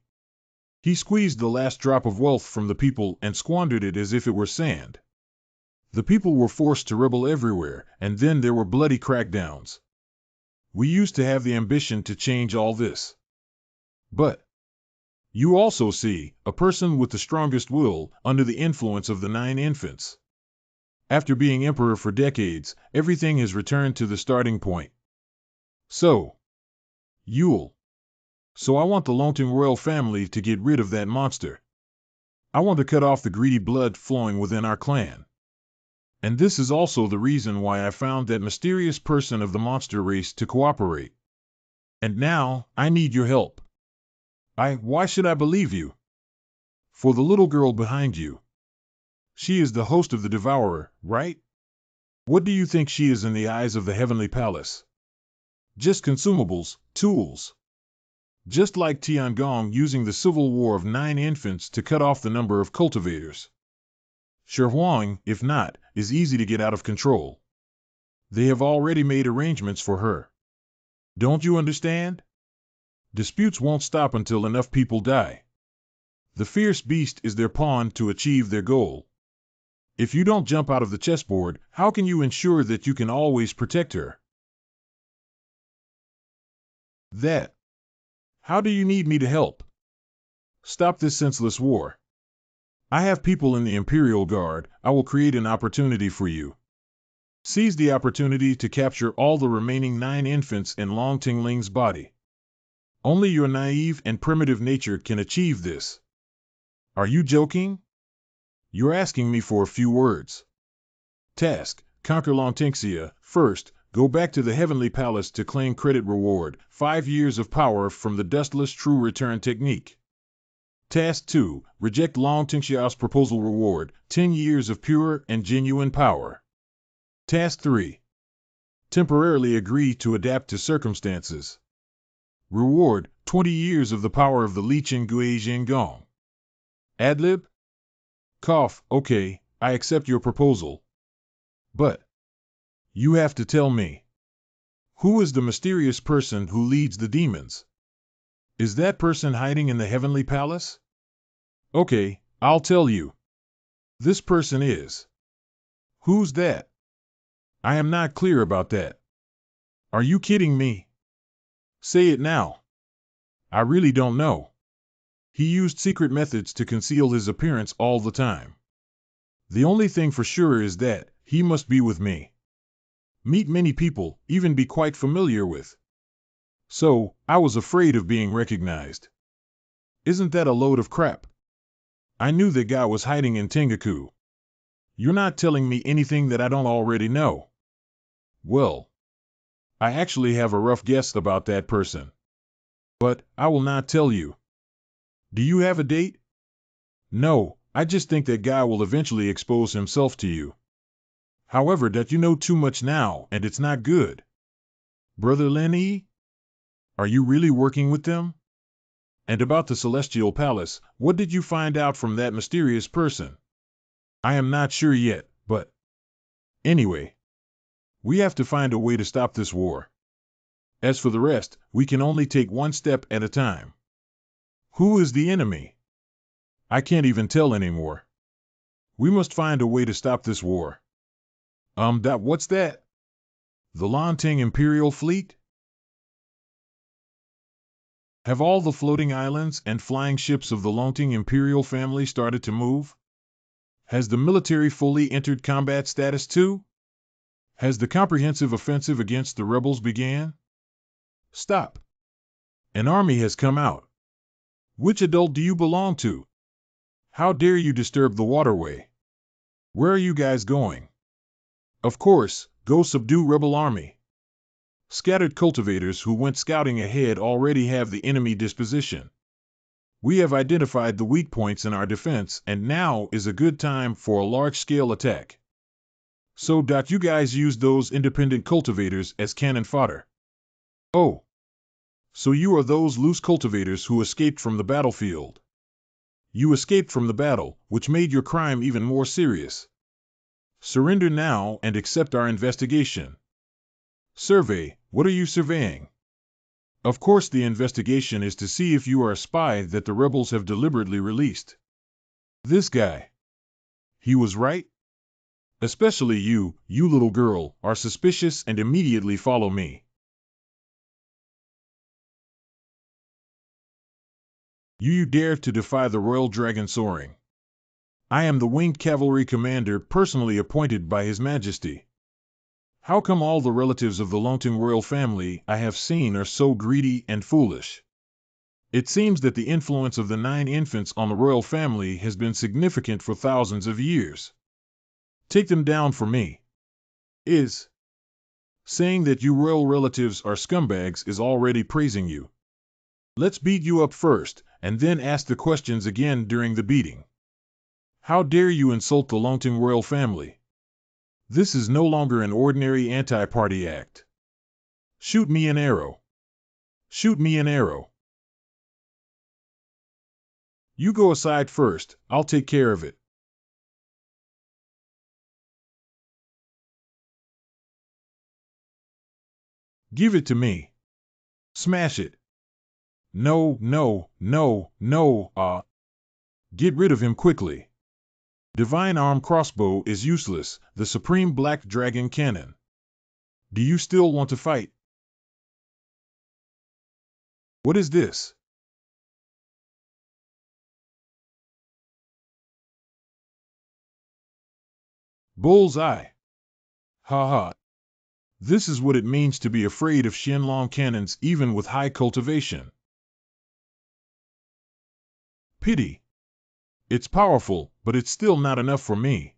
He squeezed the last drop of wealth from the people and squandered it as if it were sand. The people were forced to rebel everywhere, and then there were bloody crackdowns. We used to have the ambition to change all this. But you also see, a person with the strongest will, under the influence of the 9 infants. After being emperor for decades, everything has returned to the starting point. So I want the Longting royal family to get rid of that monster. I want to cut off the greedy blood flowing within our clan. And this is also the reason why I found that mysterious person of the monster race to cooperate. And now, I need your help. Why should I believe you? For the little girl behind you. She is the host of the Devourer, right? What do you think she is in the eyes of the Heavenly Palace? Just consumables, tools. Just like Tiangong using the civil war of 9 infants to cut off the number of cultivators. Huang, if not, is easy to get out of control. They have already made arrangements for her. Don't you understand? Disputes won't stop until enough people die. The fierce beast is their pawn to achieve their goal. If you don't jump out of the chessboard, how can you ensure that you can always protect her? How do you need me to help? Stop this senseless war. I have people in the Imperial Guard. I will create an opportunity for you. Seize the opportunity to capture all the remaining 9 infants in Longtingling's body. Only your naive and primitive nature can achieve this. Are you joking? You're asking me for a few words. Task: conquer Longtingxia. First, go back to the Heavenly Palace to claim credit reward, 5 years of power from the Dustless True Return technique. Task 2, reject Longtingxia's proposal reward, 10 years of pure and genuine power. Task 3, temporarily agree to adapt to circumstances. Reward, 20 years of the power of the Lichen Gui Jinggong. Adlib? Cough, okay, I accept your proposal. But you have to tell me. Who is the mysterious person who leads the demons? Is that person hiding in the Heavenly Palace? Okay, I'll tell you. This person is. Who's that? I am not clear about that. Are you kidding me? Say it now. I really don't know. He used secret methods to conceal his appearance all the time. The only thing for sure is that he must be with me. Meet many people, even be quite familiar with. So, I was afraid of being recognized. Isn't that a load of crap? I knew that guy was hiding in Tengaku. You're not telling me anything that I don't already know. Well, I actually have a rough guess about that person. But I will not tell you. Do you have a date? No, I just think that guy will eventually expose himself to you. However, that you know too much now, and it's not good. Brother Lenny? Are you really working with them? And about the Celestial Palace, what did you find out from that mysterious person? I am not sure yet, but anyway, we have to find a way to stop this war. As for the rest, we can only take one step at a time. Who is the enemy? I can't even tell anymore. We must find a way to stop this war. What's that? The Lonting Imperial Fleet? Have all the floating islands and flying ships of the Lonting Imperial family started to move? Has the military fully entered combat status too? Has the comprehensive offensive against the rebels began? Stop. An army has come out. Which adult do you belong to? How dare you disturb the waterway? Where are you guys going? Of course, go subdue rebel army. Scattered cultivators who went scouting ahead already have the enemy disposition. We have identified the weak points in our defense, and now is a good time for a large-scale attack. So, you guys use those independent cultivators as cannon fodder. Oh. So you are those loose cultivators who escaped from the battlefield. You escaped from the battle, which made your crime even more serious. Surrender now and accept our investigation. Survey, what are you surveying? Of course the investigation is to see if you are a spy that the rebels have deliberately released. This guy. He was right? Especially you little girl, are suspicious and immediately follow me. You dare to defy the royal dragon soaring. I am the winged cavalry commander personally appointed by His Majesty. How come all the relatives of the Lonting royal family I have seen are so greedy and foolish? It seems that the influence of the 9 infants on the royal family has been significant for thousands of years. Take them down for me. Saying that you royal relatives are scumbags is already praising you. Let's beat you up first, and then ask the questions again during the beating. How dare you insult the Lonting royal family? This is no longer an ordinary anti-party act. Shoot me an arrow. Shoot me an arrow. You go aside first, I'll take care of it. Give it to me. Smash it. No. Get rid of him quickly. Divine Arm Crossbow is useless, the Supreme Black Dragon Cannon. Do you still want to fight? What is this? Bullseye. Ha ha. This is what it means to be afraid of Xianlong cannons even with high cultivation. Pity. It's powerful, but it's still not enough for me.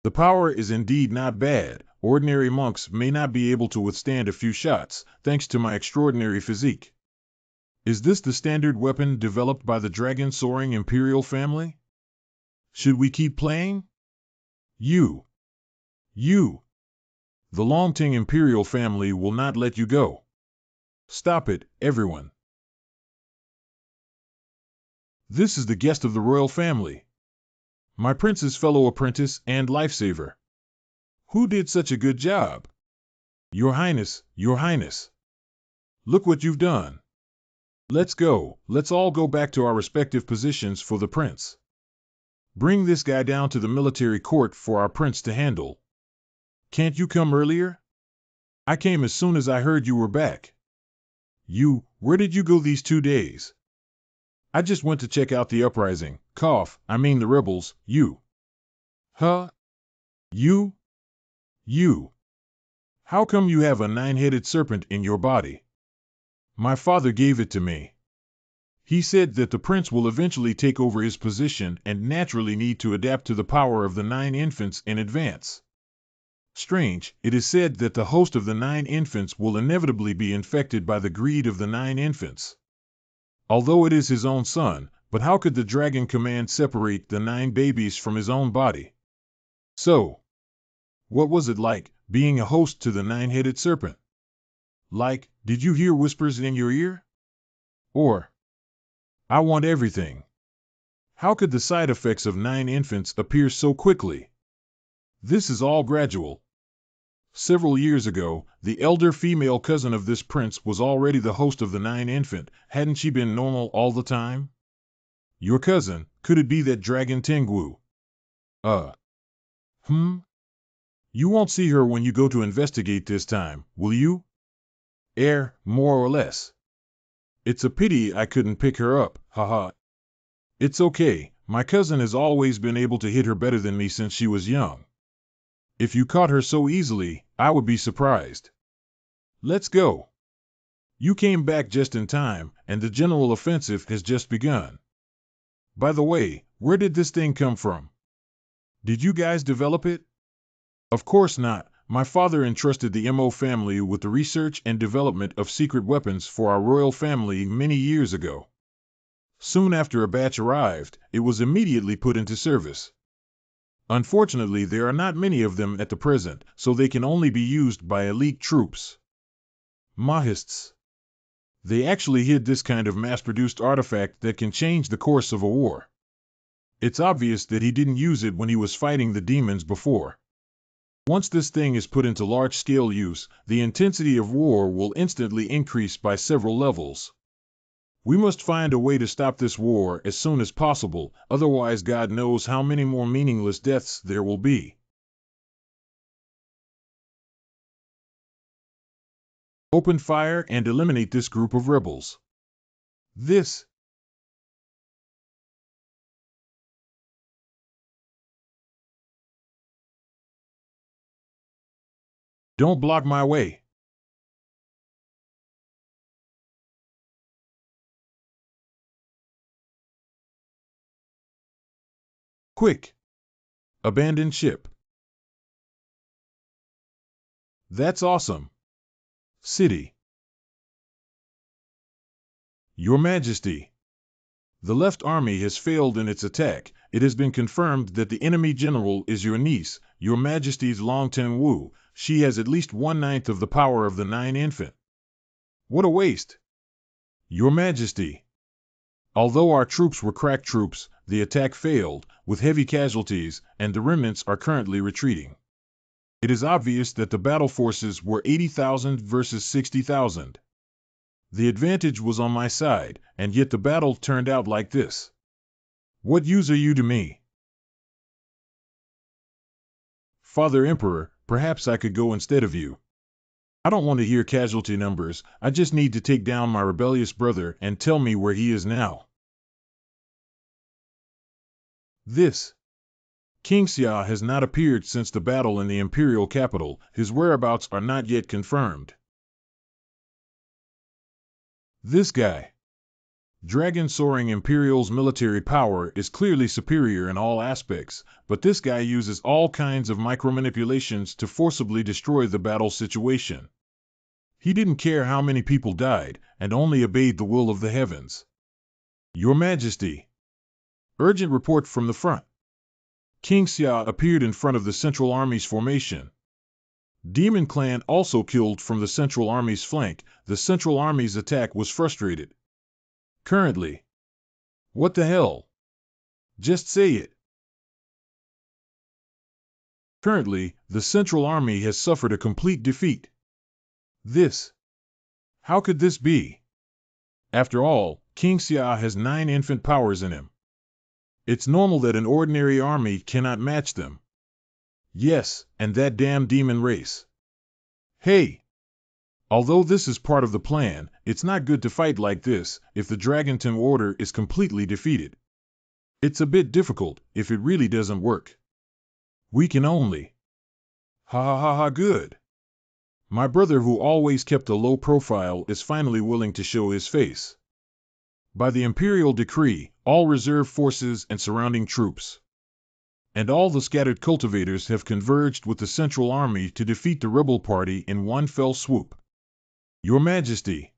The power is indeed not bad. Ordinary monks may not be able to withstand a few shots, thanks to my extraordinary physique. Is this the standard weapon developed by the dragon-soaring imperial family? Should we keep playing? You. The Lonting imperial family will not let you go. Stop it, everyone. This is the guest of the royal family. My prince's fellow apprentice and lifesaver. Who did such a good job? Your Highness, Your Highness. Look what you've done. Let's go. Let's all go back to our respective positions for the prince. Bring this guy down to the military court for our prince to handle. Can't you come earlier? I came as soon as I heard you were back. Where did you go these 2 days? I just went to check out the uprising. The rebels. Huh? You? How come you have a 9-headed serpent in your body? My father gave it to me. He said that the prince will eventually take over his position and naturally need to adapt to the power of the 9 infants in advance. Strange, it is said that the host of the 9 infants will inevitably be infected by the greed of the 9 infants. Although it is his own son, but how could the dragon command separate the 9 babies from his own body? So, what was it like, being a host to the 9-headed serpent? Did you hear whispers in your ear? Or, I want everything. How could the side effects of 9 infants appear so quickly? This is all gradual. Several years ago, the elder female cousin of this prince was already the host of the 9 infant. Hadn't she been normal all the time? Your cousin, could it be that dragon Tengu? Uh. You won't see her when you go to investigate this time, will you? More or less. It's a pity I couldn't pick her up, haha. It's okay, my cousin has always been able to hit her better than me since she was young. If you caught her so easily, I would be surprised. Let's go. You came back just in time, and the general offensive has just begun. By the way, where did this thing come from? Did you guys develop it? Of course not. My father entrusted the MO family with the research and development of secret weapons for our royal family many years ago. Soon after a batch arrived, it was immediately put into service. Unfortunately, there are not many of them at the present, so they can only be used by elite troops. Mahists. They actually hid this kind of mass-produced artifact that can change the course of a war. It's obvious that he didn't use it when he was fighting the demons before. Once this thing is put into large-scale use, the intensity of war will instantly increase by several levels. We must find a way to stop this war as soon as possible, otherwise God knows how many more meaningless deaths there will be. Open fire and eliminate this group of rebels. This. Don't block my way. Quick. Abandon ship. That's awesome. City. Your Majesty. The left army has failed in its attack. It has been confirmed that the enemy general is your niece, Your Majesty's Long Tenwu. She has at least 1/9 of the power of the 9 infant. What a waste. Your Majesty. Although our troops were crack troops, the attack failed, with heavy casualties, and the remnants are currently retreating. It is obvious that the battle forces were 80,000 versus 60,000. The advantage was on my side, and yet the battle turned out like this. What use are you to me? Father Emperor, perhaps I could go instead of you. I don't want to hear casualty numbers, I just need to take down my rebellious brother and tell me where he is now. This. King Xia has not appeared since the battle in the imperial capital. His whereabouts are not yet confirmed. This guy. Dragon Soaring Imperial's military power is clearly superior in all aspects, but this guy uses all kinds of micromanipulations to forcibly destroy the battle situation. He didn't care how many people died, and only obeyed the will of the heavens. Your Majesty. Urgent report from the front. King Xia appeared in front of the Central Army's formation. Demon Clan also killed from the Central Army's flank. The Central Army's attack was frustrated. Currently. What the hell? Just say it. Currently, the Central Army has suffered a complete defeat. This. How could this be? After all, King Xia has 9 infant powers in him. It's normal that an ordinary army cannot match them. Yes, and that damn demon race. Hey! Although this is part of the plan, it's not good to fight like this if the Dragonton Order is completely defeated. It's a bit difficult if it really doesn't work. We can only. Ha ha ha ha good. My brother who always kept a low profile is finally willing to show his face. By the imperial decree, all reserve forces and surrounding troops, and all the scattered cultivators have converged with the Central Army to defeat the rebel party in one fell swoop. Your Majesty.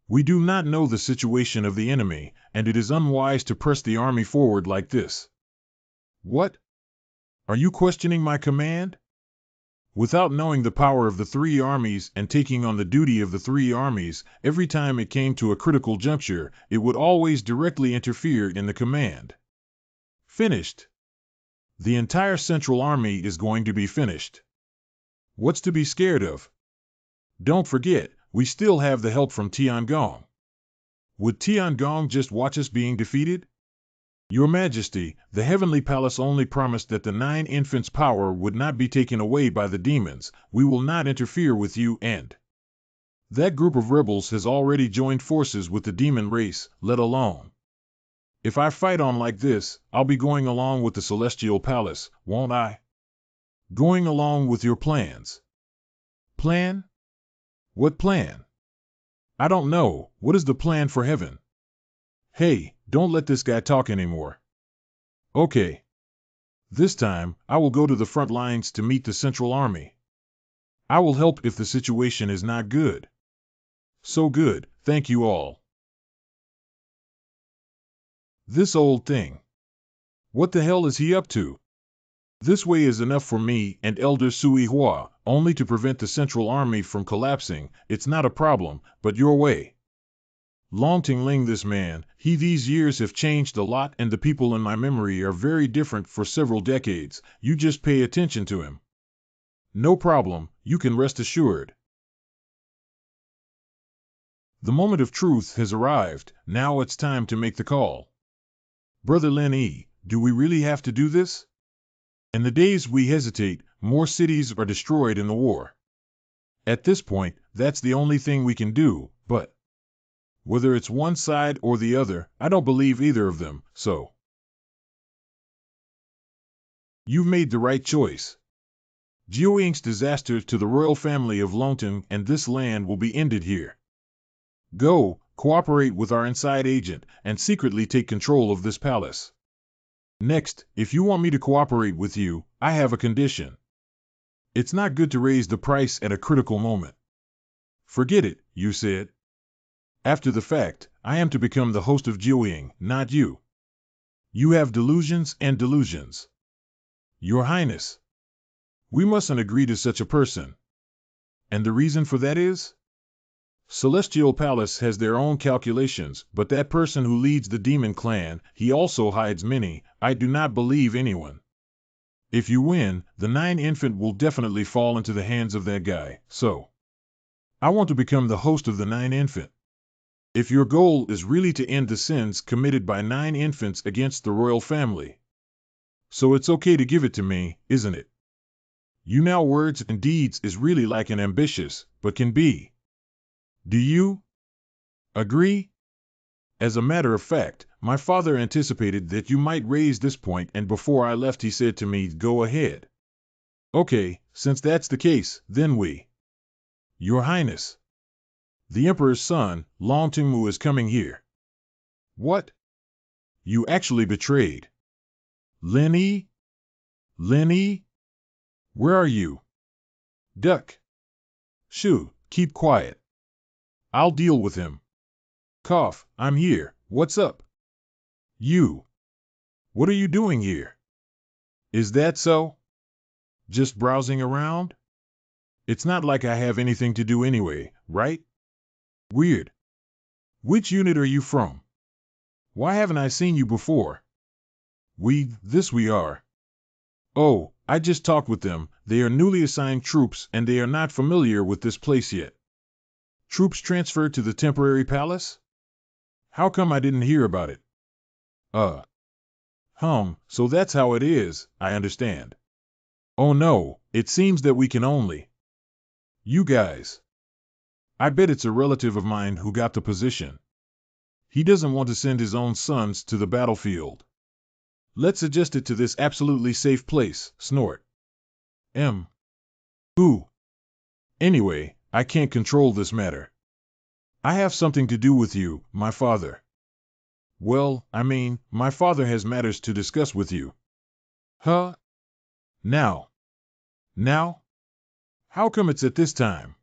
We do not know the situation of the enemy, and it is unwise to press the army forward like this. What? Are you questioning my command? Without knowing the power of the 3 armies and taking on the duty of the 3 armies, every time it came to a critical juncture, it would always directly interfere in the command. Finished. The entire Central Army is going to be finished. What's to be scared of? Don't forget, we still have the help from Tiangong. Would Tiangong just watch us being defeated? Your Majesty, the heavenly palace only promised that the 9 infants' power would not be taken away by the demons. We will not interfere with you, and that group of rebels has already joined forces with the demon race, let alone. If I fight on like this, I'll be going along with the celestial palace, won't I? Going along with your plans. Plan? What plan? I don't know. What is the plan for heaven? Hey, don't let this guy talk anymore. Okay. This time, I will go to the front lines to meet the Central Army. I will help if the situation is not good. So good, thank you all. This old thing. What the hell is he up to? This way is enough for me and Elder Sui Hua, only to prevent the Central Army from collapsing. It's not a problem, but your way. Long Ting Ling, this man, these years have changed a lot, and the people in my memory are very different for several decades. You just pay attention to him. No problem, you can rest assured. The moment of truth has arrived. Now it's time to make the call. Brother Lin Yi, do we really have to do this? In the days we hesitate, more cities are destroyed in the war. At this point, that's the only thing we can do, but whether it's one side or the other, I don't believe either of them, so you've made the right choice. Jiuying's disaster to the royal family of Longtan and this land will be ended here. Go, cooperate with our inside agent, and secretly take control of this palace. Next, if you want me to cooperate with you, I have a condition. It's not good to raise the price at a critical moment. Forget it, you said. After the fact, I am to become the host of Jiuying, not you. You have delusions and delusions. Your Highness. We mustn't agree to such a person. And the reason for that is? Celestial Palace has their own calculations, but that person who leads the demon clan, he also hides many. I do not believe anyone. If you win, the 9 infant will definitely fall into the hands of that guy, so I want to become the host of the 9 infant. If your goal is really to end the sins committed by 9 infants against the royal family, so it's okay to give it to me, isn't it? You now words and deeds is really like an ambitious, but can be. Do you agree? As a matter of fact, my father anticipated that you might raise this point, and before I left he said to me, go ahead. Okay, since that's the case, then we. Your Highness. The Emperor's son, Long Tingmu, is coming here. What? You actually betrayed. Lin Yi? Lin Yi? Where are you? Duck. Shoo, keep quiet. I'll deal with him. Cough, I'm here, what's up? You. What are you doing here? Is that so? Just browsing around? It's not like I have anything to do anyway, right? Weird. Which unit are you from? Why haven't I seen you before? We are. Oh, I just talked with them. They are newly assigned troops and they are not familiar with this place yet. Troops transferred to the temporary palace? How come I didn't hear about it? So that's how it is, I understand. Oh no, it seems that we can only. You guys. I bet it's a relative of mine who got the position. He doesn't want to send his own sons to the battlefield. Let's adjust it to this absolutely safe place, snort. Who? Anyway, I can't control this matter. I have something to do with you, my father. Well, I mean, my father has matters to discuss with you. Huh? Now? How come it's at this time?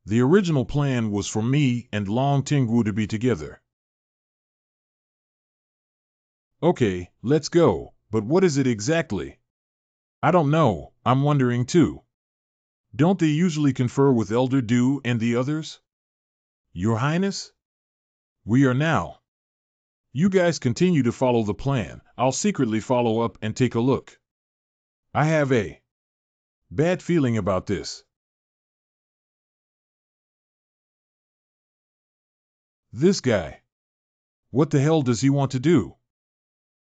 The original plan was for me and Long Tingwu to be together. Okay, let's go, but what is it exactly? I don't know, I'm wondering too. Don't they usually confer with Elder Du and the others? Your Highness? We are now. You guys continue to follow the plan. I'll secretly follow up and take a look. I have a bad feeling about this. This guy. What the hell does he want to do?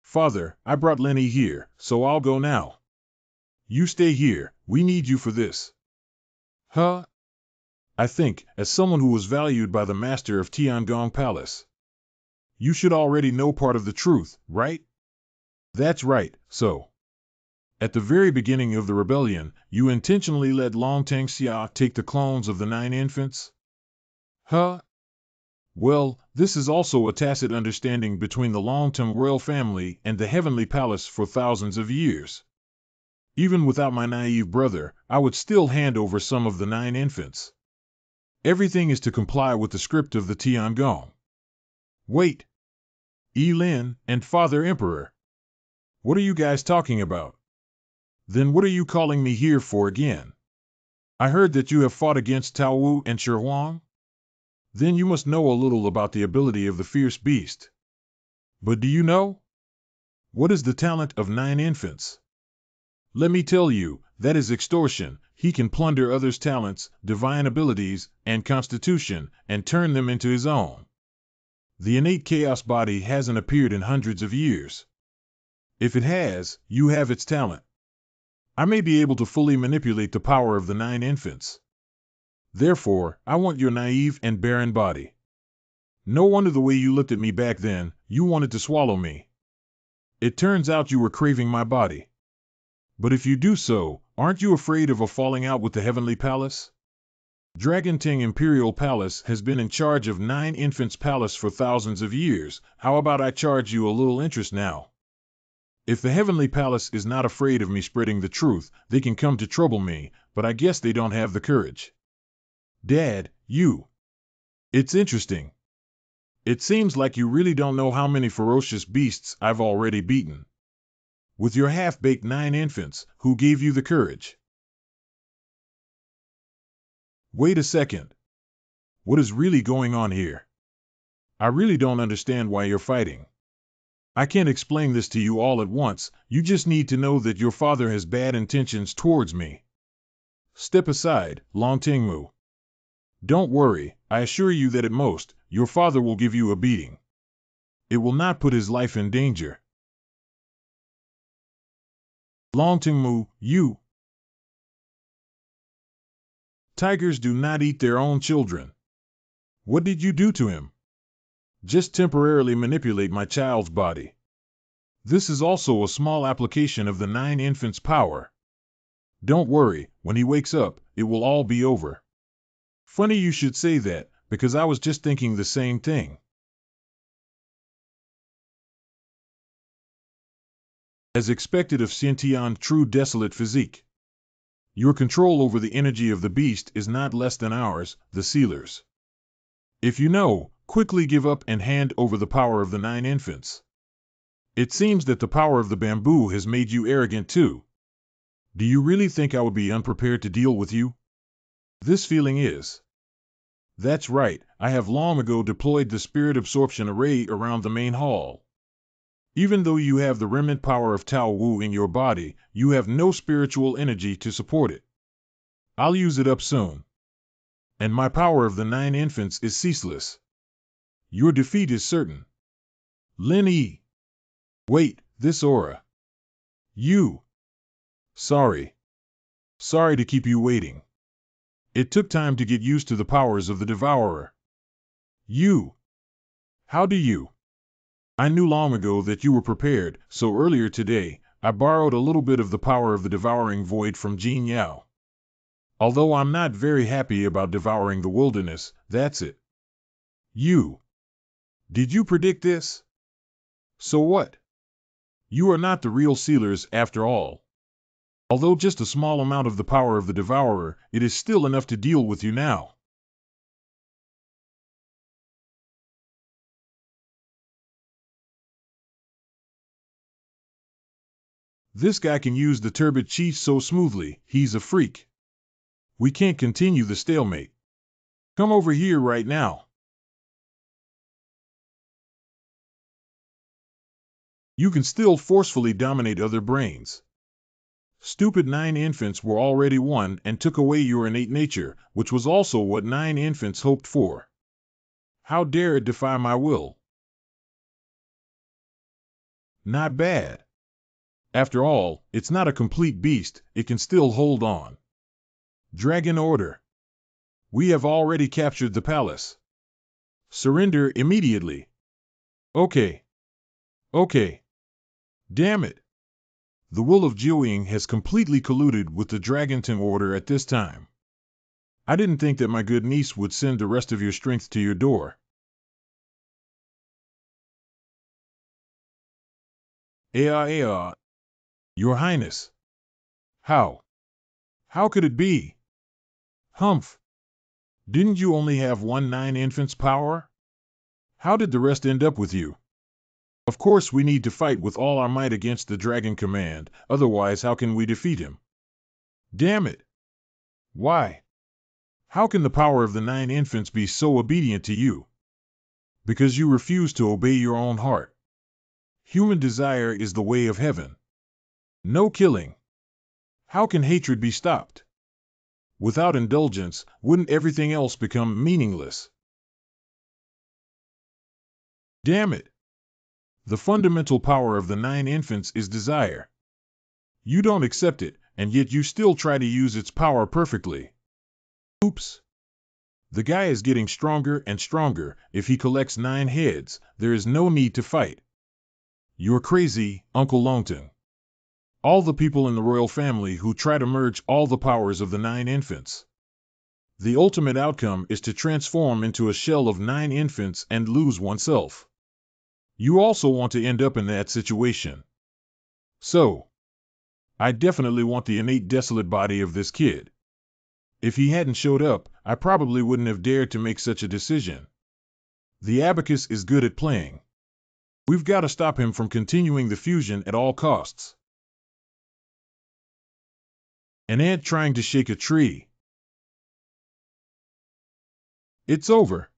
Father, I brought Lenny here, so I'll go now. You stay here, we need you for this. Huh? I think, as someone who was valued by the master of Tiangong Palace, you should already know part of the truth, right? That's right, so. At the very beginning of the rebellion, you intentionally let Long Tangxia take the clones of the 9 infants? Huh? Well, this is also a tacit understanding between the Longteng royal family and the Heavenly Palace for thousands of years. Even without my naive brother, I would still hand over some of the 9 infants. Everything is to comply with the script of the Tiangong. Wait. Lin and Father Emperor. What are you guys talking about? Then what are you calling me here for again? I heard that you have fought against Tao Wu and Shi Huang? Then you must know a little about the ability of the fierce beast. But do you know? What is the talent of 9 infants? Let me tell you, that is extortion. He can plunder others' talents, divine abilities, and constitution, and turn them into his own. The innate chaos body hasn't appeared in hundreds of years. If it has, you have its talent. I may be able to fully manipulate the power of the 9 infants. Therefore, I want your naive and barren body. No wonder the way you looked at me back then, you wanted to swallow me. It turns out you were craving my body. But if you do so, aren't you afraid of a falling out with the Heavenly Palace? Dragon Ting Imperial Palace has been in charge of 9 infants' palace for thousands of years. How about I charge you a little interest now? If the Heavenly Palace is not afraid of me spreading the truth, they can come to trouble me, but I guess they don't have the courage. Dad, you. It's interesting. It seems like you really don't know how many ferocious beasts I've already beaten. With your half-baked 9 infants, who gave you the courage? Wait a second. What is really going on here? I really don't understand why you're fighting. I can't explain this to you all at once, you just need to know that your father has bad intentions towards me. Step aside, Long Tingmu. Don't worry, I assure you that at most, your father will give you a beating. It will not put his life in danger. Long Tingmu, you. Tigers do not eat their own children. What did you do to him? Just temporarily manipulate my child's body. This is also a small application of the 9 infants' power. Don't worry, when he wakes up, it will all be over. Funny you should say that, because I was just thinking the same thing. As expected of Xintian true desolate physique. Your control over the energy of the beast is not less than ours, the sealers. If you know, quickly give up and hand over the power of the 9 infants. It seems that the power of the bamboo has made you arrogant too. Do you really think I would be unprepared to deal with you? This feeling is. That's right, I have long ago deployed the spirit absorption array around the main hall. Even though you have the remnant power of Tao Wu in your body, you have no spiritual energy to support it. I'll use it up soon. And my power of the 9 infants is ceaseless. Your defeat is certain. Lin Yi. Wait, this aura. You. Sorry. Sorry to keep you waiting. It took time to get used to the powers of the Devourer. You. How do you? I knew long ago that you were prepared, so earlier today, I borrowed a little bit of the power of the devouring void from Jin Yao. Although I'm not very happy about devouring the wilderness, that's it. You. Did you predict this? So what? You are not the real sealers after all. Although just a small amount of the power of the Devourer, it is still enough to deal with you now. This guy can use the turbid chi so smoothly, he's a freak. We can't continue the stalemate. Come over here right now. You can still forcefully dominate other brains. Stupid 9 infants were already won and took away your innate nature, which was also what 9 infants hoped for. How dare it defy my will? Not bad. After all, it's not a complete beast, it can still hold on. Dragon order. We have already captured the palace. Surrender immediately. Okay. Okay. Damn it. The will of Jiuying has completely colluded with the Dragonton order at this time. I didn't think that my good niece would send the rest of your strength to your door. Ea, Your Highness. How? How could it be? Humph. Didn't you only have 9 infants power? How did the rest end up with you? Of course we need to fight with all our might against the Dragon Command, otherwise how can we defeat him? Damn it! Why? How can the power of the 9 infants be so obedient to you? Because you refuse to obey your own heart. Human desire is the way of heaven. No killing. How can hatred be stopped? Without indulgence, wouldn't everything else become meaningless? Damn it! The fundamental power of the 9 infants is desire. You don't accept it, and yet you still try to use its power perfectly. Oops. The guy is getting stronger and stronger. If he collects 9 heads, there is no need to fight. You're crazy, Uncle Longton. All the people in the royal family who try to merge all the powers of the 9 infants. The ultimate outcome is to transform into a shell of 9 infants and lose oneself. You also want to end up in that situation. So, I definitely want the innate desolate body of this kid. If he hadn't showed up, I probably wouldn't have dared to make such a decision. The abacus is good at playing. We've got to stop him from continuing the fusion at all costs. An ant trying to shake a tree. It's over.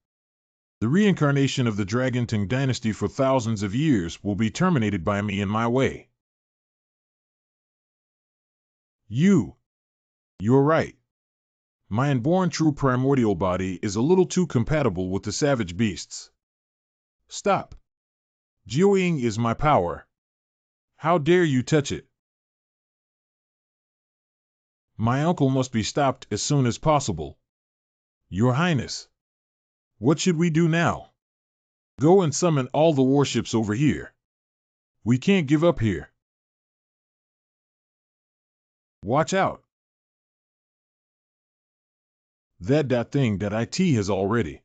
The reincarnation of the Dragonton dynasty for thousands of years will be terminated by me in my way. You're right. My unborn true primordial body is a little too compatible with the savage beasts. Stop. Jiuying is my power. How dare you touch it? My uncle must be stopped as soon as possible. Your Highness. What should we do now? Go and summon all the warships over here. We can't give up here. Watch out. That thing.it has already.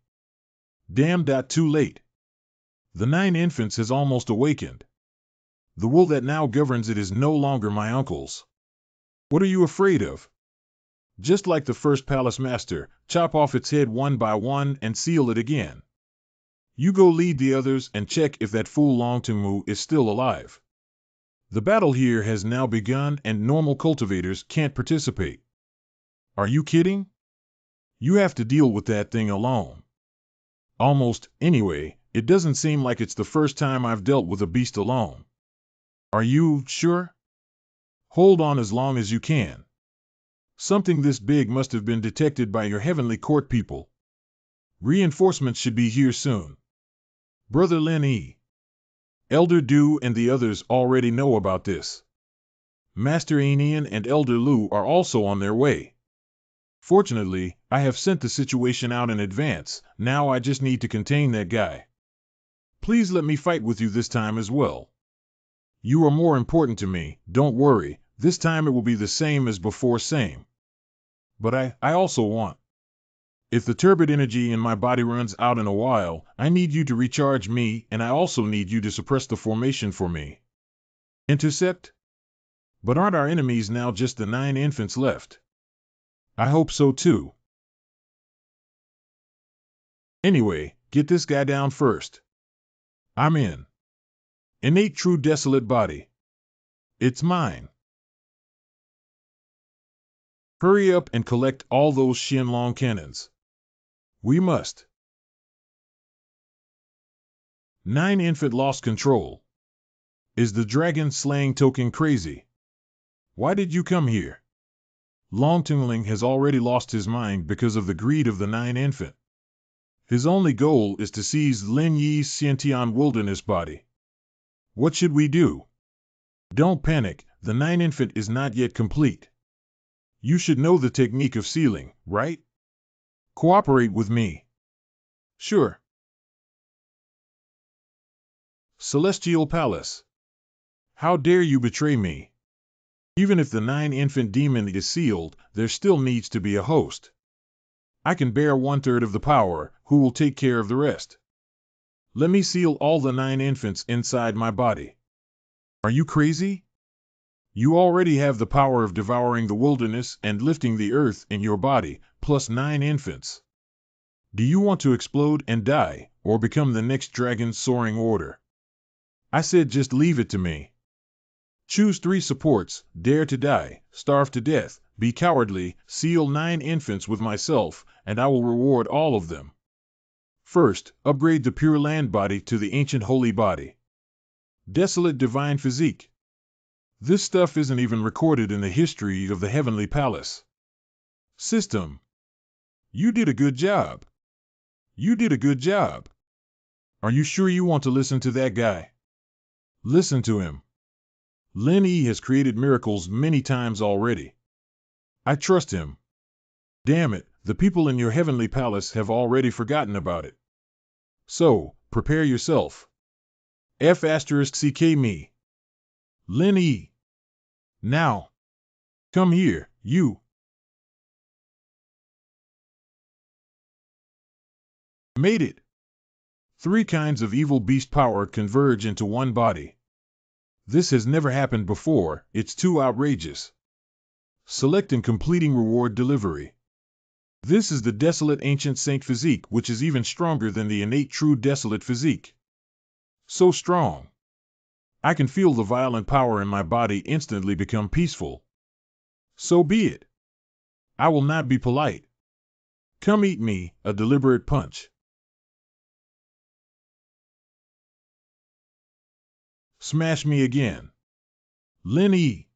Damn, too late. The 9 infants has almost awakened. The will that now governs it is no longer my uncle's. What are you afraid of? Just like the first palace master, chop off its head one by one and seal it again. You go lead the others and check if that fool Longtongmu is still alive. The battle here has now begun and normal cultivators can't participate. Are you kidding? You have to deal with that thing alone. Almost, anyway, it doesn't seem like it's the first time I've dealt with a beast alone. Are you sure? Hold on as long as you can. Something this big must have been detected by your heavenly court people. Reinforcements should be here soon. Brother Lin E. Elder Du and the others already know about this. Master Aenian and Elder Lu are also on their way. Fortunately, I have sent the situation out in advance. Now I just need to contain that guy. Please let me fight with you this time as well. You are more important to me, don't worry. This time it will be the same as before, same. But I also want. If the turbid energy in my body runs out in a while, I need you to recharge me, and I also need you to suppress the formation for me. Intercept? But aren't our enemies now just the 9 infants left? I hope so too. Anyway, get this guy down first. I'm in. Innate true desolate body. It's mine. Hurry up and collect all those Xianlong cannons. We must. 9 infant lost control. Is the dragon slaying token crazy? Why did you come here? Longtongling has already lost his mind because of the greed of the 9 infant. His only goal is to seize Lin Yi's Xiantian wilderness body. What should we do? Don't panic, the 9 infant is not yet complete. You should know the technique of sealing, right? Cooperate with me. Sure. Celestial Palace. How dare you betray me? Even if the 9 infant demon is sealed, there still needs to be a host. I can bear 1/3 of the power, who will take care of the rest. Let me seal all the 9 infants inside my body. Are you crazy? You already have the power of devouring the wilderness and lifting the earth in your body, plus 9 infants. Do you want to explode and die, or become the next dragon soaring order? I said just leave it to me. Choose 3 supports, dare to die, starve to death, be cowardly, seal 9 infants with myself, and I will reward all of them. First, upgrade the Pure Land body to the Ancient Holy body. Desolate Divine Physique. This stuff isn't even recorded in the history of the Heavenly Palace. System. You did a good job. You did a good job. Are you sure you want to listen to that guy? Listen to him. Lin Yi has created miracles many times already. I trust him. Damn it, the people in your heavenly palace have already forgotten about it. So, prepare yourself. F***ck me. Lin Yi. Now. Come here, you. Made it. 3 kinds of evil beast power converge into one body. This has never happened before, it's too outrageous. Select and completing reward delivery. This is the Desolate Ancient Saint Physique, which is even stronger than the innate True Desolate Physique. So strong. I can feel the violent power in my body instantly become peaceful. So be it. I will not be polite. Come eat me, a deliberate punch. Smash me again. Lin Yi.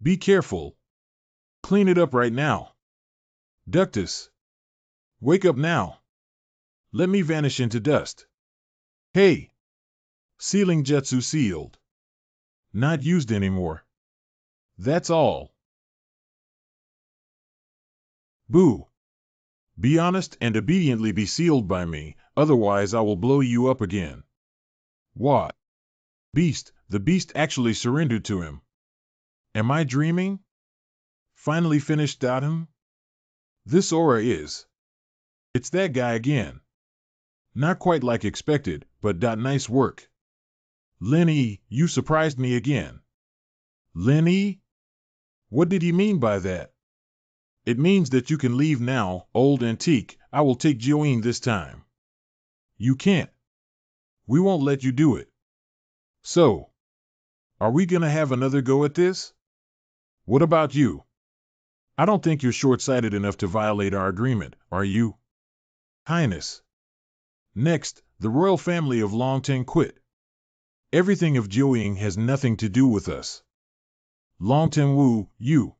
Be careful. Clean it up right now. Ductus. Wake up now. Let me vanish into dust. Hey. Sealing jutsu sealed. Not used anymore. That's all. Boo. Be honest and obediently be sealed by me, otherwise I will blow you up again. What? Beast, the beast actually surrendered to him. Am I dreaming? Finally finished him? This aura is. It's that guy again. Not quite like expected, but nice work. Lin Yi, you surprised me again. Lin Yi? What did he mean by that? It means that you can leave now, old antique. I will take Joeen this time. You can't. We won't let you do it. So, are we gonna have another go at this? What about you? I don't think you're short-sighted enough to violate our agreement, are you? Highness. Next, the royal family of Longteng quit. Everything of Joeen has nothing to do with us. Longteng Wu, you.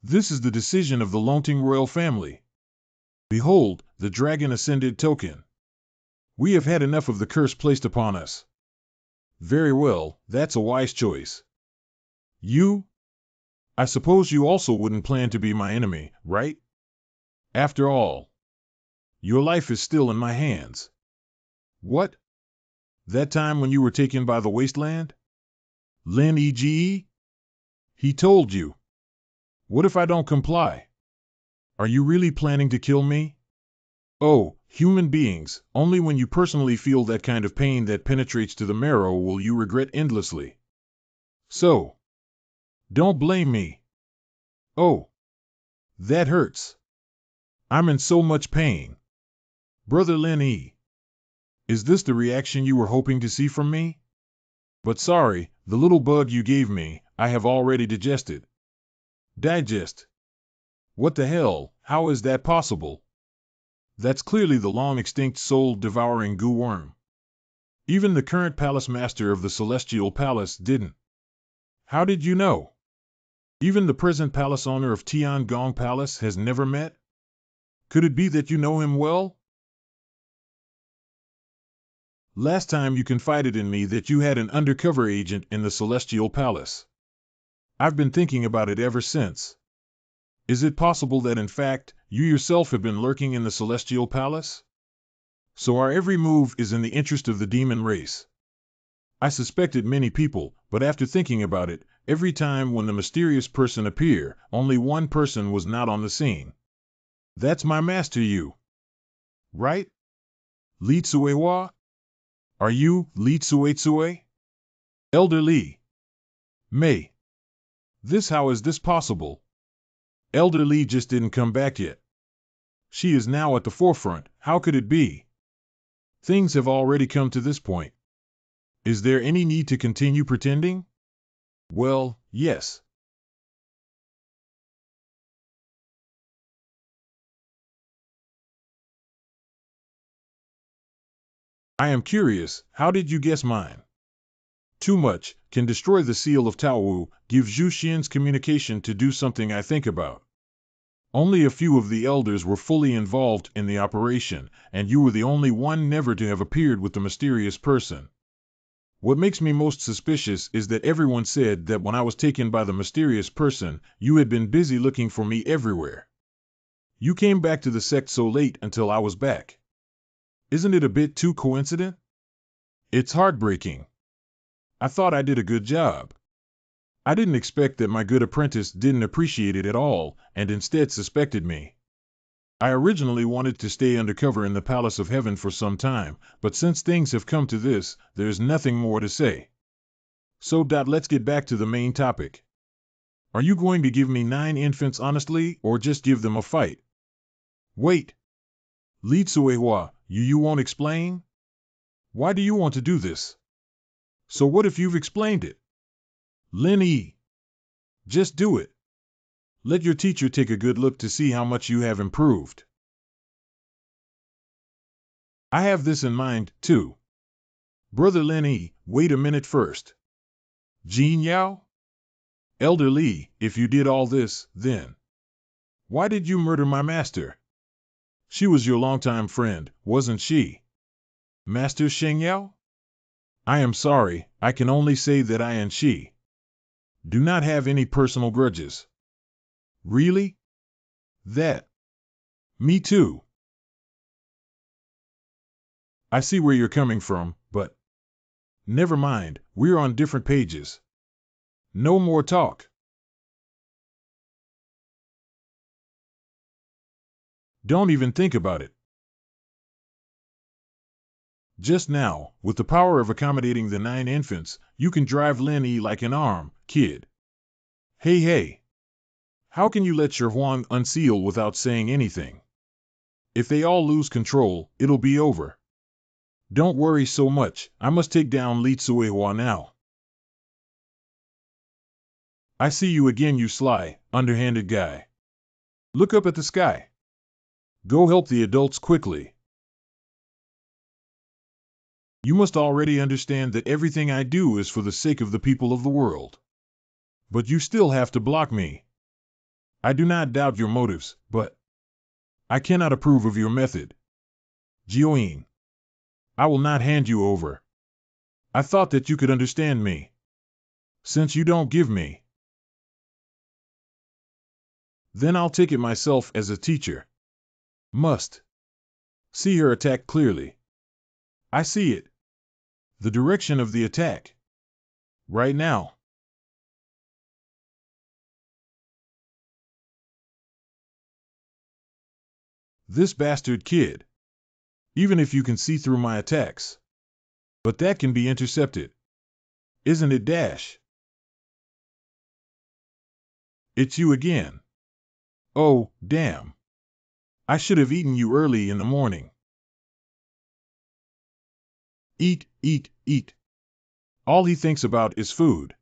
This is the decision of the Longteng royal family. Behold, the dragon ascended token. We have had enough of the curse placed upon us. Very well, that's a wise choice. You? I suppose you also wouldn't plan to be my enemy, right? After all, your life is still in my hands. What? That time when you were taken by the wasteland? Lin Yi? He told you. What if I don't comply? Are you really planning to kill me? Oh, human beings, only when you personally feel that kind of pain that penetrates to the marrow will you regret endlessly. So, don't blame me. Oh, that hurts. I'm in so much pain. Brother Lin Yi. Is this the reaction you were hoping to see from me? But sorry, the little bug you gave me, I have already digested. Digest? What the hell, how is that possible? That's clearly the long-extinct soul-devouring goo worm. Even the current palace master of the Celestial Palace didn't. How did you know? Even the present palace owner of Tiangong Palace has never met? Could it be that you know him well? Last time you confided in me that you had an undercover agent in the Celestial Palace. I've been thinking about it ever since. Is it possible that in fact, you yourself have been lurking in the Celestial Palace? So our every move is in the interest of the demon race. I suspected many people, but after thinking about it, every time when the mysterious person appeared, only one person was not on the scene. That's my master you. Right? Li Tsuewa? Are you Li Tsue? Elder Li. May. How is this possible? Elder Li just didn't come back yet. She is now at the forefront, how could it be? Things have already come to this point. Is there any need to continue pretending? Well, yes. I am curious, how did you guess mine? Too much, can destroy the seal of Taowu, give Zhu Xian's communication to do something I think about. Only a few of the elders were fully involved in the operation, and you were the only one never to have appeared with the mysterious person. What makes me most suspicious is that everyone said that when I was taken by the mysterious person, you had been busy looking for me everywhere. You came back to the sect so late until I was back. Isn't it a bit too coincident? It's heartbreaking. I thought I did a good job. I didn't expect that my good apprentice didn't appreciate it at all, and instead suspected me. I originally wanted to stay undercover in the Palace of Heaven for some time, but since things have come to this, there's nothing more to say. So, let's get back to the main topic. Are you going to give me 9 infants honestly, or just give them a fight? Wait. Li Tsuehua, you won't explain? Why do you want to do this? So what if you've explained it? Lin Yi. Just do it. Let your teacher take a good look to see how much you have improved. I have this in mind, too. Brother Lin Yi, wait a minute first. Jin Yao? Elder Li, if you did all this, then why did you murder my master? She was your longtime friend, wasn't she? Master Sheng Yao? I am sorry, I can only say that I and she do not have any personal grudges. Really? That. Me too. I see where you're coming from, but never mind, we're on different pages. No more talk. Don't even think about it. Just now, with the power of accommodating the 9 infants, you can drive Lin Yi like an arm, kid. Hey. How can you let Shi Huang unseal without saying anything? If they all lose control, it'll be over. Don't worry so much, I must take down Li Tsuehua now. I see you again, you sly, underhanded guy. Look up at the sky. Go help the adults quickly. You must already understand that everything I do is for the sake of the people of the world. But you still have to block me. I do not doubt your motives, but I cannot approve of your method. Jioin, I will not hand you over. I thought that you could understand me. Since you don't give me, then I'll take it myself as a teacher. Must see her attack clearly. I see it. The direction of the attack. Right now. This bastard kid. Even if you can see through my attacks. But that can be intercepted. Isn't it, Dash? It's you again. Oh, damn. I should have eaten you early in the morning. Eat. All he thinks about is food.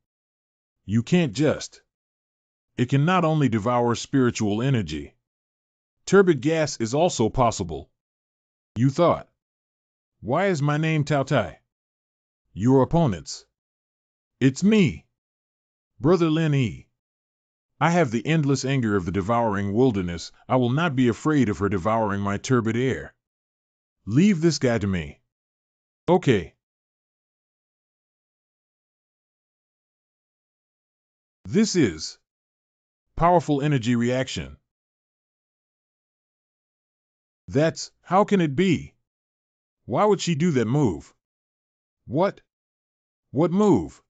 You can't just. It can not only devour spiritual energy. Turbid gas is also possible. You thought. Why is my name Tao Tai? Your opponents. It's me. Brother Lin Yi. I have the endless anger of the devouring wilderness. I will not be afraid of her devouring my turbid air. Leave this guy to me. Okay. This is powerful energy reaction. How can it be? Why would she do that move? What? What move?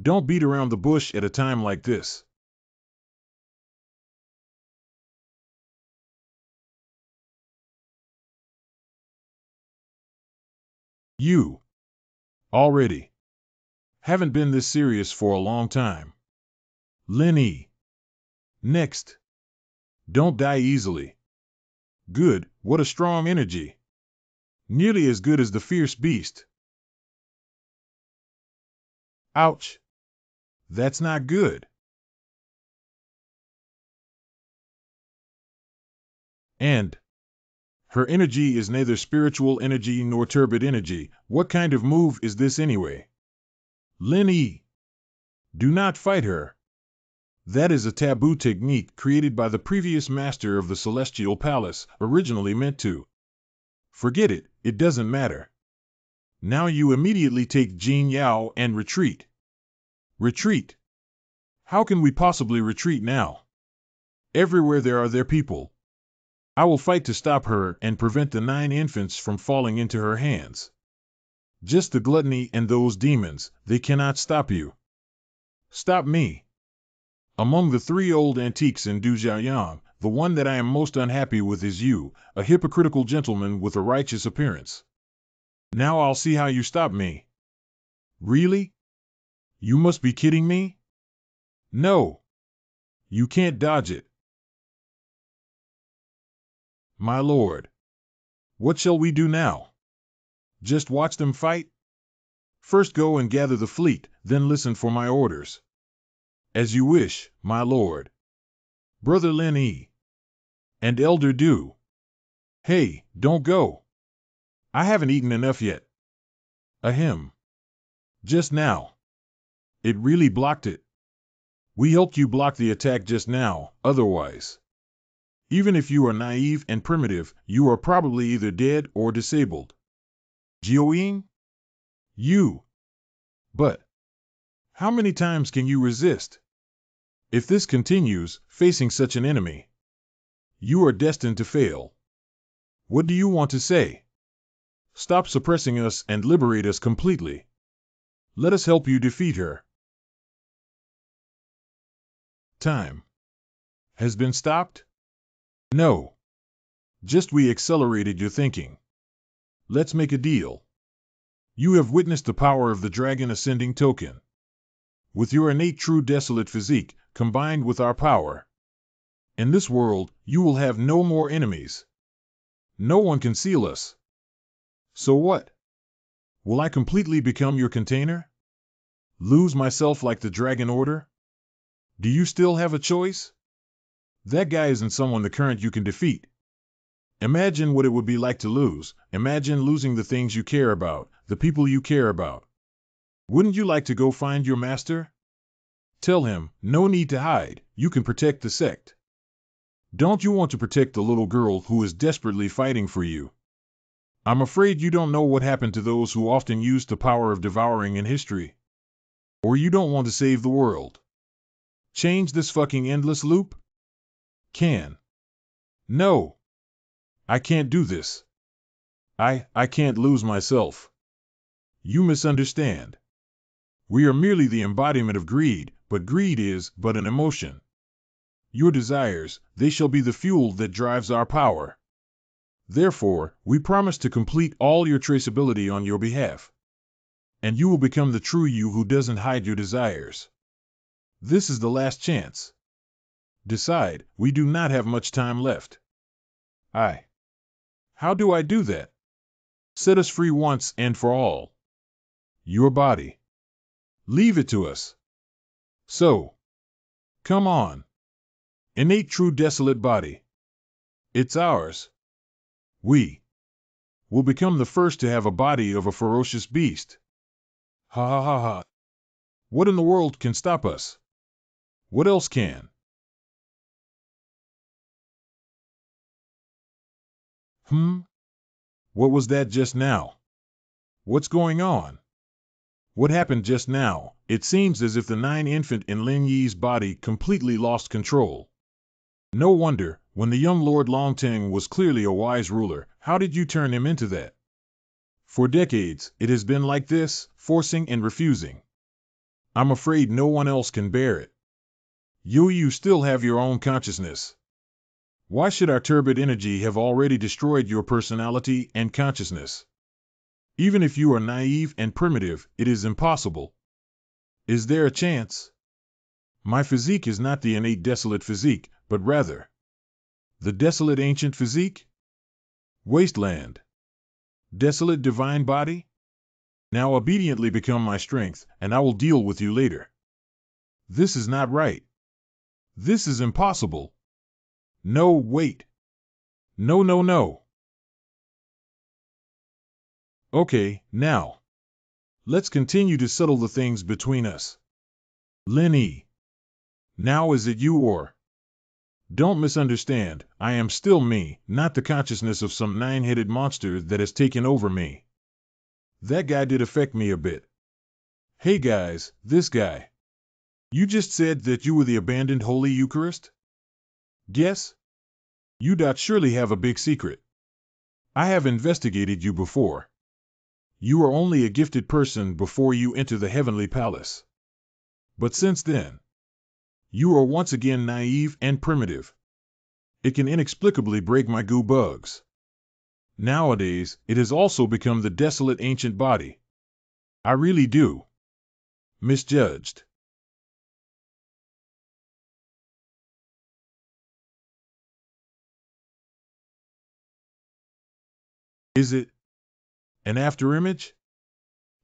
Don't beat around the bush at a time like this. You already haven't been this serious for a long time. Lenny. Next. Don't die easily. Good, what a strong energy. Nearly as good as the fierce beast. Ouch. That's not good. And her energy is neither spiritual energy nor turbid energy. What kind of move is this anyway? Lenny. Do not fight her. That is a taboo technique created by the previous master of the Celestial Palace, originally meant to. Forget it, it doesn't matter. Now you immediately take Jin Yao and retreat. Retreat? How can we possibly retreat now? Everywhere there are their people. I will fight to stop her and prevent the 9 infants from falling into her hands. Just the gluttony and those demons, they cannot stop you. Stop me. Among the 3 old antiques in Dujiayang, the one that I am most unhappy with is you, a hypocritical gentleman with a righteous appearance. Now I'll see how you stop me. Really? You must be kidding me? No. You can't dodge it. My lord. What shall we do now? Just watch them fight? First go and gather the fleet, then listen for my orders. As you wish, my lord. Brother Lin Yi. And Elder Du. Hey, don't go. I haven't eaten enough yet. Ahem. Just now. It really blocked it. We helped you block the attack just now, otherwise. Even if you are naive and primitive, you are probably either dead or disabled. Jiuying? You. But how many times can you resist? If this continues, facing such an enemy, you are destined to fail. What do you want to say? Stop suppressing us and liberate us completely. Let us help you defeat her. Time has been stopped? No. Just we accelerated your thinking. Let's make a deal. You have witnessed the power of the dragon ascending token. With your innate true desolate physique, combined with our power, in this world, you will have no more enemies. No one can seal us. So what? Will I completely become your container? Lose myself like the Dragon Order? Do you still have a choice? That guy isn't someone the current you can defeat. Imagine what it would be like to lose. Imagine losing the things you care about, the people you care about. Wouldn't you like to go find your master? Tell him, no need to hide, you can protect the sect. Don't you want to protect the little girl who is desperately fighting for you? I'm afraid you don't know what happened to those who often used the power of devouring in history. Or you don't want to save the world. Change this fucking endless loop? Can. No. I can't do this. I can't lose myself. You misunderstand. We are merely the embodiment of greed, but greed is but an emotion. Your desires, they shall be the fuel that drives our power. Therefore, we promise to complete all your traceability on your behalf. And you will become the true you who doesn't hide your desires. This is the last chance. Decide, we do not have much time left. How do I do that? Set us free once and for all. Your body. Leave it to us. So. Come on. Innate true desolate body. It's ours. We will become the first to have a body of a ferocious beast. Ha ha ha ha. What in the world can stop us? What else can? What was that just now? What's going on? What happened just now? It seems as if the nine infant in Lin Yi's body completely lost control. No wonder, when the young Lord Longteng was clearly a wise ruler, how did you turn him into that? For decades, it has been like this, forcing and refusing. I'm afraid no one else can bear it. You still have your own consciousness. Why should our turbid energy have already destroyed your personality and consciousness? Even if you are naive and primitive, it is impossible. Is there a chance? My physique is not the innate desolate physique, but rather the desolate ancient physique? Wasteland. Desolate divine body? Now obediently become my strength, and I will deal with you later. This is not right. This is impossible. No, wait. No, no, no. Okay, now. Let's continue to settle the things between us. Lin Yi. Now is it you or? Don't misunderstand, I am still me, not the consciousness of some nine-headed monster that has taken over me. That guy did affect me a bit. Hey guys, this guy. You just said that you were the abandoned Holy Eucharist? Guess? You surely have a big secret. I have investigated you before. You are only a gifted person before you enter the heavenly palace. But since then, you are once again naive and primitive. It can inexplicably break my goo bugs. Nowadays, it has also become the desolate ancient body. I really do. Misjudged. Is it an afterimage?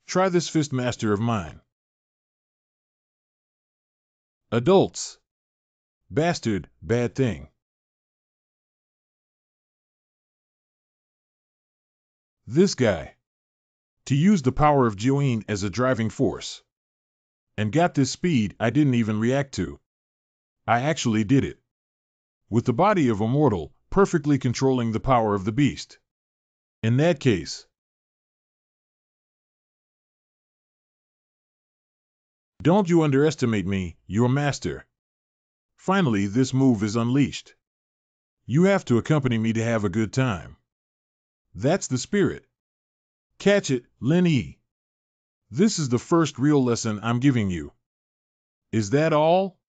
Try this fist master of mine. Adults. Bastard, bad thing. This guy. To use the power of Join as a driving force. And got this speed I didn't even react to. I actually did it. With the body of a mortal, perfectly controlling the power of the beast. In that case, don't you underestimate me, your master. Finally, this move is unleashed. You have to accompany me to have a good time. That's the spirit. Catch it, Lin Yi. This is the first real lesson I'm giving you. Is that all?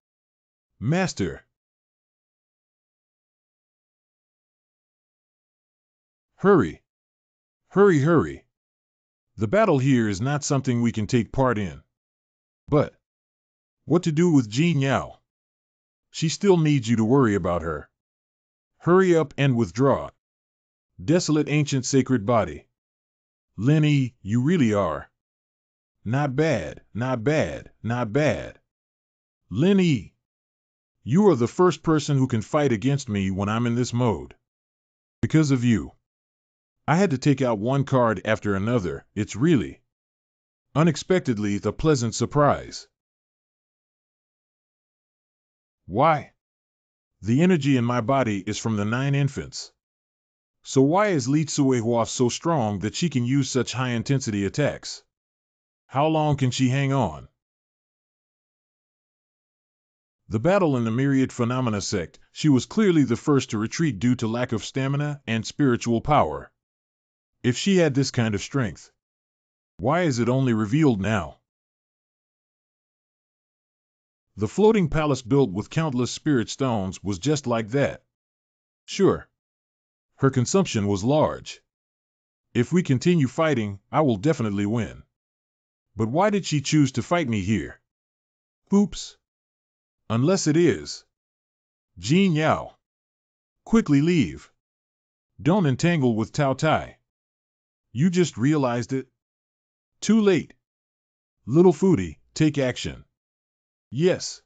Master. Hurry. Hurry, hurry. The battle here is not something we can take part in. But what to do with Jean Yao? She still needs you to worry about her. Hurry up and withdraw. Desolate ancient sacred body. Lin Yi, you really are. Not bad, not bad, not bad. Lin Yi, you are the first person who can fight against me when I'm in this mode. Because of you. I had to take out one card after another. It's really, unexpectedly, the pleasant surprise. Why? The energy in my body is from the 9 infants. So why is Li Tsuehua so strong that she can use such high-intensity attacks? How long can she hang on? The battle in the Myriad Phenomena sect, she was clearly the first to retreat due to lack of stamina and spiritual power. If she had this kind of strength, why is it only revealed now? The floating palace built with countless spirit stones was just like that. Sure. Her consumption was large. If we continue fighting, I will definitely win. But why did she choose to fight me here? Oops. Unless it is Jean Yao. Quickly leave. Don't entangle with Tao Tai. You just realized it? Too late. Little foodie, take action. Yes.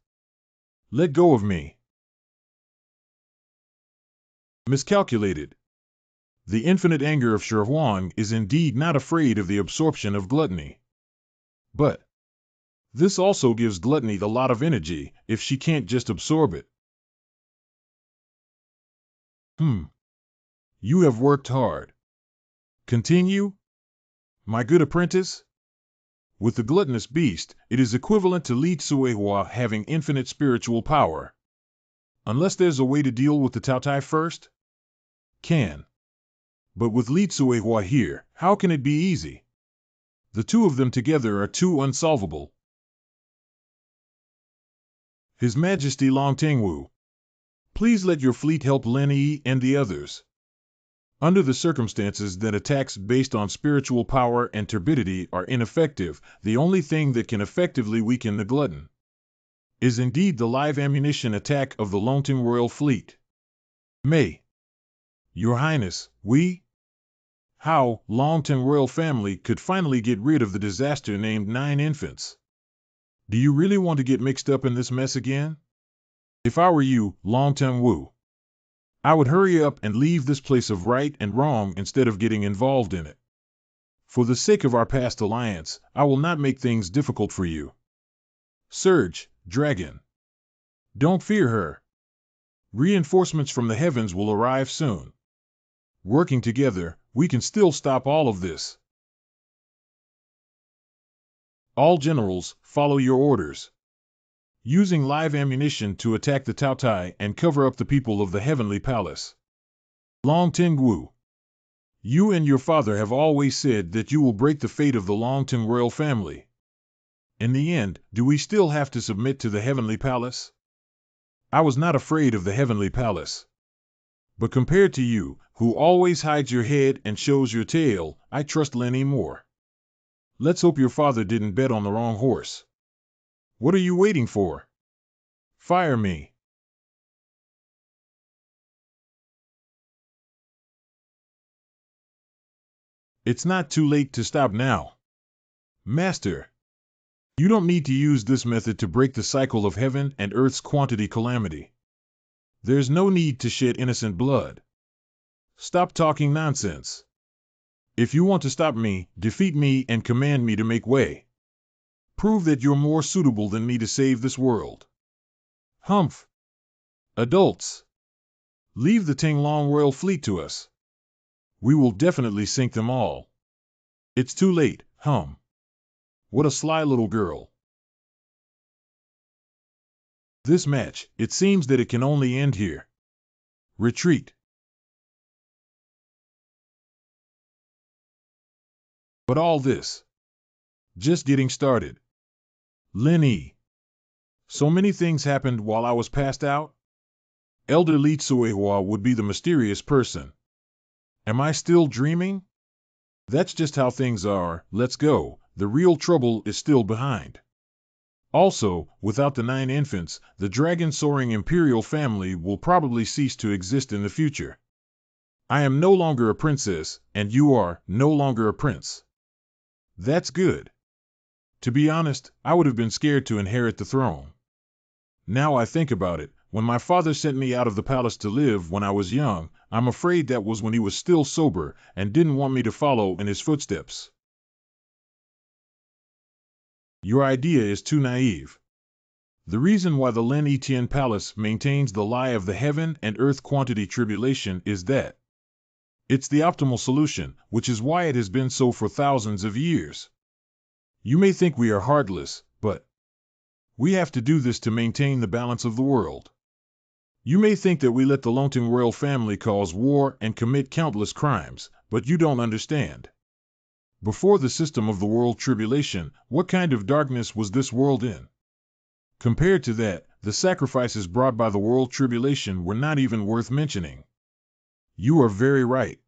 Let go of me. Miscalculated. The infinite anger of Shi Huang is indeed not afraid of the absorption of gluttony. But this also gives gluttony a lot of energy if she can't just absorb it. You have worked hard. Continue? My good apprentice? With the gluttonous beast, it is equivalent to Li Tsuehua having infinite spiritual power. Unless there's a way to deal with the Taotai first? Can. But with Li Tsuehua here, how can it be easy? The two of them together are too unsolvable. His Majesty Long Tengwu, please let your fleet help Lin Yi and the others. Under the circumstances that attacks based on spiritual power and turbidity are ineffective, the only thing that can effectively weaken the glutton is indeed the live ammunition attack of the Longting Royal Fleet. May. Your Highness, how Longting Royal family could finally get rid of the disaster named 9 infants. Do you really want to get mixed up in this mess again? If I were you, Longting Wu, I would hurry up and leave this place of right and wrong instead of getting involved in it. For the sake of our past alliance, I will not make things difficult for you. Surge, Dragon. Don't fear her. Reinforcements from the heavens will arrive soon. Working together, we can still stop all of this. All generals, follow your orders. Using live ammunition to attack the Taotai and cover up the people of the Heavenly Palace. Long Tengwu, you and your father have always said that you will break the fate of the Longting royal family. In the end, do we still have to submit to the Heavenly Palace? I was not afraid of the Heavenly Palace. But compared to you, who always hides your head and shows your tail, I trust Lenny more. Let's hope your father didn't bet on the wrong horse. What are you waiting for? Fire me. It's not too late to stop now. Master, you don't need to use this method to break the cycle of heaven and earth's quantity calamity. There's no need to shed innocent blood. Stop talking nonsense. If you want to stop me, defeat me and command me to make way. Prove that you're more suitable than me to save this world. Humph. Adults. Leave the Tinglong royal fleet to us. We will definitely sink them all. It's too late, What a sly little girl. This match, it seems that it can only end here. Retreat. But all this, just getting started. Lin Yi. So many things happened while I was passed out? Elder Li Tsuehua would be the mysterious person. Am I still dreaming? That's just how things are, let's go, the real trouble is still behind. Also, without the 9 infants, the dragon-soaring imperial family will probably cease to exist in the future. I am no longer a princess, and you are no longer a prince. That's good. To be honest, I would have been scared to inherit the throne. Now I think about it, when my father sent me out of the palace to live when I was young, I'm afraid that was when he was still sober and didn't want me to follow in his footsteps. Your idea is too naive. The reason why the Lin Yi Palace maintains the lie of the heaven and earth quantity tribulation is that it's the optimal solution, which is why it has been so for thousands of years. You may think we are heartless, but we have to do this to maintain the balance of the world. You may think that we let the Longting royal family cause war and commit countless crimes, but you don't understand. Before the system of the world tribulation, what kind of darkness was this world in? Compared to that, the sacrifices brought by the world tribulation were not even worth mentioning. You are very right.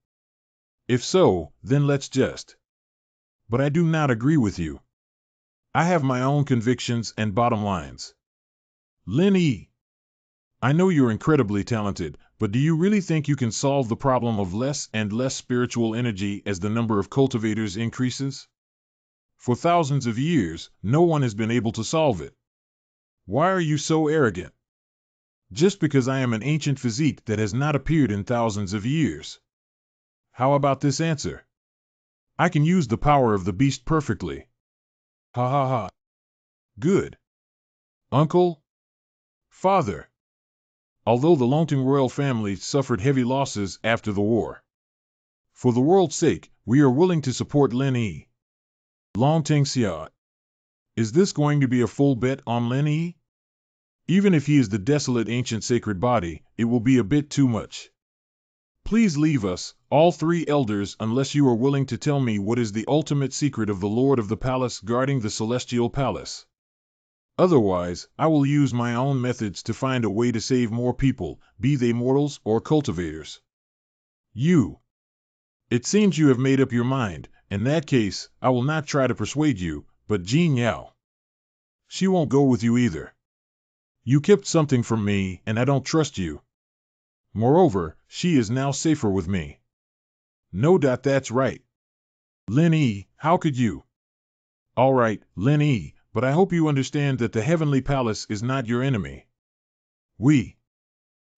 If so, then let's just. But I do not agree with you. I have my own convictions and bottom lines. Lin Yi, I know you're incredibly talented, but do you really think you can solve the problem of less and less spiritual energy as the number of cultivators increases? For thousands of years, no one has been able to solve it. Why are you so arrogant? Just because I am an ancient physique that has not appeared in thousands of years. How about this answer? I can use the power of the beast perfectly. Ha ha ha. Good. Uncle? Father. Although the Longting royal family suffered heavy losses after the war. For the world's sake, we are willing to support Lin Yi. Long Ting Xia. Is this going to be a full bet on Lin Yi? Even if he is the desolate ancient sacred body, it will be a bit too much. Please leave us, all three elders, unless you are willing to tell me what is the ultimate secret of the Lord of the Palace guarding the Celestial Palace. Otherwise, I will use my own methods to find a way to save more people, be they mortals or cultivators. You. It seems you have made up your mind. In that case, I will not try to persuade you, but Jean Yao. She won't go with you either. You kept something from me, and I don't trust you. Moreover, she is now safer with me. No doubt that's right. Lin Yi, how could you? All right, Lin Yi, but I hope you understand that the Heavenly Palace is not your enemy. We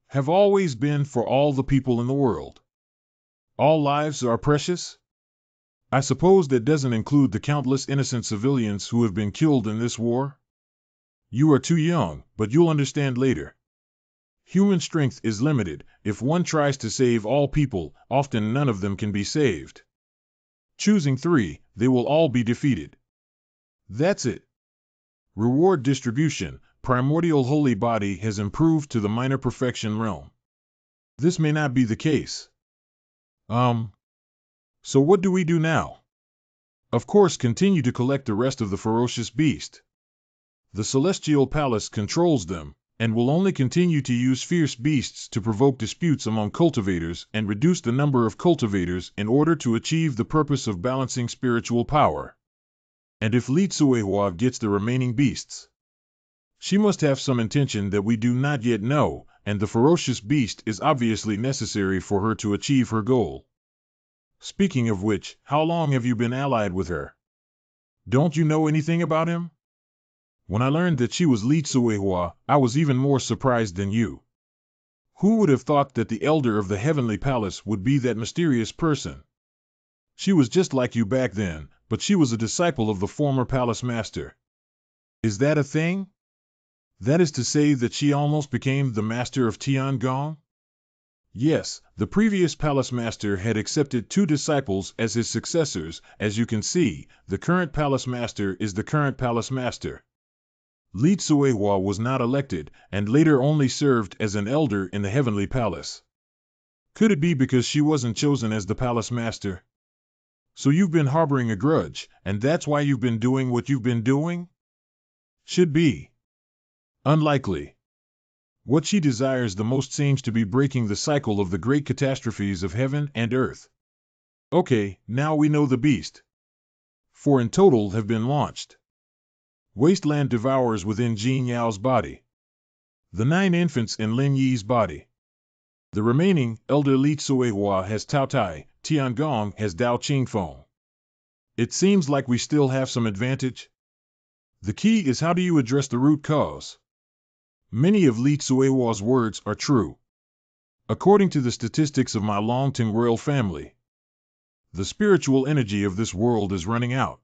have always been for all the people in the world. All lives are precious? I suppose that doesn't include the countless innocent civilians who have been killed in this war? You are too young, but you'll understand later. Human strength is limited. If one tries to save all people, often none of them can be saved. Choosing three, they will all be defeated. That's it. Reward distribution, primordial holy body has improved to the minor perfection realm. This may not be the case. So what do we do now? Of course, continue to collect the rest of the ferocious beast. The Celestial Palace controls them, and will only continue to use fierce beasts to provoke disputes among cultivators and reduce the number of cultivators in order to achieve the purpose of balancing spiritual power. And if Li Tsuehua gets the remaining beasts, she must have some intention that we do not yet know, and the ferocious beast is obviously necessary for her to achieve her goal. Speaking of which, how long have you been allied with her? Don't you know anything about him? When I learned that she was Li Tsuehua, I was even more surprised than you. Who would have thought that the elder of the Heavenly Palace would be that mysterious person? She was just like you back then, but she was a disciple of the former palace master. Is that a thing? That is to say that she almost became the master of Tiangong? Yes, the previous palace master had accepted 2 disciples as his successors. As you can see, the current palace master is the current palace master. Li Tsuehua was not elected, and later only served as an elder in the Heavenly Palace. Could it be because she wasn't chosen as the palace master? So you've been harboring a grudge, and that's why you've been doing what you've been doing? Should be. Unlikely. What she desires the most seems to be breaking the cycle of the great catastrophes of heaven and earth. Okay, now we know the beast. 4 in total have been launched. Wasteland devours within Jin Yao's body. The 9 infants in Lin Yi's body. The remaining, Elder Li Tsuehua has Tao Tai, Tiangong has Dao Qingfeng. It seems like we still have some advantage. The key is how do you address the root cause? Many of Li Tsuehua's words are true. According to the statistics of my Longting royal family, the spiritual energy of this world is running out.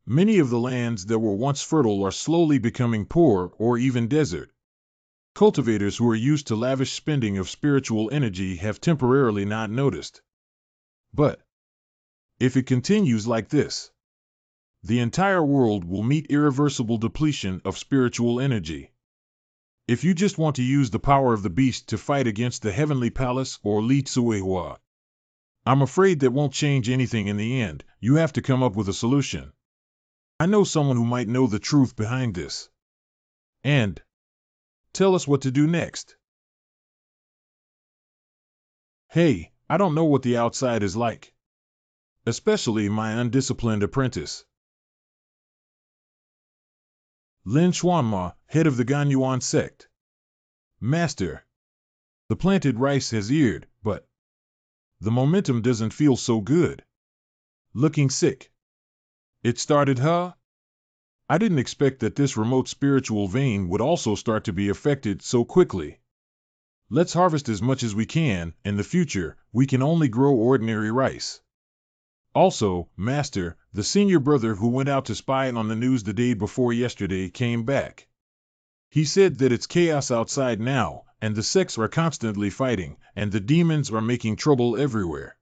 Many of the lands that were once fertile are slowly becoming poor or even desert. Cultivators who are used to lavish spending of spiritual energy have temporarily not noticed. But if it continues like this, the entire world will meet irreversible depletion of spiritual energy. If you just want to use the power of the beast to fight against the Heavenly Palace or Li Tsuehua, I'm afraid that won't change anything in the end. You have to come up with a solution. I know someone who might know the truth behind this. And tell us what to do next. Hey, I don't know what the outside is like. Especially my undisciplined apprentice. Lin Xuanma, head of the Ganyuan sect. Master. The planted rice has eared, but the momentum doesn't feel so good. Looking sick. It started, huh? I didn't expect that this remote spiritual vein would also start to be affected so quickly. Let's harvest as much as we can. In the future, we can only grow ordinary rice. Also, Master, the senior brother who went out to spy on the news the day before yesterday came back. He said that it's chaos outside now, and the sects are constantly fighting, and the demons are making trouble everywhere.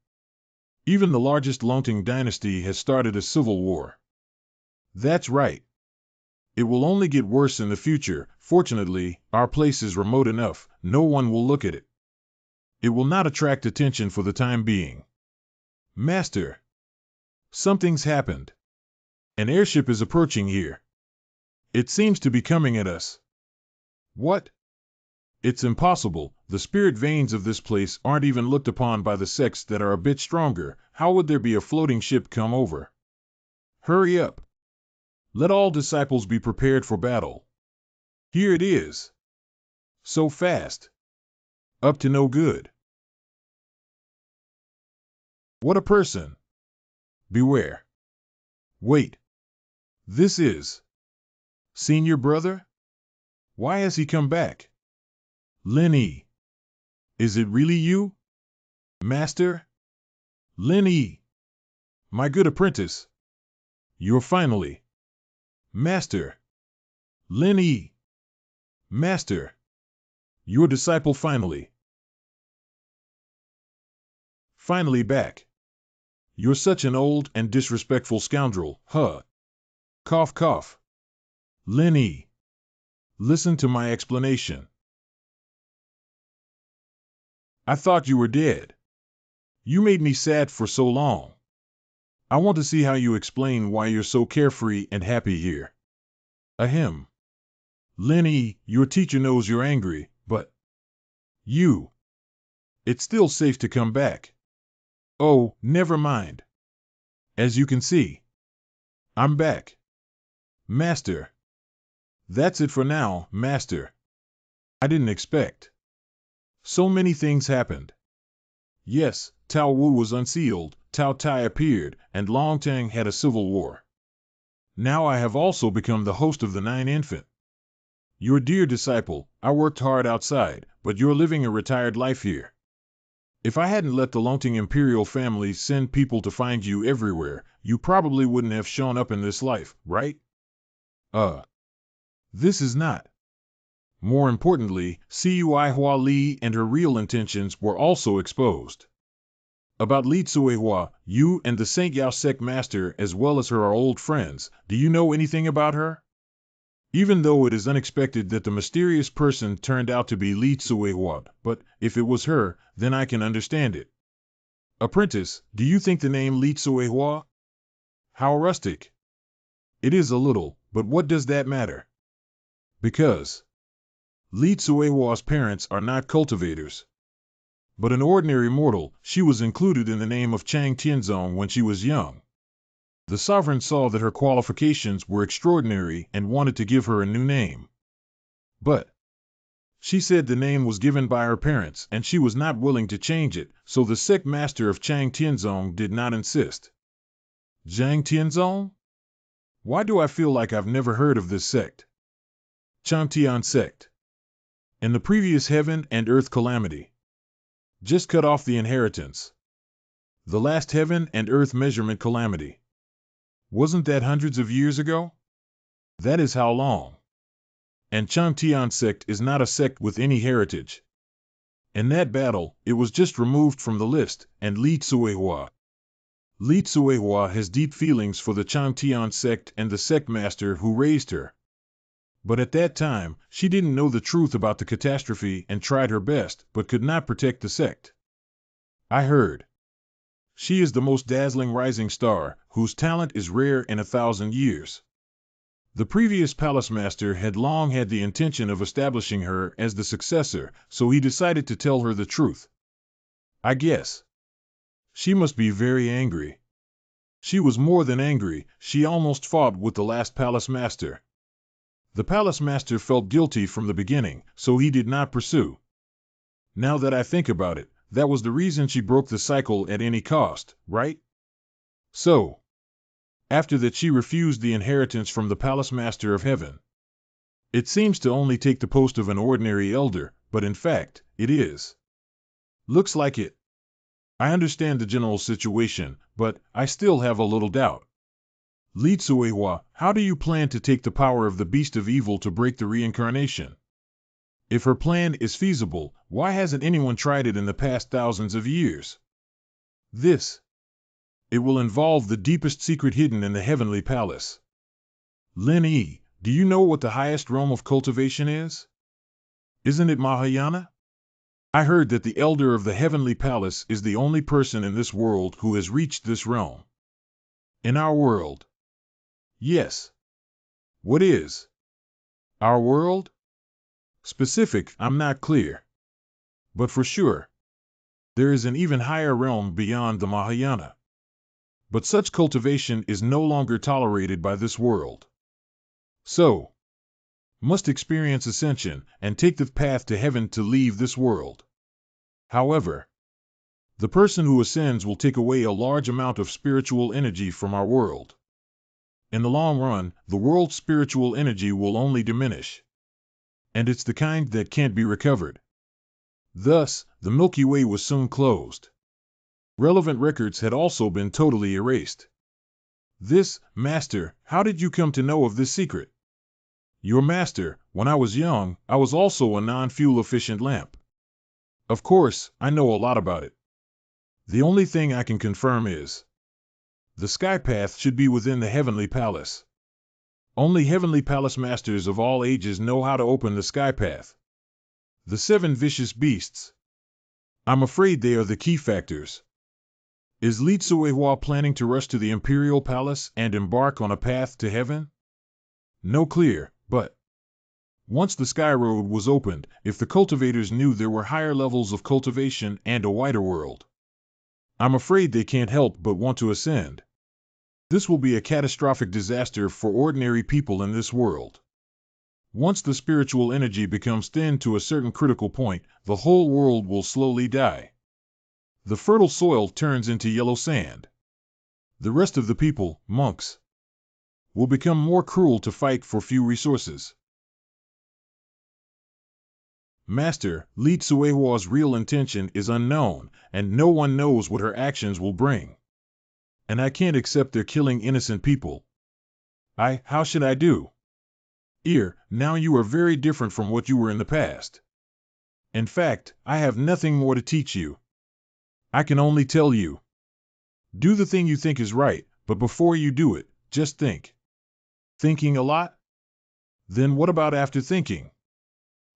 Even the largest Longting dynasty has started a civil war. That's right. It will only get worse in the future. Fortunately, our place is remote enough, no one will look at it. It will not attract attention for the time being. Master, something's happened. An airship is approaching here. It seems to be coming at us. What? It's impossible. The spirit veins of this place aren't even looked upon by the sects that are a bit stronger. How would there be a floating ship come over? Hurry up. Let all disciples be prepared for battle. Here it is. So fast. Up to no good. What a person. Beware. Wait. This is Senior Brother? Why has he come back? Lenny. Is it really you? Master? Lenny. My good apprentice. You're finally. Master. Lenny. Master. Your disciple finally. Finally back. You're such an old and disrespectful scoundrel, huh? Cough cough. Lenny. Listen to my explanation. I thought you were dead. You made me sad for so long. I want to see how you explain why you're so carefree and happy here. Ahem. Lenny, your teacher knows you're angry, but it's still safe to come back. Oh, never mind. As you can see, I'm back. Master. That's it for now, Master. I didn't expect. So many things happened. Yes, Tao Wu was unsealed, Tao Tai appeared, and Long Tang had a civil war. Now I have also become the host of the Nine Infant. Your dear disciple, I worked hard outside, but you're living a retired life here. If I hadn't let the Longting imperial family send people to find you everywhere, you probably wouldn't have shown up in this life, right? This is not. More importantly, Cui Hua Li and her real intentions were also exposed. About Li Tsuehua, you and the Saint Yao sect master as well as her are old friends. Do you know anything about her? Even though it is unexpected that the mysterious person turned out to be Li Tsuehua, but if it was her, then I can understand it. Apprentice, do you think the name Li Tsuehua? How rustic. It is a little, but what does that matter? Because Li Tsuehua's parents are not cultivators. But an ordinary mortal, she was included in the name of Chang Tianzong when she was young. The sovereign saw that her qualifications were extraordinary and wanted to give her a new name. But she said the name was given by her parents and she was not willing to change it, so the sect master of Chang Tianzong did not insist. Chang Tianzong? Why do I feel like I've never heard of this sect? Changtian sect. In the previous heaven and earth calamity. Just cut off the inheritance. The last heaven and earth measurement calamity. Wasn't that hundreds of years ago? That is how long. And Changtian sect is not a sect with any heritage. In that battle, it was just removed from the list, and Li Tsuehua. Li Tsuehua has deep feelings for the Changtian sect and the sect master who raised her. But at that time, she didn't know the truth about the catastrophe and tried her best, but could not protect the sect. I heard. She is the most dazzling rising star, whose talent is rare in 1,000 years. The previous palace master had long had the intention of establishing her as the successor, so he decided to tell her the truth. I guess. She must be very angry. She was more than angry, she almost fought with the last palace master. The palace master felt guilty from the beginning, so he did not pursue. Now that I think about it, that was the reason she broke the cycle at any cost, right? So, after that she refused the inheritance from the palace master of heaven. It seems to only take the post of an ordinary elder, but in fact, it is. Looks like it. I understand the general situation, but I still have a little doubt. Li Tsuehua, how do you plan to take the power of the beast of evil to break the reincarnation? If her plan is feasible, why hasn't anyone tried it in the past thousands of years? It will involve the deepest secret hidden in the heavenly palace. Lin Yi, do you know what the highest realm of cultivation is? Isn't it Mahayana? I heard that the elder of the heavenly palace is the only person in this world who has reached this realm. In our world? Yes. What is our world? Specific, I'm not clear. But for sure, there is an even higher realm beyond the Mahayana. But such cultivation is no longer tolerated by this world. So, must experience ascension and take the path to heaven to leave this world. However, the person who ascends will take away a large amount of spiritual energy from our world. In the long run, the world's spiritual energy will only diminish. And it's the kind that can't be recovered. Thus, the Milky Way was soon closed. Relevant records had also been totally erased. This, Master, how did you come to know of this secret? Your master, when I was young, I was also a non-fuel efficient lamp. Of course, I know a lot about it. The only thing I can confirm is the sky path should be within the heavenly palace. Only heavenly palace masters of all ages know how to open the sky path. The 7 vicious beasts. I'm afraid they are the key factors. Is Li Tsuehua planning to rush to the imperial palace and embark on a path to heaven? No clear, but once the sky road was opened, if the cultivators knew there were higher levels of cultivation and a wider world, I'm afraid they can't help but want to ascend. This will be a catastrophic disaster for ordinary people in this world. Once the spiritual energy becomes thin to a certain critical point, the whole world will slowly die. The fertile soil turns into yellow sand. The rest of the people, monks, will become more cruel to fight for few resources. Master, Li Tsuehua's real intention is unknown, and no one knows what her actions will bring. And I can't accept their killing innocent people. How should I do? Now you are very different from what you were in the past. In fact, I have nothing more to teach you. I can only tell you. Do the thing you think is right, but before you do it, just think. Thinking a lot? Then what about after thinking?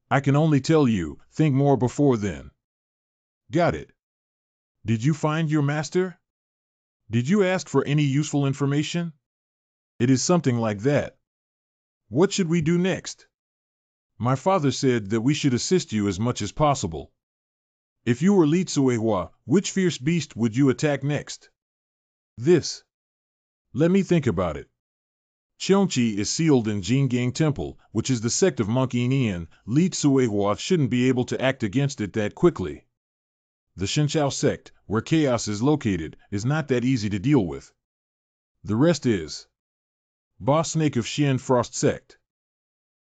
I can only tell you, think more before then. Got it. Did you find your master? Did you ask for any useful information? It is something like that. What should we do next? My father said that we should assist you as much as possible. If you were Li Tsuehua, which fierce beast would you attack next? This. Let me think about it. Cheongqi is sealed in Jingang Temple, which is the sect of Monkey Nian. Li Tsuehua shouldn't be able to act against it that quickly. The Shenchao sect, where chaos is located, is not that easy to deal with. The rest is Boss Snake of Xian Frost Sect.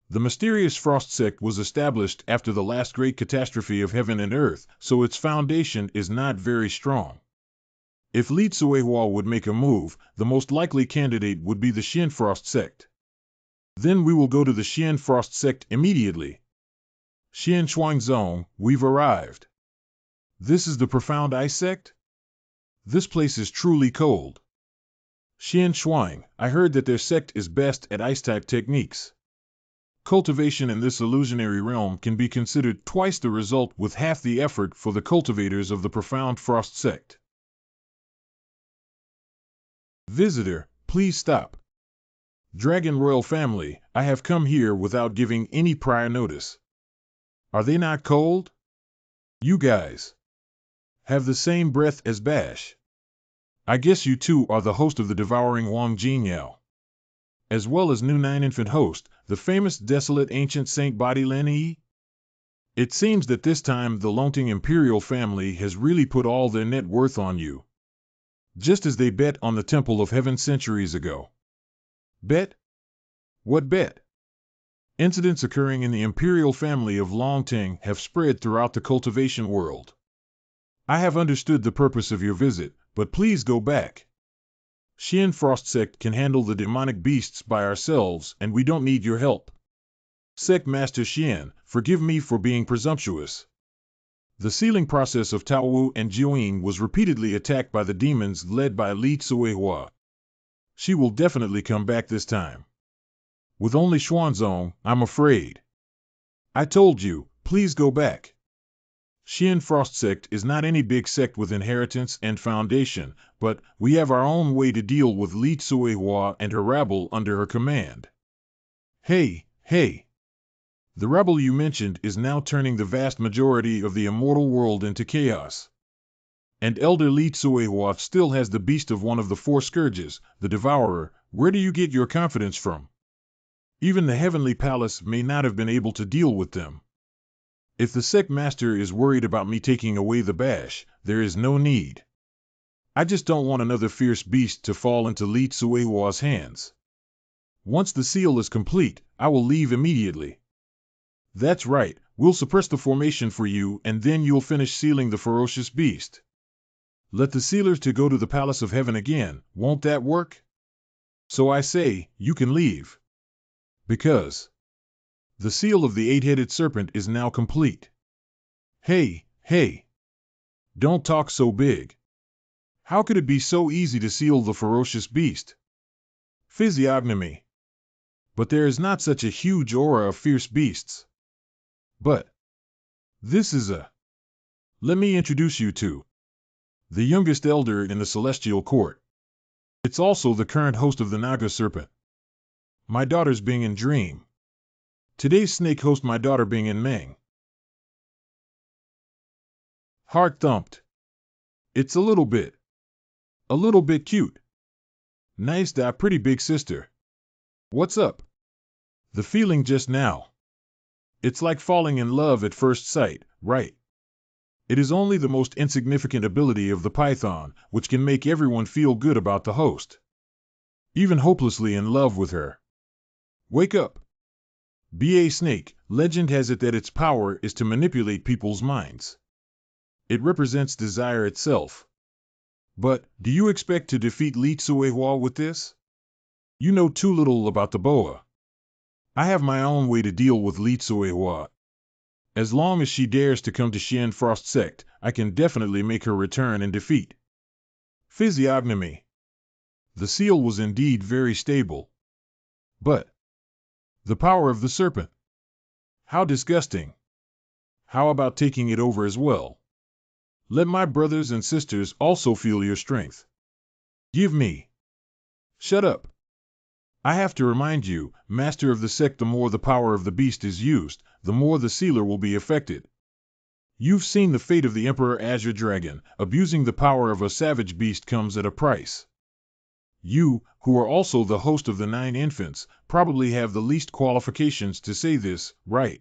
The mysterious Frost Sect was established after the last great catastrophe of heaven and earth, so its foundation is not very strong. If Li Tsuehua would make a move, the most likely candidate would be the Xian Frost Sect. Then we will go to the Xian Frost Sect immediately. Xian Shuangzong, we've arrived. This is the Profound Ice Sect? This place is truly cold. Xian Shuang, I heard that their sect is best at ice-type techniques. Cultivation in this illusionary realm can be considered twice the result with half the effort for the cultivators of the Profound Frost Sect. Visitor, please stop. Dragon Royal Family, I have come here without giving any prior notice. Are they not cold? You guys have the same breath as Bash. I guess you two are the host of the devouring Wang Jinyao, as well as new 9 infant host, the famous desolate ancient Saint Body Lin Yi. It seems that this time the Longting imperial family has really put all their net worth on you. Just as they bet on the Temple of Heaven centuries ago. Bet? What bet? Incidents occurring in the imperial family of Longting have spread throughout the cultivation world. I have understood the purpose of your visit, but please go back. Xian Frost Sect can handle the demonic beasts by ourselves, and we don't need your help. Sect Master Xian, forgive me for being presumptuous. The sealing process of Taowu and Jiuyin was repeatedly attacked by the demons led by Li Tsuehua. She will definitely come back this time. With only Xuanzong, I'm afraid. I told you, please go back. Xian Frost Sect is not any big sect with inheritance and foundation, but we have our own way to deal with Li Tsuehua and her rabble under her command. Hey. The rebel you mentioned is now turning the vast majority of the immortal world into chaos. And Elder Li Tsuehua still has the beast of one of the four scourges, the Devourer. Where do you get your confidence from? Even the Heavenly Palace may not have been able to deal with them. If the sect master is worried about me taking away the bash, there is no need. I just don't want another fierce beast to fall into Li Tsuehua's hands. Once the seal is complete, I will leave immediately. That's right, we'll suppress the formation for you and then you'll finish sealing the ferocious beast. Let the sealers to go to the Palace of Heaven again, won't that work? So I say, you can leave. Because the seal of the eight-headed serpent is now complete. Hey. Don't talk so big. How could it be so easy to seal the ferocious beast? Physiognomy. But there is not such a huge aura of fierce beasts. But this is Let me introduce you to the youngest elder in the celestial court. It's also the current host of the Naga serpent. My daughter's being in Dream. Today's snake host my daughter being in Mang. Heart thumped. It's a little bit cute. Nice da pretty big sister. What's up? The feeling just now. It's like falling in love at first sight, right? It is only the most insignificant ability of the python, which can make everyone feel good about the host. Even hopelessly in love with her. Wake up. B.A. Snake, legend has it that its power is to manipulate people's minds. It represents desire itself. But, do you expect to defeat Li Tsuehua with this? You know too little about the boa. I have my own way to deal with Li Tsuehua. As long as she dares to come to Xian Frost Sect, I can definitely make her return and defeat. Physiognomy. The seal was indeed very stable. But the power of the serpent. How disgusting. How about taking it over as well? Let my brothers and sisters also feel your strength. Give me. Shut up. I have to remind you, master of the sect, the more the power of the beast is used, the more the sealer will be affected. You've seen the fate of the Emperor Azure Dragon. Abusing the power of a savage beast comes at a price. You, who are also the host of the 9 infants, probably have the least qualifications to say this, right?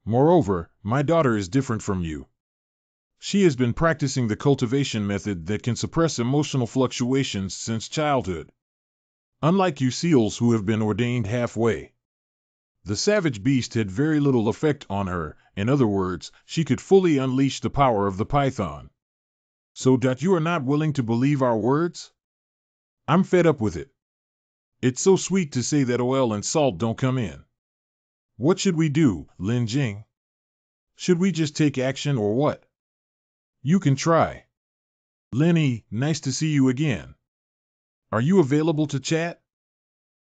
Moreover, my daughter is different from you. She has been practicing the cultivation method that can suppress emotional fluctuations since childhood. Unlike you seals who have been ordained halfway. The savage beast had very little effect on her. In other words, she could fully unleash the power of the python. So that you are not willing to believe our words? I'm fed up with it. It's so sweet to say that oil and salt don't come in. What should we do, Lin Jing? Should we just take action or what? You can try. Lenny, nice to see you again. Are you available to chat?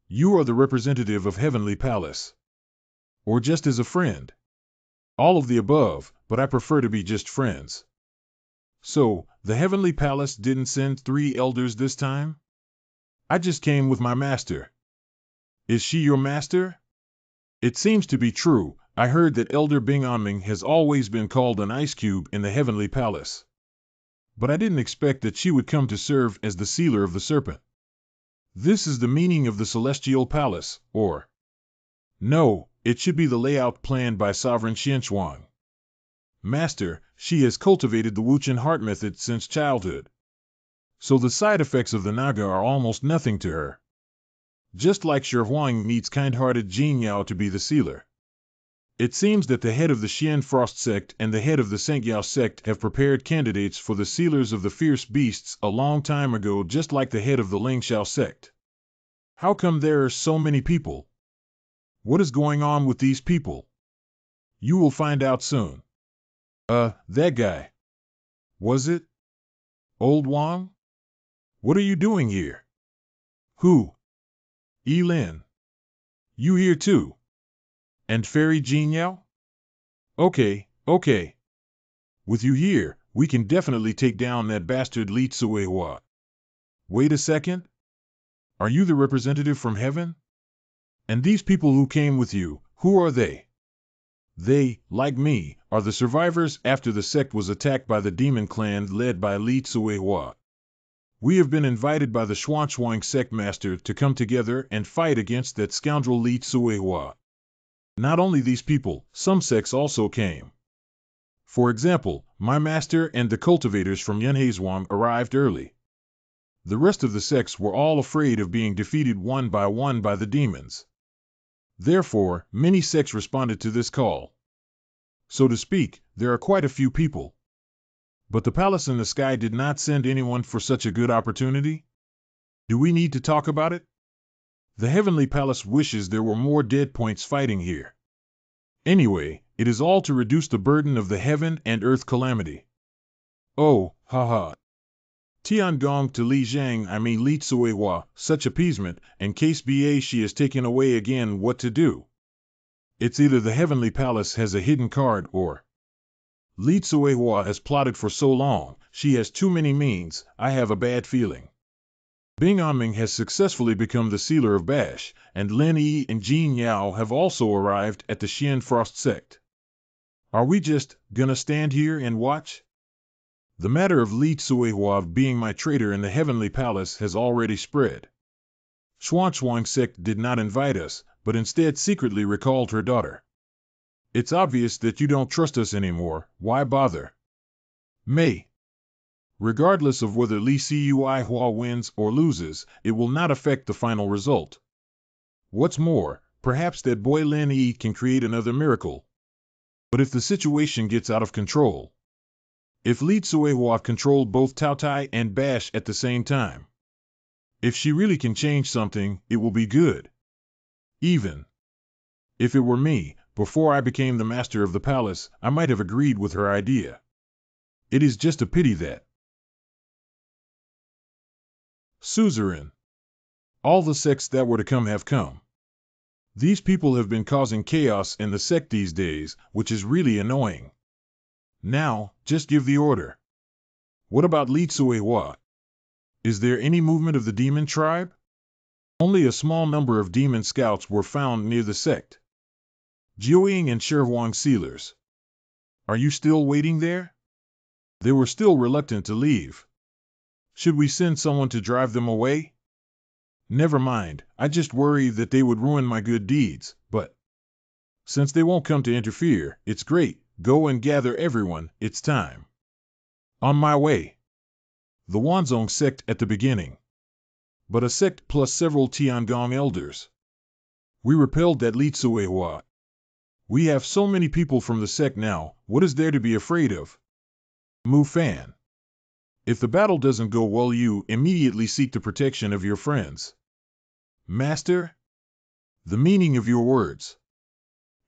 You are the representative of Heavenly Palace. Or just as a friend? All of the above, but I prefer to be just friends. So, the Heavenly Palace didn't send 3 elders this time? I just came with my master. Is she your master? It seems to be true. I heard that Elder Bing Onming has always been called an ice cube in the Heavenly Palace. But I didn't expect that she would come to serve as the sealer of the serpent. This is the meaning of the Celestial Palace, or... No, it should be the layout planned by Sovereign Xianchuang. Master, she has cultivated the Wuchen heart method since childhood. So the side effects of the Naga are almost nothing to her. Just like Shi Huang needs kind-hearted Jin Yao to be the sealer. It seems that the head of the Xian Frost Sect and the head of the Sengyao Sect have prepared candidates for the sealers of the fierce beasts a long time ago, just like the head of the Lingxiao Sect. How come there are so many people? What is going on with these people? You will find out soon. That guy. Was it? Old Wang? What are you doing here? Who? Lin. You here too? And Fairy Jean Yao? Okay, okay. With you here, we can definitely take down that bastard Li Tsuehua. Wait a second? Are you the representative from heaven? And these people who came with you, who are they? They, like me, are the survivors after the sect was attacked by the demon clan led by Li Tsuehua. We have been invited by the Xuanchuang sect master to come together and fight against that scoundrel Li Tsuehua. Not only these people, some sects also came. For example, my master and the cultivators from Yunhezhuang arrived early. The rest of the sects were all afraid of being defeated one by the demons. Therefore, many sects responded to this call. So to speak, there are quite a few people. But the palace in the sky did not send anyone for such a good opportunity? Do we need to talk about it? The heavenly palace wishes there were more dead points fighting here. Anyway, it is all to reduce the burden of the heaven and earth calamity. Oh, haha. Tiangong to Li Zhang, I mean Li Tsuehua, such appeasement, and case BA she is taken away again, what to do? It's either the heavenly palace has a hidden card or Li Tsuehua has plotted for so long, she has too many means, I have a bad feeling. Bing Onming has successfully become the sealer of Bash, and Lin Yi and Jin Yao have also arrived at the Xian Frost sect. Are we just gonna stand here and watch? The matter of Li Tsuehua being my traitor in the heavenly palace has already spread. Xuanchuang sect did not invite us, but instead secretly recalled her daughter. It's obvious that you don't trust us anymore, why bother? May. Regardless of whether Li Cuihua wins or loses, it will not affect the final result. What's more, perhaps that boy Lin Yi can create another miracle. But if the situation gets out of control, if Li Tsuehua controlled both Taotai and Bash at the same time, if she really can change something, it will be good. Even if it were me, before I became the master of the palace, I might have agreed with her idea. It is just a pity that Suzerain. All the sects that were to come have come. These people have been causing chaos in the sect these days, which is really annoying. Now, just give the order. What about Li Tsuehua? Is there any movement of the demon tribe? Only a small number of demon scouts were found near the sect. Jiuying and Shihuang sealers. Are you still waiting there? They were still reluctant to leave. Should we send someone to drive them away? Never mind, I just worry that they would ruin my good deeds, but since they won't come to interfere, it's great. Go and gather everyone, it's time. On my way. The Wanzong sect at the beginning. But a sect plus several Tiangong elders. We repelled that Li Tsuehua. We have so many people from the sect now, what is there to be afraid of? Mu Fan. If the battle doesn't go well, you immediately seek the protection of your friends. Master? The meaning of your words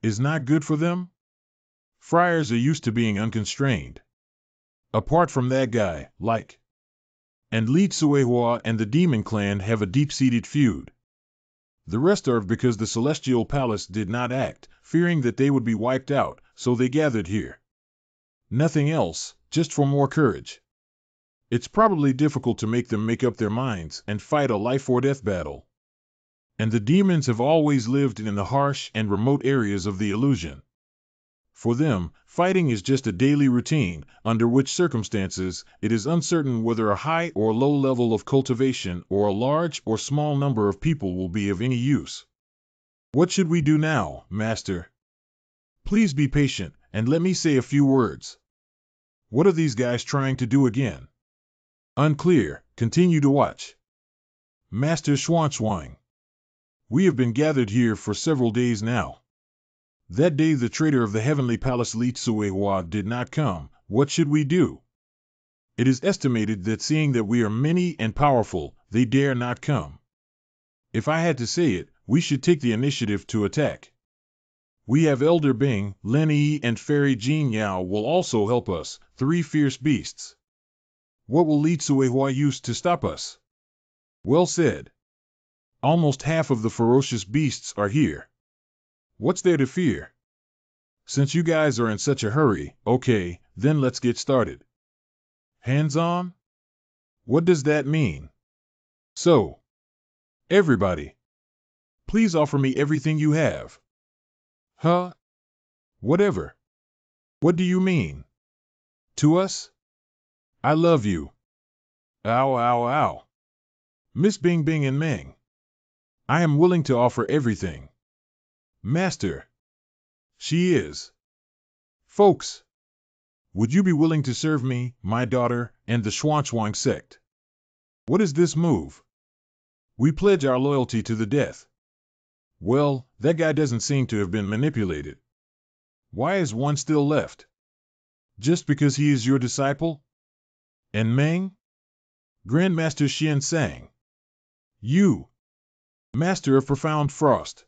is not good for them? Friars are used to being unconstrained. Apart from that guy, like. And Li Tsuehua and the Demon Clan have a deep-seated feud. The rest are because the Celestial Palace did not act, fearing that they would be wiped out, so they gathered here. Nothing else, just for more courage. It's probably difficult to make them make up their minds and fight a life-or-death battle. And the demons have always lived in the harsh and remote areas of the illusion. For them, fighting is just a daily routine, under which circumstances it is uncertain whether a high or low level of cultivation or a large or small number of people will be of any use. What should we do now, Master? Please be patient, and let me say a few words. What are these guys trying to do again? Unclear, continue to watch. Master Xuanchuang. We have been gathered here for several days now. That day the traitor of the heavenly palace Li Tsuehua did not come, what should we do? It is estimated that seeing that we are many and powerful, they dare not come. If I had to say it, we should take the initiative to attack. We have Elder Bing, Lin Yi and Fairy Jean Yao will also help us, 3 fierce beasts. What will Li Tsuehua use to stop us? Well said. Almost half of the ferocious beasts are here. What's there to fear? Since you guys are in such a hurry, okay, then let's get started. Hands on? What does that mean? So, everybody, please offer me everything you have. Huh? Whatever. What do you mean? To us? I love you. Ow, ow, ow. Miss Bing Bing and Meng. I am willing to offer everything. Master. She is. Folks, would you be willing to serve me, my daughter, and the Schwanschwang sect? What is this move? We pledge our loyalty to the death. Well, that guy doesn't seem to have been manipulated. Why is one still left? Just because he is your disciple? And Meng? Grandmaster Xian Sang. You, Master of Profound Frost.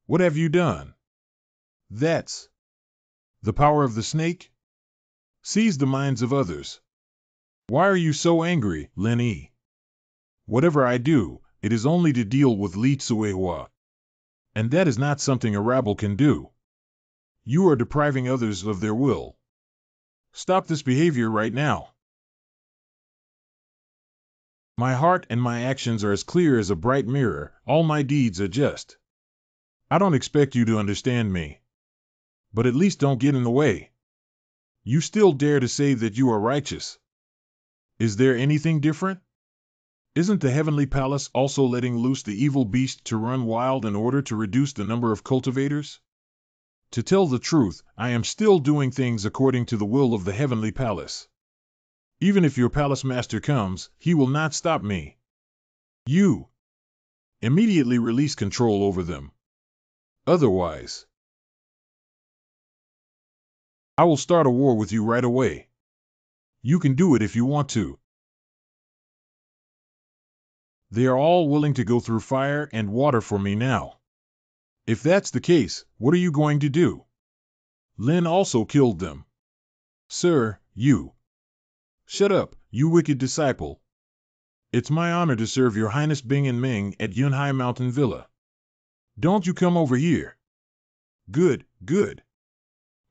What have you done? That's the power of the snake? Seize the minds of others. Why are you so angry, Lin Yi? Whatever I do, it is only to deal with Li Tsuehua. And that is not something a rabble can do. You are depriving others of their will. Stop this behavior right now. My heart and my actions are as clear as a bright mirror, all my deeds are just. I don't expect you to understand me. But at least don't get in the way. You still dare to say that you are righteous. Is there anything different? Isn't the heavenly palace also letting loose the evil beast to run wild in order to reduce the number of cultivators? To tell the truth, I am still doing things according to the will of the heavenly palace. Even if your palace master comes, he will not stop me. You immediately release control over them. Otherwise, I will start a war with you right away. You can do it if you want to. They are all willing to go through fire and water for me now. If that's the case, what are you going to do? Lin also killed them. Sir, you. Shut up, you wicked disciple. It's my honor to serve your Highness Bing and Ming at Yunhai Mountain Villa. Don't you come over here. Good, good.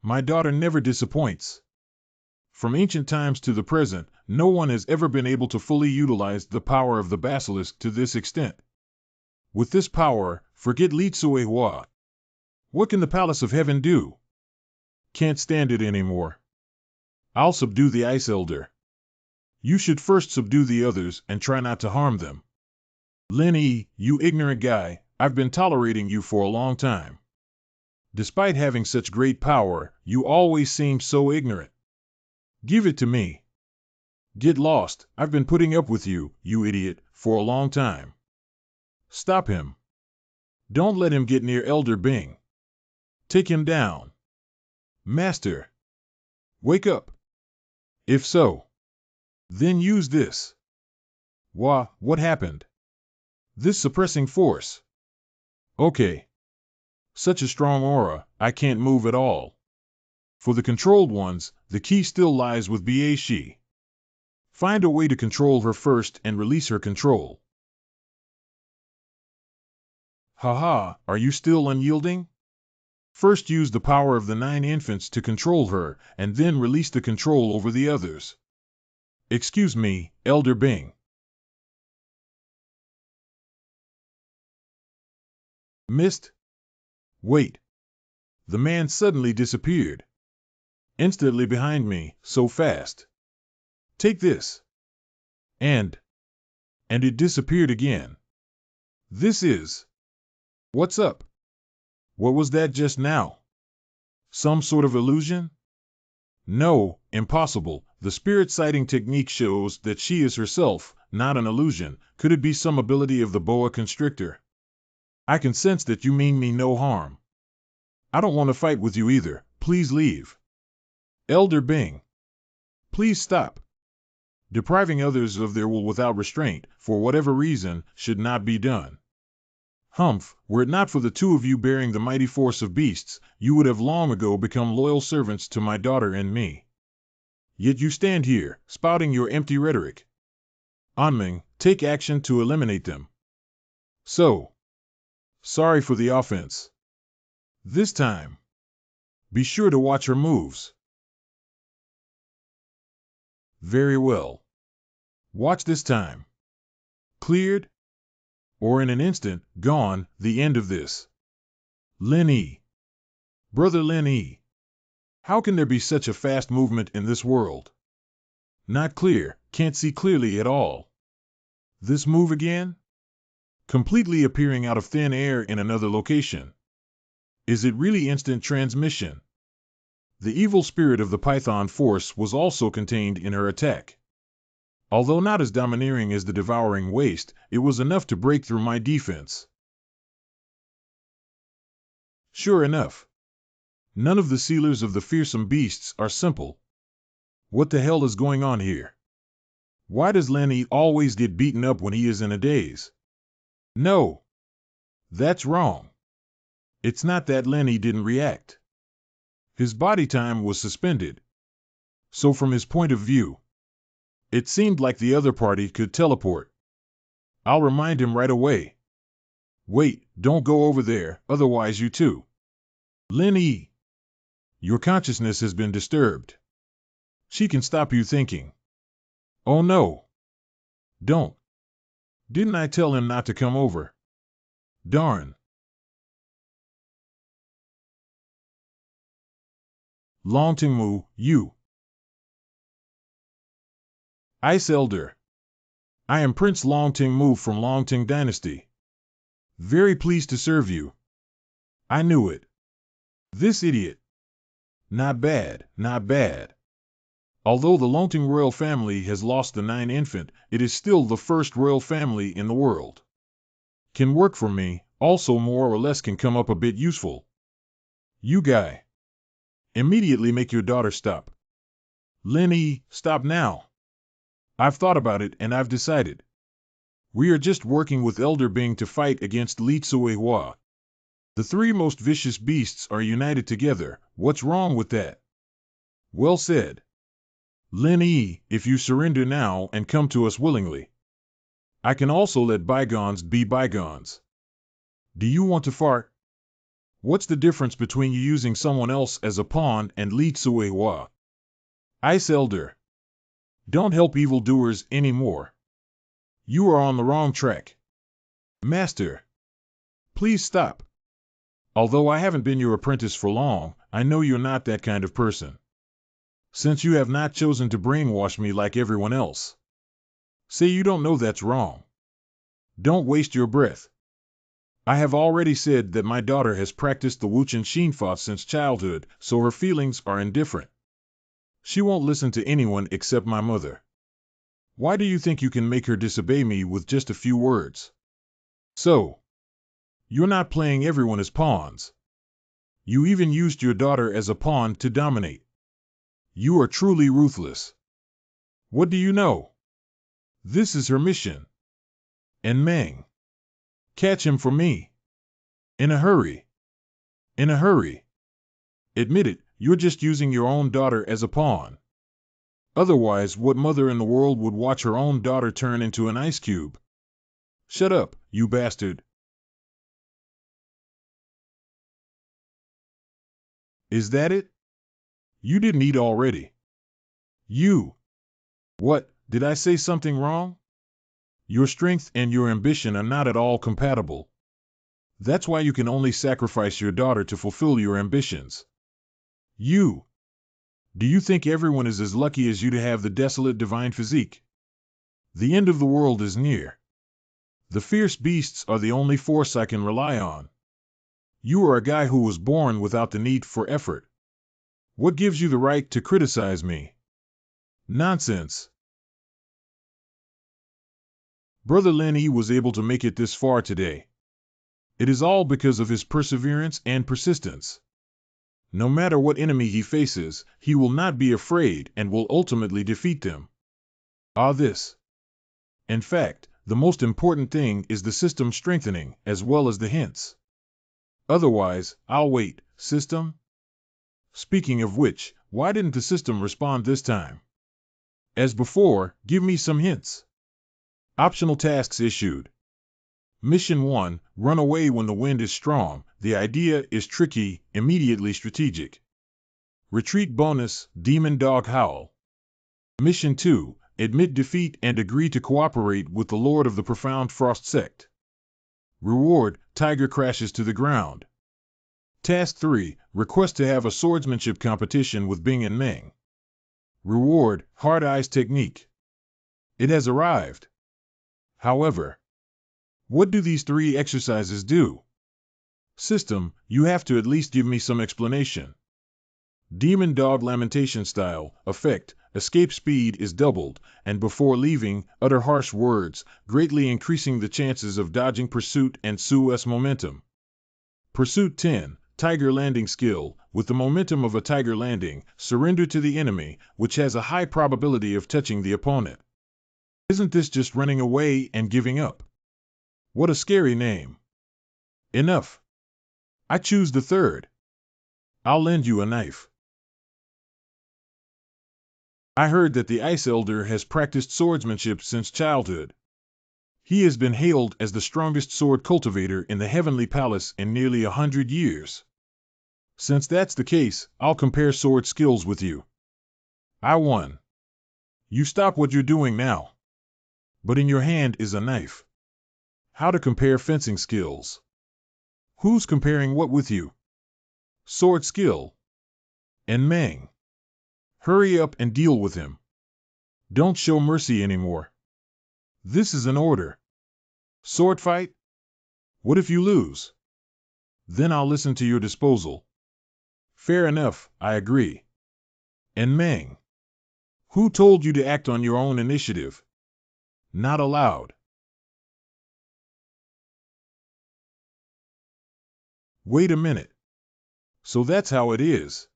My daughter never disappoints. From ancient times to the present, no one has ever been able to fully utilize the power of the basilisk to this extent. With this power, forget Li Tsuehua. What can the Palace of Heaven do? Can't stand it anymore. I'll subdue the Ice Elder. You should first subdue the others and try not to harm them. Lin Yi, you ignorant guy, I've been tolerating you for a long time. Despite having such great power, you always seem so ignorant. Give it to me. Get lost, I've been putting up with you, you idiot, for a long time. Stop him. Don't let him get near Elder Bing. Take him down. Master. Wake up. If so, then use this. What happened? This suppressing force. Okay. Such a strong aura, I can't move at all. For the controlled ones, the key still lies with Ba Shi. Find a way to control her first and release her control. Haha, are you still unyielding? First use the power of the 9 infants to control her, and then release the control over the others. Excuse me, Elder Bing. Missed? Wait. The man suddenly disappeared. Instantly behind me, so fast. Take this. And it disappeared again. This is... What's up? What was that just now? Some sort of illusion? No, impossible. The spirit sighting technique shows that she is herself, not an illusion. Could it be some ability of the boa constrictor? I can sense that you mean me no harm. I don't want to fight with you either. Please leave. Elder Bing. Please stop. Depriving others of their will without restraint, for whatever reason, should not be done. Humph, were it not for the two of you bearing the mighty force of beasts, you would have long ago become loyal servants to my daughter and me. Yet you stand here, spouting your empty rhetoric. Anming, take action to eliminate them. So, sorry for the offense. This time, be sure to watch her moves. Very well. Watch this time. Cleared? Or in an instant, gone, the end of this. Lin E. Brother Lin E. How can there be such a fast movement in this world? Not clear, can't see clearly at all. This move again? Completely appearing out of thin air in another location. Is it really instant transmission? The evil spirit of the Python force was also contained in her attack. Although not as domineering as the devouring waste, it was enough to break through my defense. Sure enough. None of the sealers of the fearsome beasts are simple. What the hell is going on here? Why does Lenny always get beaten up when he is in a daze? No. That's wrong. It's not that Lenny didn't react. His body time was suspended. So from his point of view, it seemed like the other party could teleport. I'll remind him right away. Wait, don't go over there, otherwise you too. Lenny, your consciousness has been disturbed. She can stop you thinking. Oh no. Don't. Didn't I tell him not to come over? Darn. Long Tingmu, you. Ice Elder. I am Prince Long Tingmu from Longting Dynasty. Very pleased to serve you. I knew it. This idiot. Not bad, not bad. Although the Longting royal family has lost the 9th infant, it is still the first royal family in the world. Can work for me, also more or less can come up a bit useful. You guy. Immediately make your daughter stop. Lenny, stop now. I've thought about it and I've decided. We are just working with Elder Bing to fight against Li Tsuehua. The 3 most vicious beasts are united together. What's wrong with that? Well said. Lin E, if you surrender now and come to us willingly, I can also let bygones be bygones. Do you want to fart? What's the difference between you using someone else as a pawn and Li Tsuehua? Ice Elder. Don't help evildoers anymore. You are on the wrong track. Master. Please stop. Although I haven't been your apprentice for long, I know you're not that kind of person. Since you have not chosen to brainwash me like everyone else. Say you don't know that's wrong. Don't waste your breath. I have already said that my daughter has practiced the Wuchen Shinfa since childhood, so her feelings are indifferent. She won't listen to anyone except my mother. Why do you think you can make her disobey me with just a few words? So, you're not playing everyone as pawns. You even used your daughter as a pawn to dominate. You are truly ruthless. What do you know? This is her mission. And Mang. Catch him for me. In a hurry. In a hurry. Admit it, you're just using your own daughter as a pawn. Otherwise, what mother in the world would watch her own daughter turn into an ice cube? Shut up, you bastard. Is that it? You didn't eat already. You. What, did I say something wrong? Your strength and your ambition are not at all compatible. That's why you can only sacrifice your daughter to fulfill your ambitions. You. Do you think everyone is as lucky as you to have the desolate divine physique? The end of the world is near. The fierce beasts are the only force I can rely on. You are a guy who was born without the need for effort. What gives you the right to criticize me? Nonsense. Brother Lenny was able to make it this far today. It is all because of his perseverance and persistence. No matter what enemy he faces, he will not be afraid and will ultimately defeat them. This. In fact, the most important thing is the system strengthening as well as the hints. Otherwise, I'll wait. System? Speaking of which, why didn't the system respond this time? As before, give me some hints. Optional tasks issued. Mission 1, run away when the wind is strong. The idea is tricky, immediately strategic. Retreat bonus, demon dog howl. Mission 2, admit defeat and agree to cooperate with the Lord of the Profound Frost Sect. Reward, tiger crashes to the ground. Task 3, request to have a swordsmanship competition with Bing and Meng. Reward, hard eyes technique. It has arrived. However, what do these 3 exercises do? System, you have to at least give me some explanation. Demon dog lamentation style, effect, escape speed is doubled, and before leaving, utter harsh words, greatly increasing the chances of dodging pursuit and SUS momentum. Pursuit 10, tiger landing skill, with the momentum of a tiger landing, surrender to the enemy, which has a high probability of touching the opponent. Isn't this just running away and giving up? What a scary name. Enough. I choose the third. I'll lend you a knife. I heard that the Ice Elder has practiced swordsmanship since childhood. He has been hailed as the strongest sword cultivator in the Heavenly Palace in nearly 100 years. Since that's the case, I'll compare sword skills with you. I won. You stop what you're doing now. But in your hand is a knife. How to compare fencing skills. Who's comparing what with you? Sword skill. And Meng. Hurry up and deal with him. Don't show mercy anymore. This is an order. Sword fight? What if you lose? Then I'll listen to your disposal. Fair enough, I agree. And Meng. Who told you to act on your own initiative? Not allowed. Wait a minute. So that's how it is.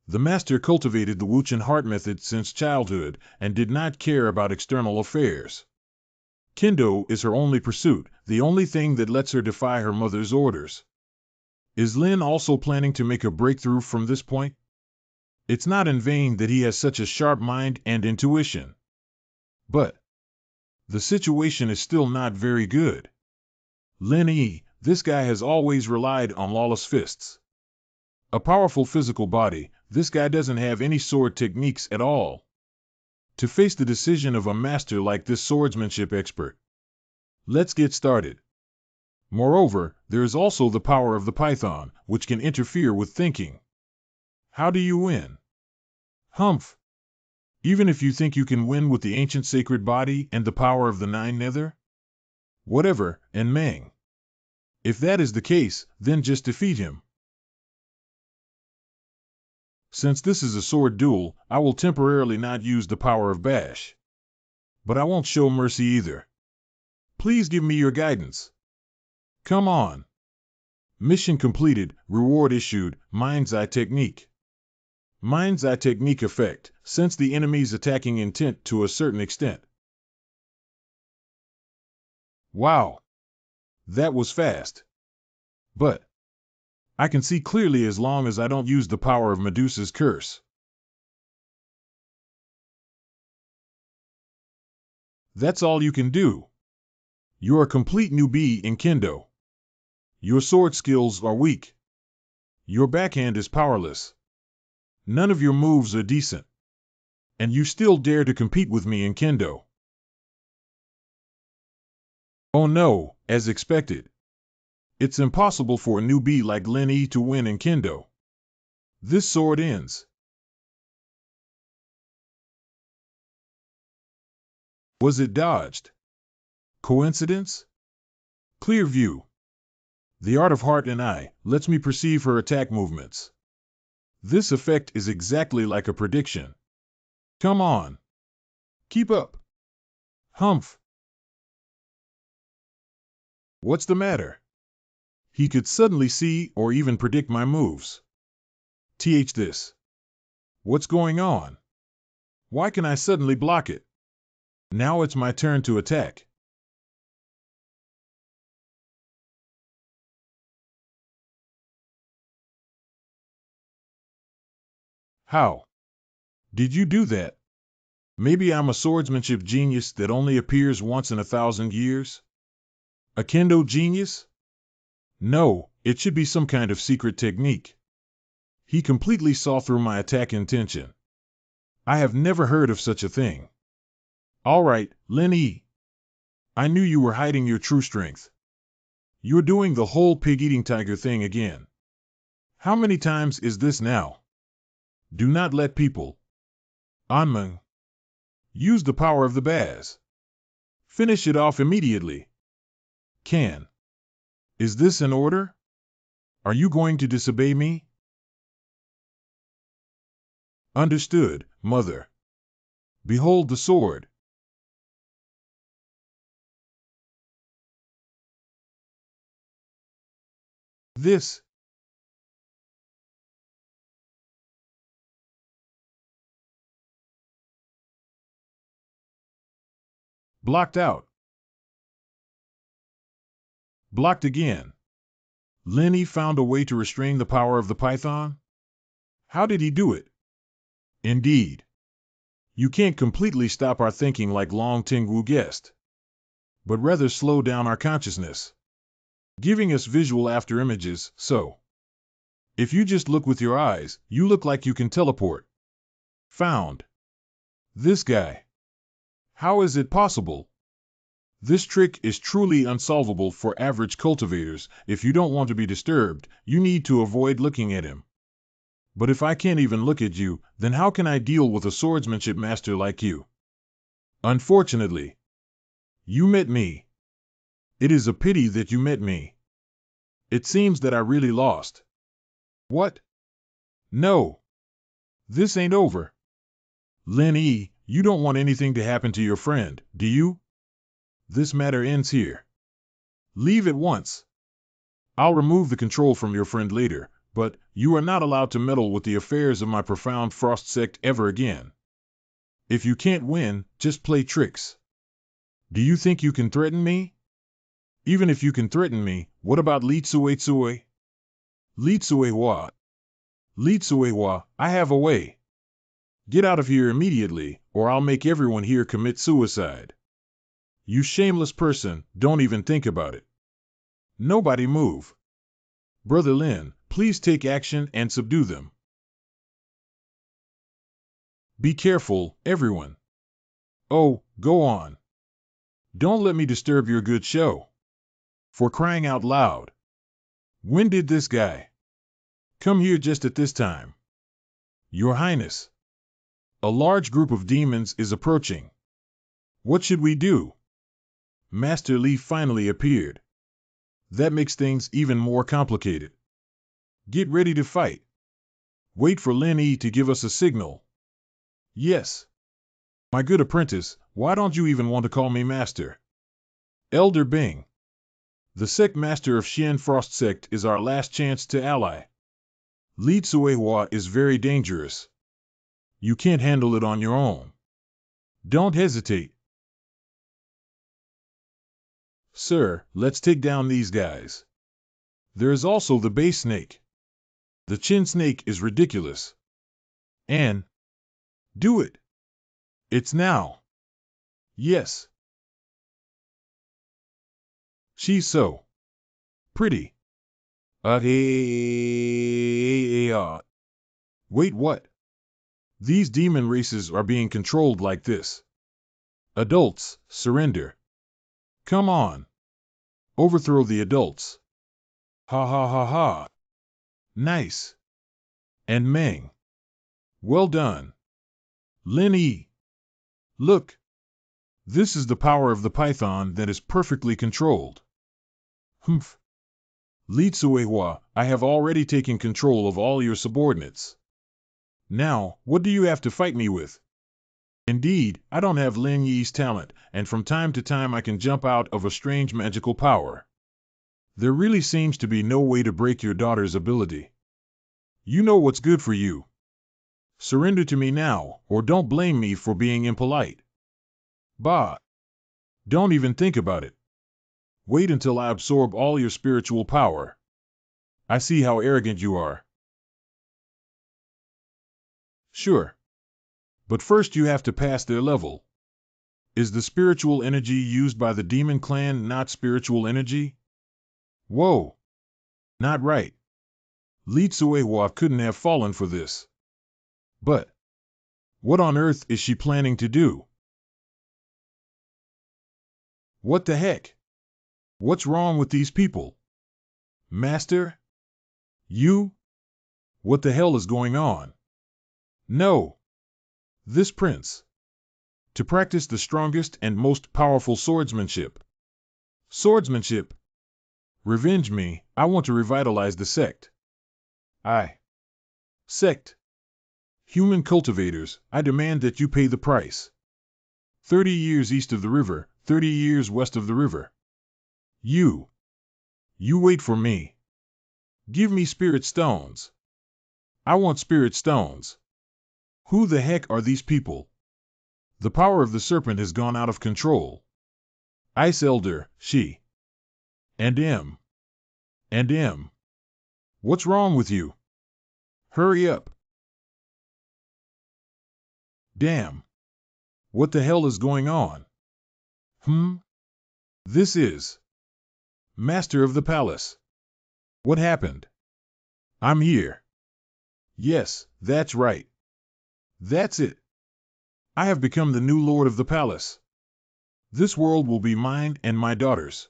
The master cultivated the Wuchen heart method since childhood and did not care about external affairs. Kendo is her only pursuit, the only thing that lets her defy her mother's orders. Is Lin also planning to make a breakthrough from this point? It's not in vain that he has such a sharp mind and intuition. But the situation is still not very good. Lin Yi, this guy has always relied on lawless fists. A powerful physical body, this guy doesn't have any sword techniques at all. To face the decision of a master like this swordsmanship expert. Let's get started. Moreover, there is also the power of the python, which can interfere with thinking. How do you win? Humph. Even if you think you can win with the ancient sacred body and the power of the 9 nether? Whatever, and Meng. If that is the case, then just defeat him. Since this is a sword duel, I will temporarily not use the power of bash. But I won't show mercy either. Please give me your guidance. Come on. Mission completed, reward issued, Mind's Eye Technique. Mind's Eye Technique effect, sense the enemy's attacking intent to a certain extent. Wow. That was fast. But I can see clearly as long as I don't use the power of Medusa's curse. That's all you can do. You're a complete newbie in Kendo. Your sword skills are weak. Your backhand is powerless. None of your moves are decent. And you still dare to compete with me in Kendo. Oh no, as expected. It's impossible for a newbie like Lin Yi to win in Kendo. This sword ends. Was it dodged? Coincidence? Clear view. The art of heart and eye lets me perceive her attack movements. This effect is exactly like a prediction. Come on. Keep up. Humph. What's the matter? He could suddenly see or even predict my moves. This. What's going on? Why can I suddenly block it? Now it's my turn to attack. How? Did you do that? Maybe I'm a swordsmanship genius that only appears once in 1,000 years? A kendo genius? No, it should be some kind of secret technique. He completely saw through my attack intention. I have never heard of such a thing. All right, Lin Yi. I knew you were hiding your true strength. You're doing the whole pig-eating tiger thing again. How many times is this now? Do not let people. Anmeng. Use the power of the Baz. Finish it off immediately. Can. Is this an order? Are you going to disobey me? Understood, mother. Behold the sword. This. Blocked out. Blocked again. Lin Yi found a way to restrain the power of the python? How did he do it? Indeed. You can't completely stop our thinking like Long Tingwu guessed, but rather slow down our consciousness, giving us visual after images, so. If you just look with your eyes, you look like you can teleport. Found. This guy. How is it possible? This trick is truly unsolvable for average cultivators. If you don't want to be disturbed, you need to avoid looking at him. But if I can't even look at you, then how can I deal with a swordsmanship master like you? Unfortunately, you met me. It is a pity that you met me. It seems that I really lost. What? No. This ain't over. Lin Yi, you don't want anything to happen to your friend, do you? This matter ends here. Leave at once. I'll remove the control from your friend later, but you are not allowed to meddle with the affairs of my profound frost sect ever again. If you can't win, just play tricks. Do you think you can threaten me? Even if you can threaten me, what about Li Tsue? Li Tsue what? Li Tsue wa, I have a way. Get out of here immediately, or I'll make everyone here commit suicide. You shameless person, don't even think about it. Nobody move. Brother Lin, please take action and subdue them. Be careful, everyone. Oh, go on. Don't let me disturb your good show. For crying out loud. When did this guy come here just at this time? Your Highness. A large group of demons is approaching. What should we do? Master Li finally appeared. That makes things even more complicated. Get ready to fight. Wait for Lin Yi to give us a signal. Yes. My good apprentice, why don't you even want to call me master? Elder Bing. The sect master of Xian Frost sect is our last chance to ally. Li Tsuehua is very dangerous. You can't handle it on your own. Don't hesitate. Sir, let's take down these guys. There is also the base snake. The chin snake is ridiculous. And do it. It's now. Yes. She's so pretty. Wait, what? These demon races are being controlled like this. Adults, surrender. Come on. Overthrow the adults. Ha ha ha ha. Nice. And Meng. Well done. Lin Yi. Look. This is the power of the python that is perfectly controlled. Humph. Li Tsuehua, I have already taken control of all your subordinates. Now, what do you have to fight me with? Indeed, I don't have Lin Yi's talent, and from time to time I can jump out of a strange magical power. There really seems to be no way to break your daughter's ability. You know what's good for you. Surrender to me now, or don't blame me for being impolite. Bah! Don't even think about it. Wait until I absorb all your spiritual power. I see how arrogant you are. Sure. But first you have to pass their level. Is the spiritual energy used by the demon clan not spiritual energy? Whoa! Not right. Li Tsuehua couldn't have fallen for this. But what on earth is she planning to do? What the heck? What's wrong with these people? Master? You? What the hell is going on? No. This prince. To practice the strongest and most powerful swordsmanship. Swordsmanship? Revenge me, I want to revitalize the sect. Sect. Human cultivators, I demand that you pay the price. 30 years east of the river, 30 years west of the river. You wait for me. Give me spirit stones. I want spirit stones. Who the heck are these people? The power of the serpent has gone out of control. Ice Elder, she. And M. What's wrong with you? Hurry up. Damn. What the hell is going on? This is Master of the Palace. What happened? I'm here. Yes, that's right. That's it. I have become the new lord of the palace. This world will be mine and my daughter's.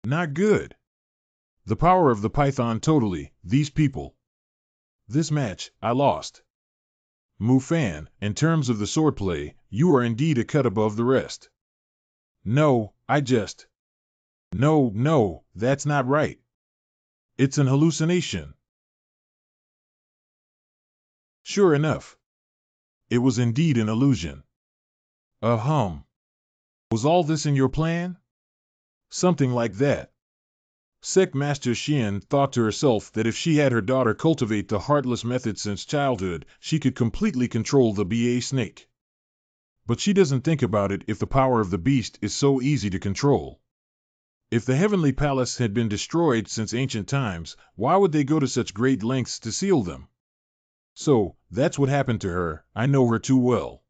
Not good. The power of the python totally, these people. This match, I lost. Mufan, in terms of the swordplay, you are indeed a cut above the rest. No, No, that's not right. It's an hallucination. Sure enough. It was indeed an illusion. Was all this in your plan? Something like that. Sect Master Xian thought to herself that if she had her daughter cultivate the heartless method since childhood, she could completely control the BA snake. But she doesn't think about it if the power of the beast is so easy to control. If the heavenly palace had been destroyed since ancient times, why would they go to such great lengths to seal them? So, that's what happened to her, I know her too well.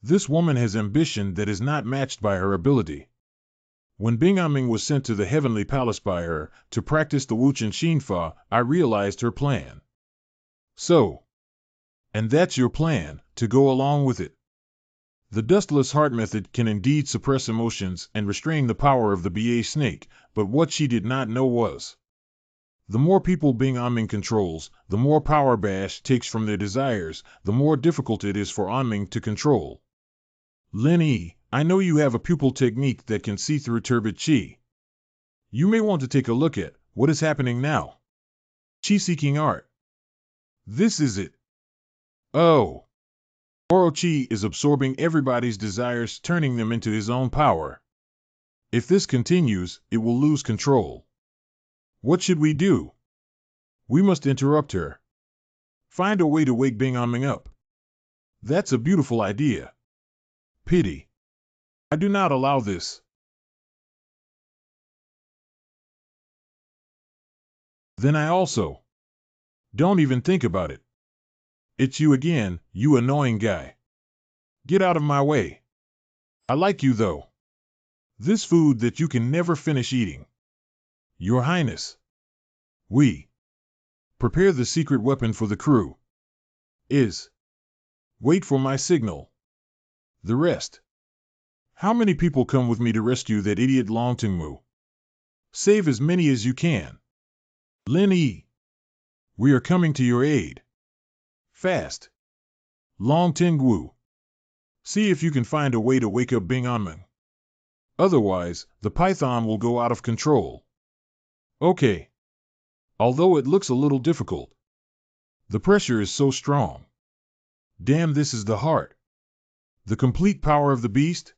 This woman has ambition that is not matched by her ability. When Bingaming was sent to the heavenly palace by her, to practice the Wuchen Xinfa, I realized her plan. So. And that's your plan, to go along with it. The dustless heart method can indeed suppress emotions and restrain the power of the BA snake, but what she did not know was, the more people Bingaming controls, the more power Bash takes from their desires, the more difficult it is for Anming to control. Lin Yi, I know you have a pupil technique that can see through turbid Qi. You may want to take a look at what is happening now. Qi-seeking art. This is it. Oh. Orochi is absorbing everybody's desires, turning them into his own power. If this continues, it will lose control. What should we do? We must interrupt her. Find a way to wake Bingaming up. That's a beautiful idea. Pity. I do not allow this. Then I also. Don't even think about it. It's you again, you annoying guy. Get out of my way. I like you though. This food that you can never finish eating. Your Highness. We. Prepare the secret weapon for the crew. Wait for my signal. The rest. How many people come with me to rescue that idiot Long Tingmu? Save as many as you can. Lin Yi. We are coming to your aid. Fast. Long Tingwu. See if you can find a way to wake up Bingaming. Otherwise, the python will go out of control. Okay. Although it looks a little difficult. The pressure is so strong. Damn, this is the heart. The complete power of the beast?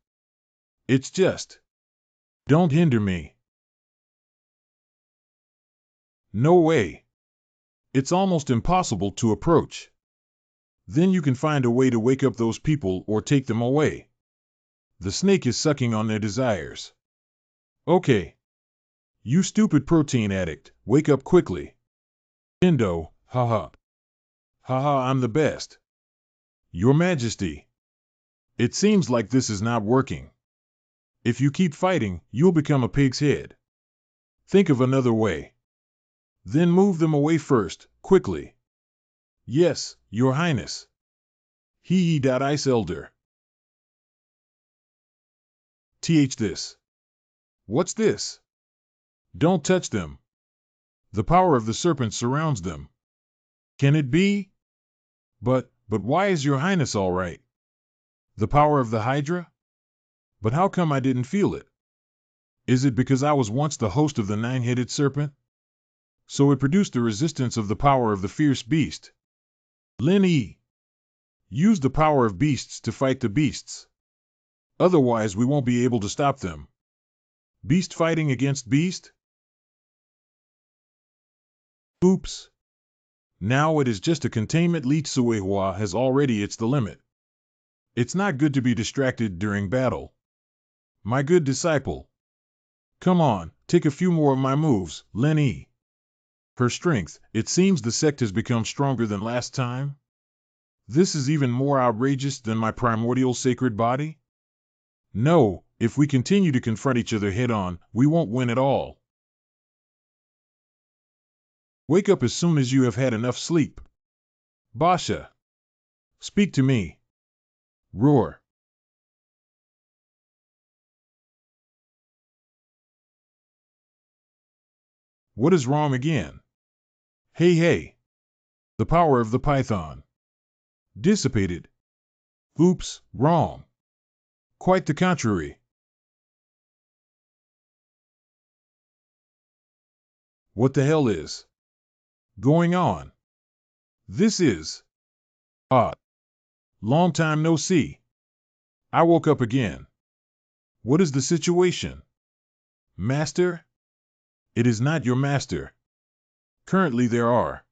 It's just. Don't hinder me. No way. It's almost impossible to approach. Then you can find a way to wake up those people or take them away. The snake is sucking on their desires. Okay. You stupid protein addict, wake up quickly. Indo, haha. Haha, I'm the best. Your Majesty. It seems like this is not working. If you keep fighting, you'll become a pig's head. Think of another way. Then move them away first, quickly. Yes, Your Highness. Ice Elder. This. What's this? Don't touch them. The power of the serpent surrounds them. Can it be? But why is Your Highness all right? The power of the Hydra? But how come I didn't feel it? Is it because I was once the host of the nine-headed serpent? So it produced the resistance of the power of the fierce beast. Lin Yi. Use the power of beasts to fight the beasts. Otherwise we won't be able to stop them. Beast fighting against beast? Oops. Now it is just a containment. Li Tsuehua has already it's the limit. It's not good to be distracted during battle. My good disciple. Come on, take a few more of my moves, Lin Yi. Her strength, it seems the sect has become stronger than last time. This is even more outrageous than my primordial sacred body. No, if we continue to confront each other head-on, we won't win at all. Wake up as soon as you have had enough sleep. Basha. Speak to me. Roar. What is wrong again? Hey. The power of the python. Dissipated. Oops, wrong. Quite the contrary. What the hell is going on? This is long time no see. I woke up again. What is the situation? Master? It is not your master. Currently there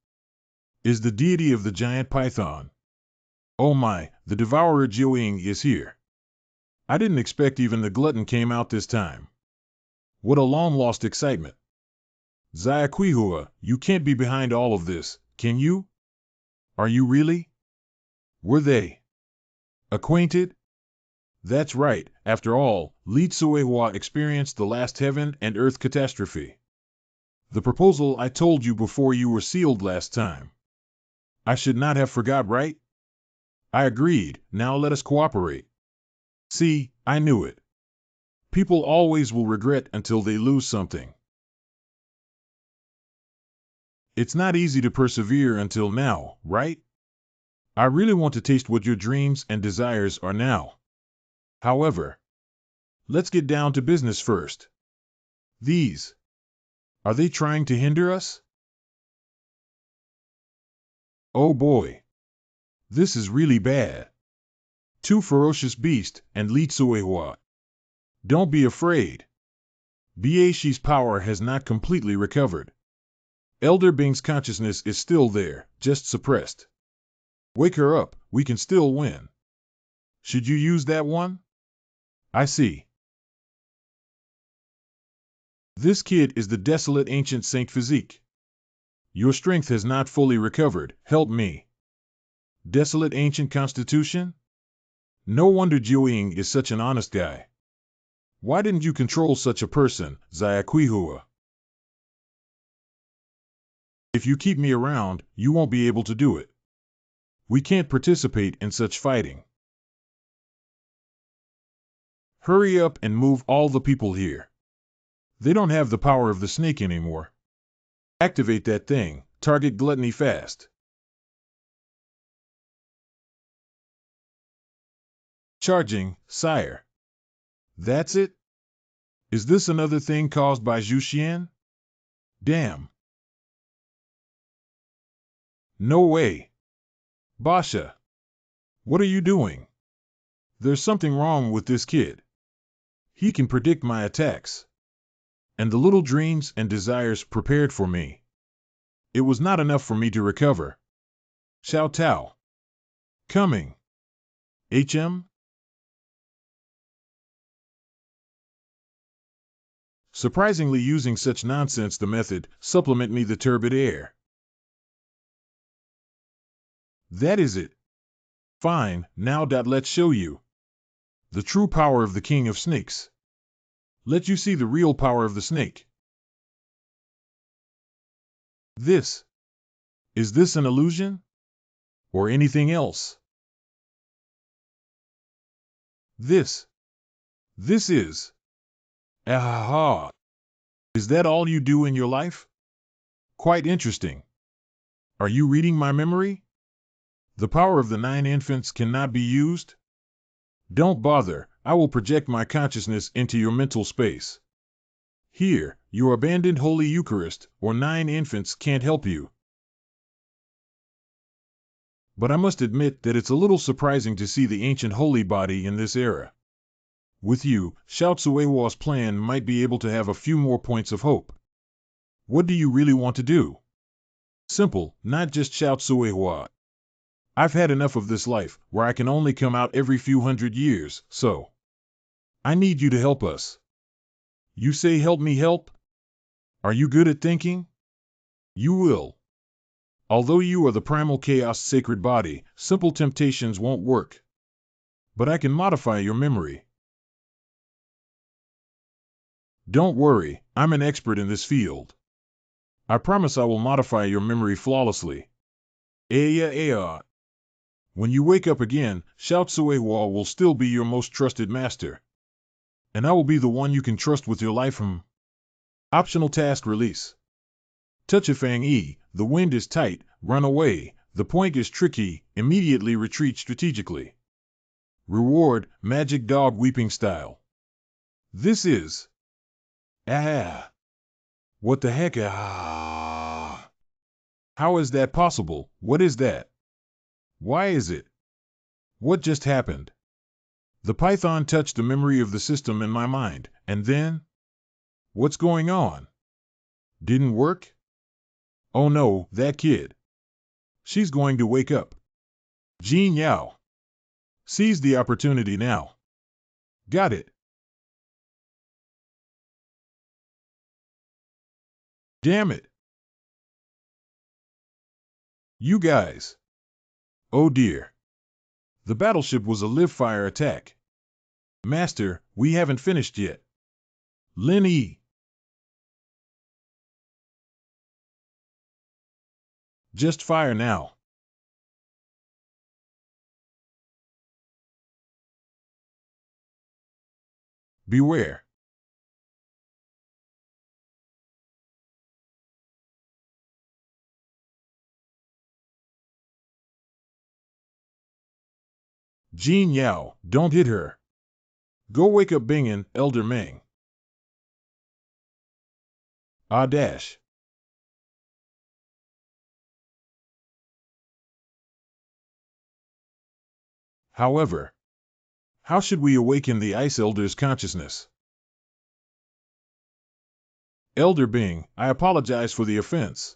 is the deity of the giant python. Oh my, the devourer Jiuing is here. I didn't expect even the glutton came out this time. What a long-lost excitement. Xiaquihua, you can't be behind all of this, can you? Are you really? Were they acquainted? That's right, after all, Li Tsuehua experienced the last heaven and earth catastrophe. The proposal I told you before you were sealed last time. I should not have forgot, right? I agreed, now let us cooperate. See, I knew it. People always will regret until they lose something. It's not easy to persevere until now, right? I really want to taste what your dreams and desires are now. However, let's get down to business first. Are they trying to hinder us? Oh boy. This is really bad. Two ferocious beasts and Li Tsuehua. Don't be afraid. Biashi's power has not completely recovered. Elder Bing's consciousness is still there, just suppressed. Wake her up, we can still win. Should you use that one? I see. This kid is the desolate ancient Saint Physique. Your strength has not fully recovered, help me. Desolate ancient constitution? No wonder Jiuing is such an honest guy. Why didn't you control such a person, Xiaquihua? If you keep me around, you won't be able to do it. We can't participate in such fighting. Hurry up and move all the people here. They don't have the power of the snake anymore. Activate that thing, target gluttony fast. Charging, sire. That's it? Is this another thing caused by Zhu Xian? Damn. No way. Basha. What are you doing? There's something wrong with this kid. He can predict my attacks. And the little dreams and desires prepared for me. It was not enough for me to recover. Xiao Tao. Coming. HM? Surprisingly using such nonsense the method, supplement me the turbid air. That is it. Fine, now let's show you. The true power of the king of snakes. Let you see the real power of the snake. This. Is this an illusion? Or anything else? This is. Aha! Is that all you do in your life? Quite interesting. Are you reading my memory? The power of the 9 infants cannot be used? Don't bother, I will project my consciousness into your mental space. Here, your abandoned Holy Eucharist, or 9 infants can't help you. But I must admit that it's a little surprising to see the ancient holy body in this era. With you, Xiao Tzuehua's plan might be able to have a few more points of hope. What do you really want to do? Simple, not just Xiao Tzuehua. I've had enough of this life, where I can only come out every few hundred years, so I need you to help us. You say help me help? Are you good at thinking? You will. Although you are the primal chaos sacred body, simple temptations won't work. But I can modify your memory. Don't worry, I'm an expert in this field. I promise I will modify your memory flawlessly. Aya. When you wake up again, Xiao Tzuehua will still be your most trusted master. And I will be the one you can trust with your life. Optional task release. Touch a Fang E, the wind is tight, run away, the point is tricky, immediately retreat strategically. Reward, magic dog weeping style. This is. Ah. What the heck? Ah. How is that possible? What is that? Why is it? What just happened? The python touched the memory of the system in my mind, and then? What's going on? Didn't work? Oh no, that kid. She's going to wake up. Jin Yao. Seize the opportunity now. Got it. Damn it. You guys. Oh dear. The battleship was a live-fire attack. Master, we haven't finished yet. Lin E. Just fire now. Beware. Jin Yao, don't hit her. Go wake up Bingen, Elder Meng. Ah dash. However, how should we awaken the Ice Elder's consciousness? Elder Bing, I apologize for the offense.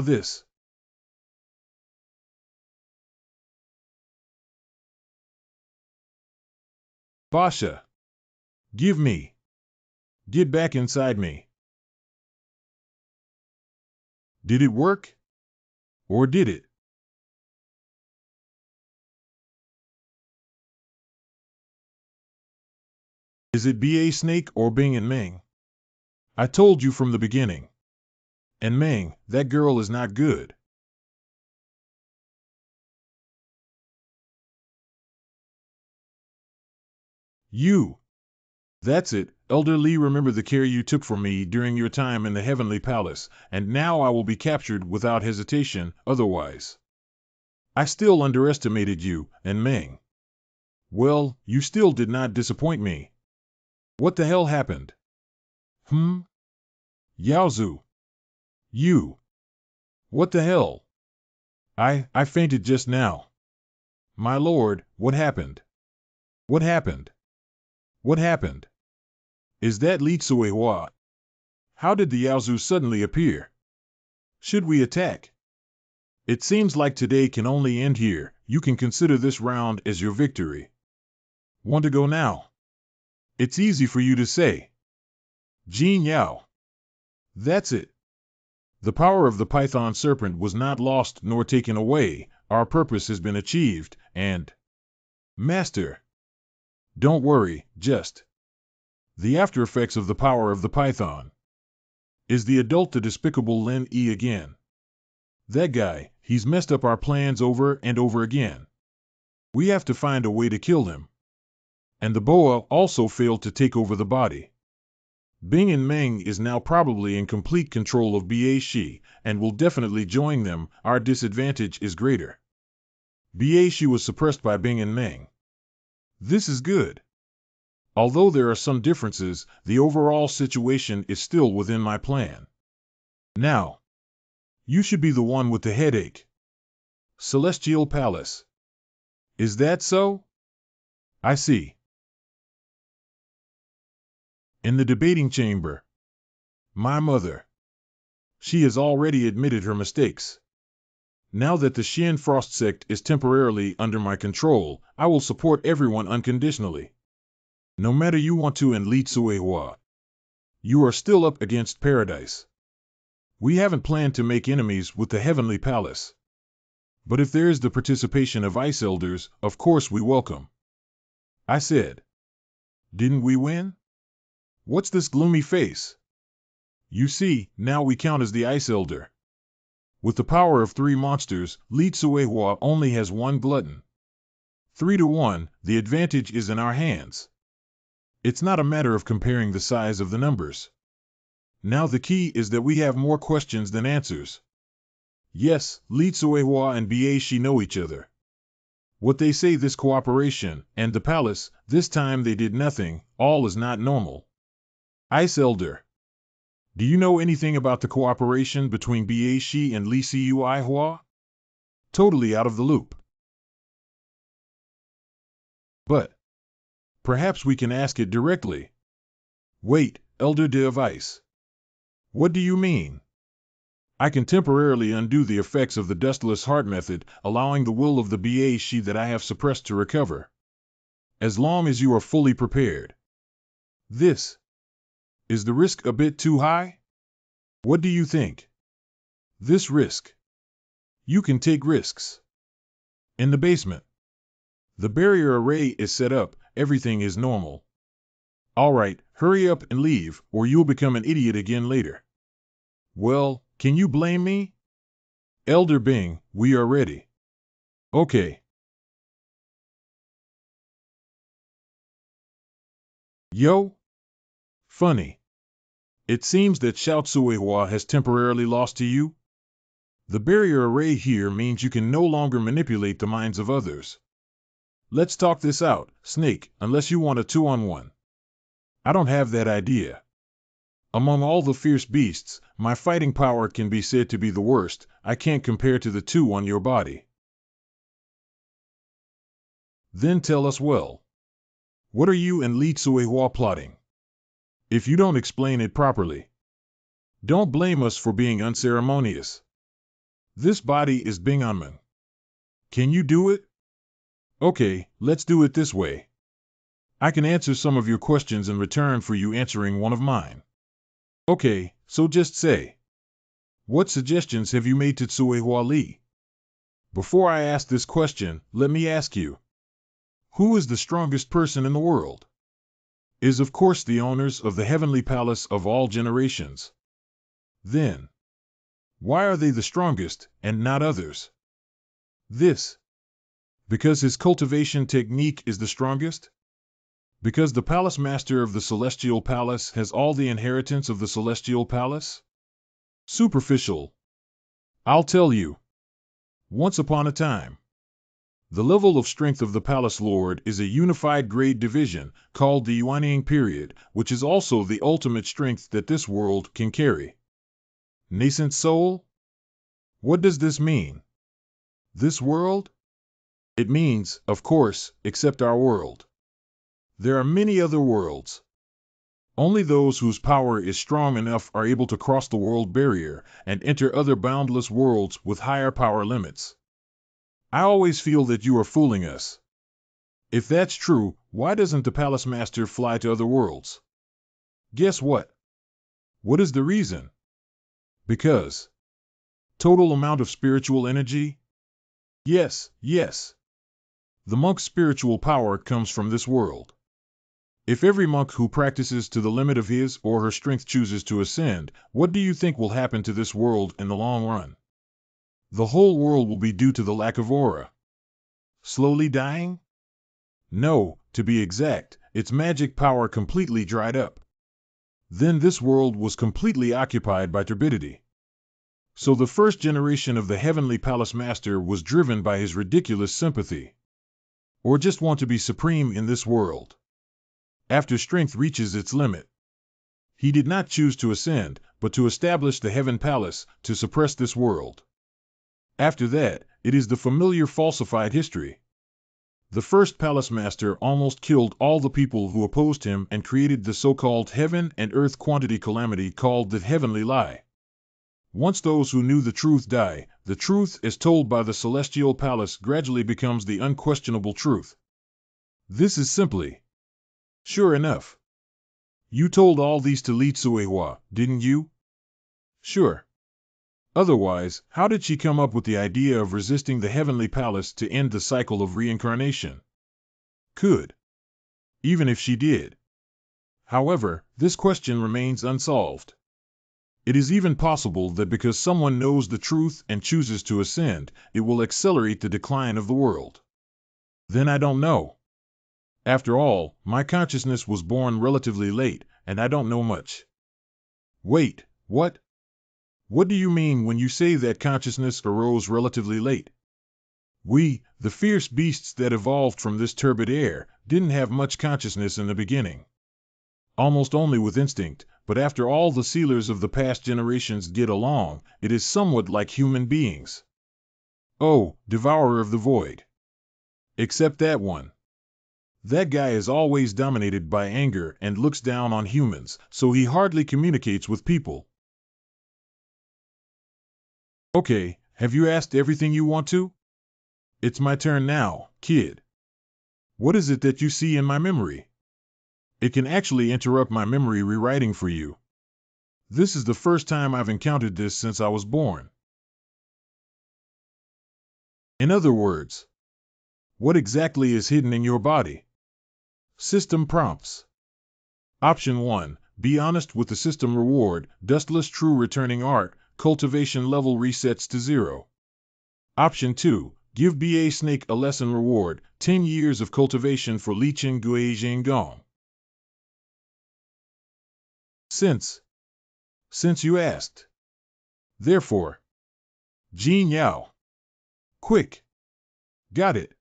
This. Basha. Give me. Get back inside me. Did it work? Or did it? Is it B.A. Snake or Bing and Meng? I told you from the beginning. And Meng, that girl is not good. You. That's it, Elder Lee, remember the care you took for me during your time in the Heavenly Palace, and now I will be captured without hesitation, otherwise. I still underestimated you, and Meng. Well, you still did not disappoint me. What the hell happened? Yaozu. You. What the hell? I fainted just now. My lord, what happened? What happened? What happened? Is that Li Tzuehua? How did the Yaozu suddenly appear? Should we attack? It seems like today can only end here. You can consider this round as your victory. Want to go now? It's easy for you to say. Jin Yao. That's it. The power of the python serpent was not lost nor taken away, our purpose has been achieved, and... Master, don't worry, just... The after effects of the power of the python. Is the adult the despicable Lin E again? That guy, he's messed up our plans over and over again. We have to find a way to kill him. And the boa also failed to take over the body. Bing and Meng is now probably in complete control of Ba Shi, and will definitely join them. Our disadvantage is greater. Ba Shi was suppressed by Bing and Meng. This is good. Although there are some differences, the overall situation is still within my plan. Now, you should be the one with the headache. Celestial Palace. Is that so? I see. In the debating chamber. My mother. She has already admitted her mistakes. Now that the Xian Frost sect is temporarily under my control, I will support everyone unconditionally. No matter you want to and Li Tsuehua. You are still up against Paradise. We haven't planned to make enemies with the Heavenly Palace. But if there is the participation of Ice Elders, of course we welcome. I said. Didn't we win? What's this gloomy face? You see, now we count as the Ice Elder. With the power of 3 monsters, Li Tsuehua only has 1 glutton. 3-1, the advantage is in our hands. It's not a matter of comparing the size of the numbers. Now the key is that we have more questions than answers. Yes, Li Tsuehua and Ba Shi know each other. What they say this cooperation, and the palace, this time they did nothing, all is not normal. Ice Elder. Do you know anything about the cooperation between Ba Shi and Li Tsuehua? Totally out of the loop. But perhaps we can ask it directly. Wait, Elder de Ice. What do you mean? I can temporarily undo the effects of the Dustless Heart method, allowing the will of the Ba Shi that I have suppressed to recover. As long as you are fully prepared. This. Is the risk a bit too high? What do you think? This risk. You can take risks. In the basement. The barrier array is set up, everything is normal. All right, hurry up and leave, or you'll become an idiot again later. Well, can you blame me? Elder Bing, we are ready. Okay. Yo? Funny. It seems that Xiao Tsuehua has temporarily lost to you? The barrier array here means you can no longer manipulate the minds of others. Let's talk this out, Snake, unless you want a 2-on-1. I don't have that idea. Among all the fierce beasts, my fighting power can be said to be the worst. I can't compare to the 2 on your body. Then tell us well. What are you and Li Tsuehua plotting? If you don't explain it properly. Don't blame us for being unceremonious. This body is Binganman. Can you do it? Okay, let's do it this way. I can answer some of your questions in return for you answering one of mine. Okay, so just say. What suggestions have you made to Tsuehua Li? Before I ask this question, let me ask you. Who is the strongest person in the world? Is of course the owners of the Heavenly Palace of all generations. Then, why are they the strongest, and not others? This. Because his cultivation technique is the strongest? Because the Palace Master of the Celestial Palace has all the inheritance of the Celestial Palace? Superficial. I'll tell you. Once upon a time. The level of strength of the Palace Lord is a unified grade division, called the Yuanying period, which is also the ultimate strength that this world can carry. Nascent soul? What does this mean? This world? It means, of course, except our world. There are many other worlds. Only those whose power is strong enough are able to cross the world barrier and enter other boundless worlds with higher power limits. I always feel that you are fooling us. If that's true, why doesn't the Palace Master fly to other worlds? Guess what? What is the reason? Because. Total amount of spiritual energy? Yes, yes. The monk's spiritual power comes from this world. If every monk who practices to the limit of his or her strength chooses to ascend, what do you think will happen to this world in the long run? The whole world will be due to the lack of aura. Slowly dying? No, to be exact, its magic power completely dried up. Then this world was completely occupied by turbidity. So the first generation of the Heavenly Palace Master was driven by his ridiculous sympathy. Or just want to be supreme in this world. After strength reaches its limit. He did not choose to ascend, but to establish the Heaven Palace, to suppress this world. After that, it is the familiar falsified history. The first Palace Master almost killed all the people who opposed him and created the so-called heaven and earth quantity calamity called the heavenly lie. Once those who knew the truth die, the truth as told by the celestial palace gradually becomes the unquestionable truth. This is simply. Sure enough. You told all these to Li Tsuehua, didn't you? Sure. Otherwise, how did she come up with the idea of resisting the heavenly palace to end the cycle of reincarnation? Could. Even if she did. However, this question remains unsolved. It is even possible that because someone knows the truth and chooses to ascend, it will accelerate the decline of the world. Then I don't know. After all, my consciousness was born relatively late, and I don't know much. Wait, what? What do you mean when you say that consciousness arose relatively late? We, the fierce beasts that evolved from this turbid air, didn't have much consciousness in the beginning. Almost only with instinct, but after all the sealers of the past generations get along, it is somewhat like human beings. Oh, devourer of the void. Except that one. That guy is always dominated by anger and looks down on humans, so he hardly communicates with people. Okay, have you asked everything you want to? It's my turn now, kid. What is it that you see in my memory? It can actually interrupt my memory rewriting for you. This is the first time I've encountered this since I was born. In other words, what exactly is hidden in your body? System prompts. Option 1. Be honest with the system reward, dustless true returning art, cultivation level resets to 0. Option 2. Give BA Snake a lesson reward, 10 years of cultivation for Lichen Gui Gong. Since you asked. Therefore. Jin Yao. Quick. Got it.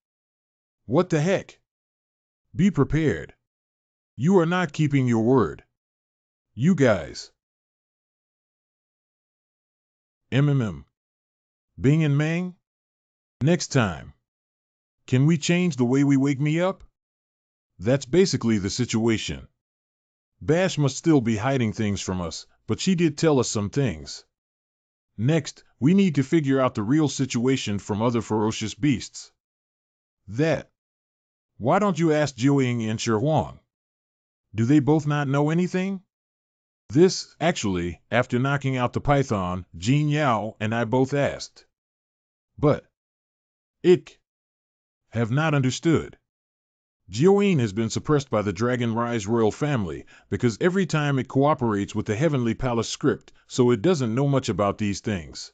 What the heck? Be prepared. You are not keeping your word. You guys. Bing and Mang? Next time. Can we change the way we wake me up? That's basically the situation. Bash must still be hiding things from us, but she did tell us some things. Next, we need to figure out the real situation from other ferocious beasts. That. Why don't you ask Jiuying and Shi? Do they both not know anything? This, actually, after knocking out the python, Jin Yao and I both asked. But. Have not understood. Jiuying has been suppressed by the Dragon Rise royal family, because every time it cooperates with the Heavenly Palace script, so it doesn't know much about these things.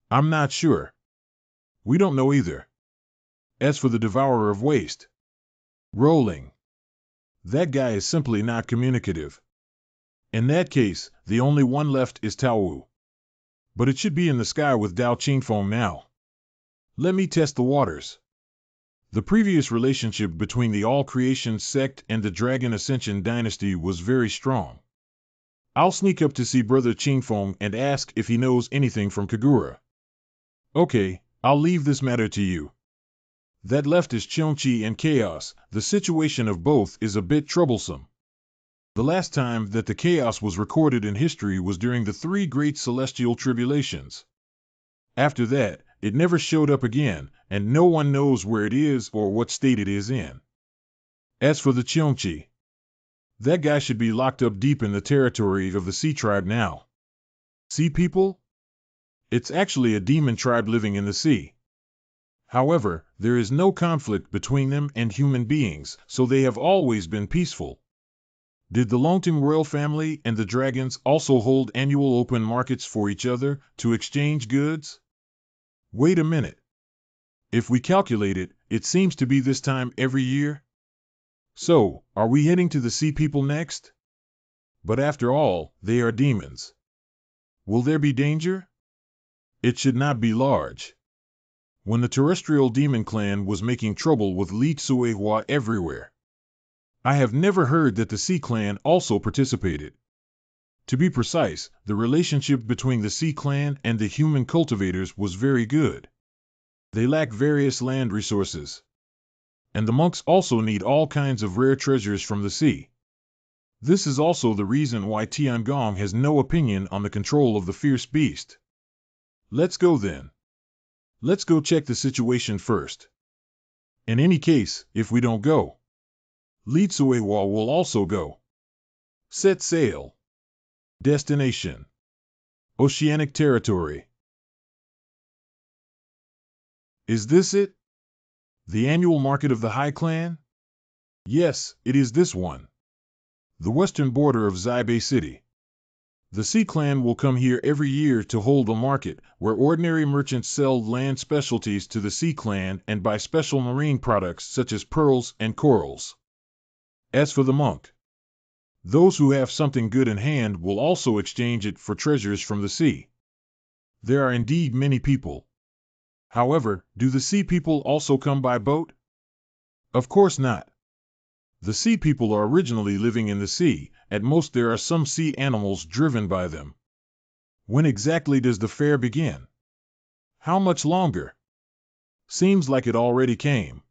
I'm not sure. We don't know either. As for the Devourer of Waste. Rolling. That guy is simply not communicative. In that case, the only one left is Tao Wu. But it should be in the sky with Dao Qingfeng now. Let me test the waters. The previous relationship between the All Creation sect and the Dragon Ascension dynasty was very strong. I'll sneak up to see Brother Qingfeng and ask if he knows anything from Kagura. Okay, I'll leave this matter to you. That left is Cheongqi and Chaos. The situation of both is a bit troublesome. The last time that the chaos was recorded in history was during the 3 great celestial tribulations. After that, it never showed up again, and no one knows where it is or what state it is in. As for the Cheongqi, that guy should be locked up deep in the territory of the Sea Tribe now. Sea people? It's actually a demon tribe living in the sea. However, there is no conflict between them and human beings, so they have always been peaceful. Did the Longting royal family and the dragons also hold annual open markets for each other to exchange goods? Wait a minute. If we calculate it, it seems to be this time every year. So, are we heading to the sea people next? But after all, they are demons. Will there be danger? It should not be large. When the terrestrial demon clan was making trouble with Li Tsuehua everywhere, I have never heard that the Sea Clan also participated. To be precise, the relationship between the Sea Clan and the human cultivators was very good. They lack various land resources. And the monks also need all kinds of rare treasures from the sea. This is also the reason why Tiangong has no opinion on the control of the fierce beast. Let's go then. Let's go check the situation first. In any case, if we don't go, Li Tsuehua will also go. Set sail. Destination: Oceanic territory. Is this it? The annual market of the High Clan? Yes, it is this one. The western border of Xibe City. The Sea Clan will come here every year to hold a market where ordinary merchants sell land specialties to the Sea Clan and buy special marine products such as pearls and corals. As for the monk, those who have something good in hand will also exchange it for treasures from the sea. There are indeed many people. However, do the sea people also come by boat? Of course not. The sea people are originally living in the sea. At most there are some sea animals driven by them. When exactly does the fair begin? How much longer? Seems like it already came.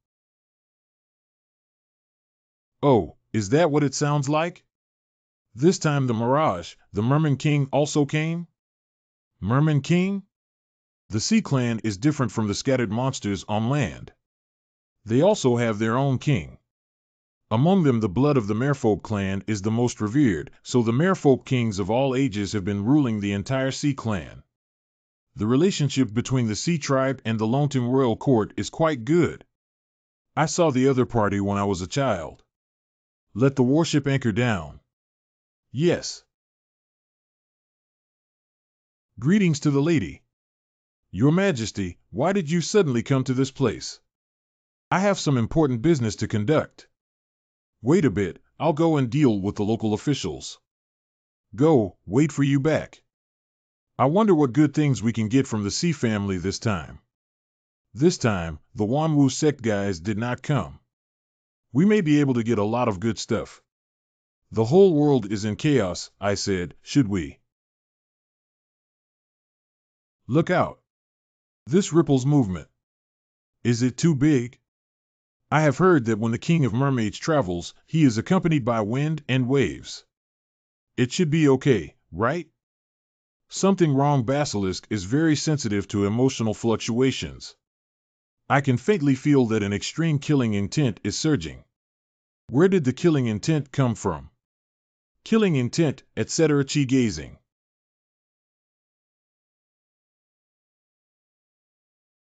Oh, is that what it sounds like? This time the Mirage, the Merman King, also came? Merman King? The Sea Clan is different from the scattered monsters on land. They also have their own king. Among them the blood of the Merfolk clan is the most revered, so the Merfolk kings of all ages have been ruling the entire Sea Clan. The relationship between the Sea Tribe and the Longting royal court is quite good. I saw the other party when I was a child. Let the warship anchor down. Yes. Greetings to the lady. Your Majesty, why did you suddenly come to this place? I have some important business to conduct. Wait a bit, I'll go and deal with the local officials. Go, wait for you back. I wonder what good things we can get from the Sea family this time. This time, the Wanwu sect guys did not come. We may be able to get a lot of good stuff. The whole world is in chaos, I said, should we? Look out. This ripples movement. Is it too big? I have heard that when the King of Mermaids travels, he is accompanied by wind and waves. It should be okay, right? Something wrong. Basilisk is very sensitive to emotional fluctuations. I can faintly feel that an extreme killing intent is surging. Where did the killing intent come from? Killing intent, etc. Chi gazing.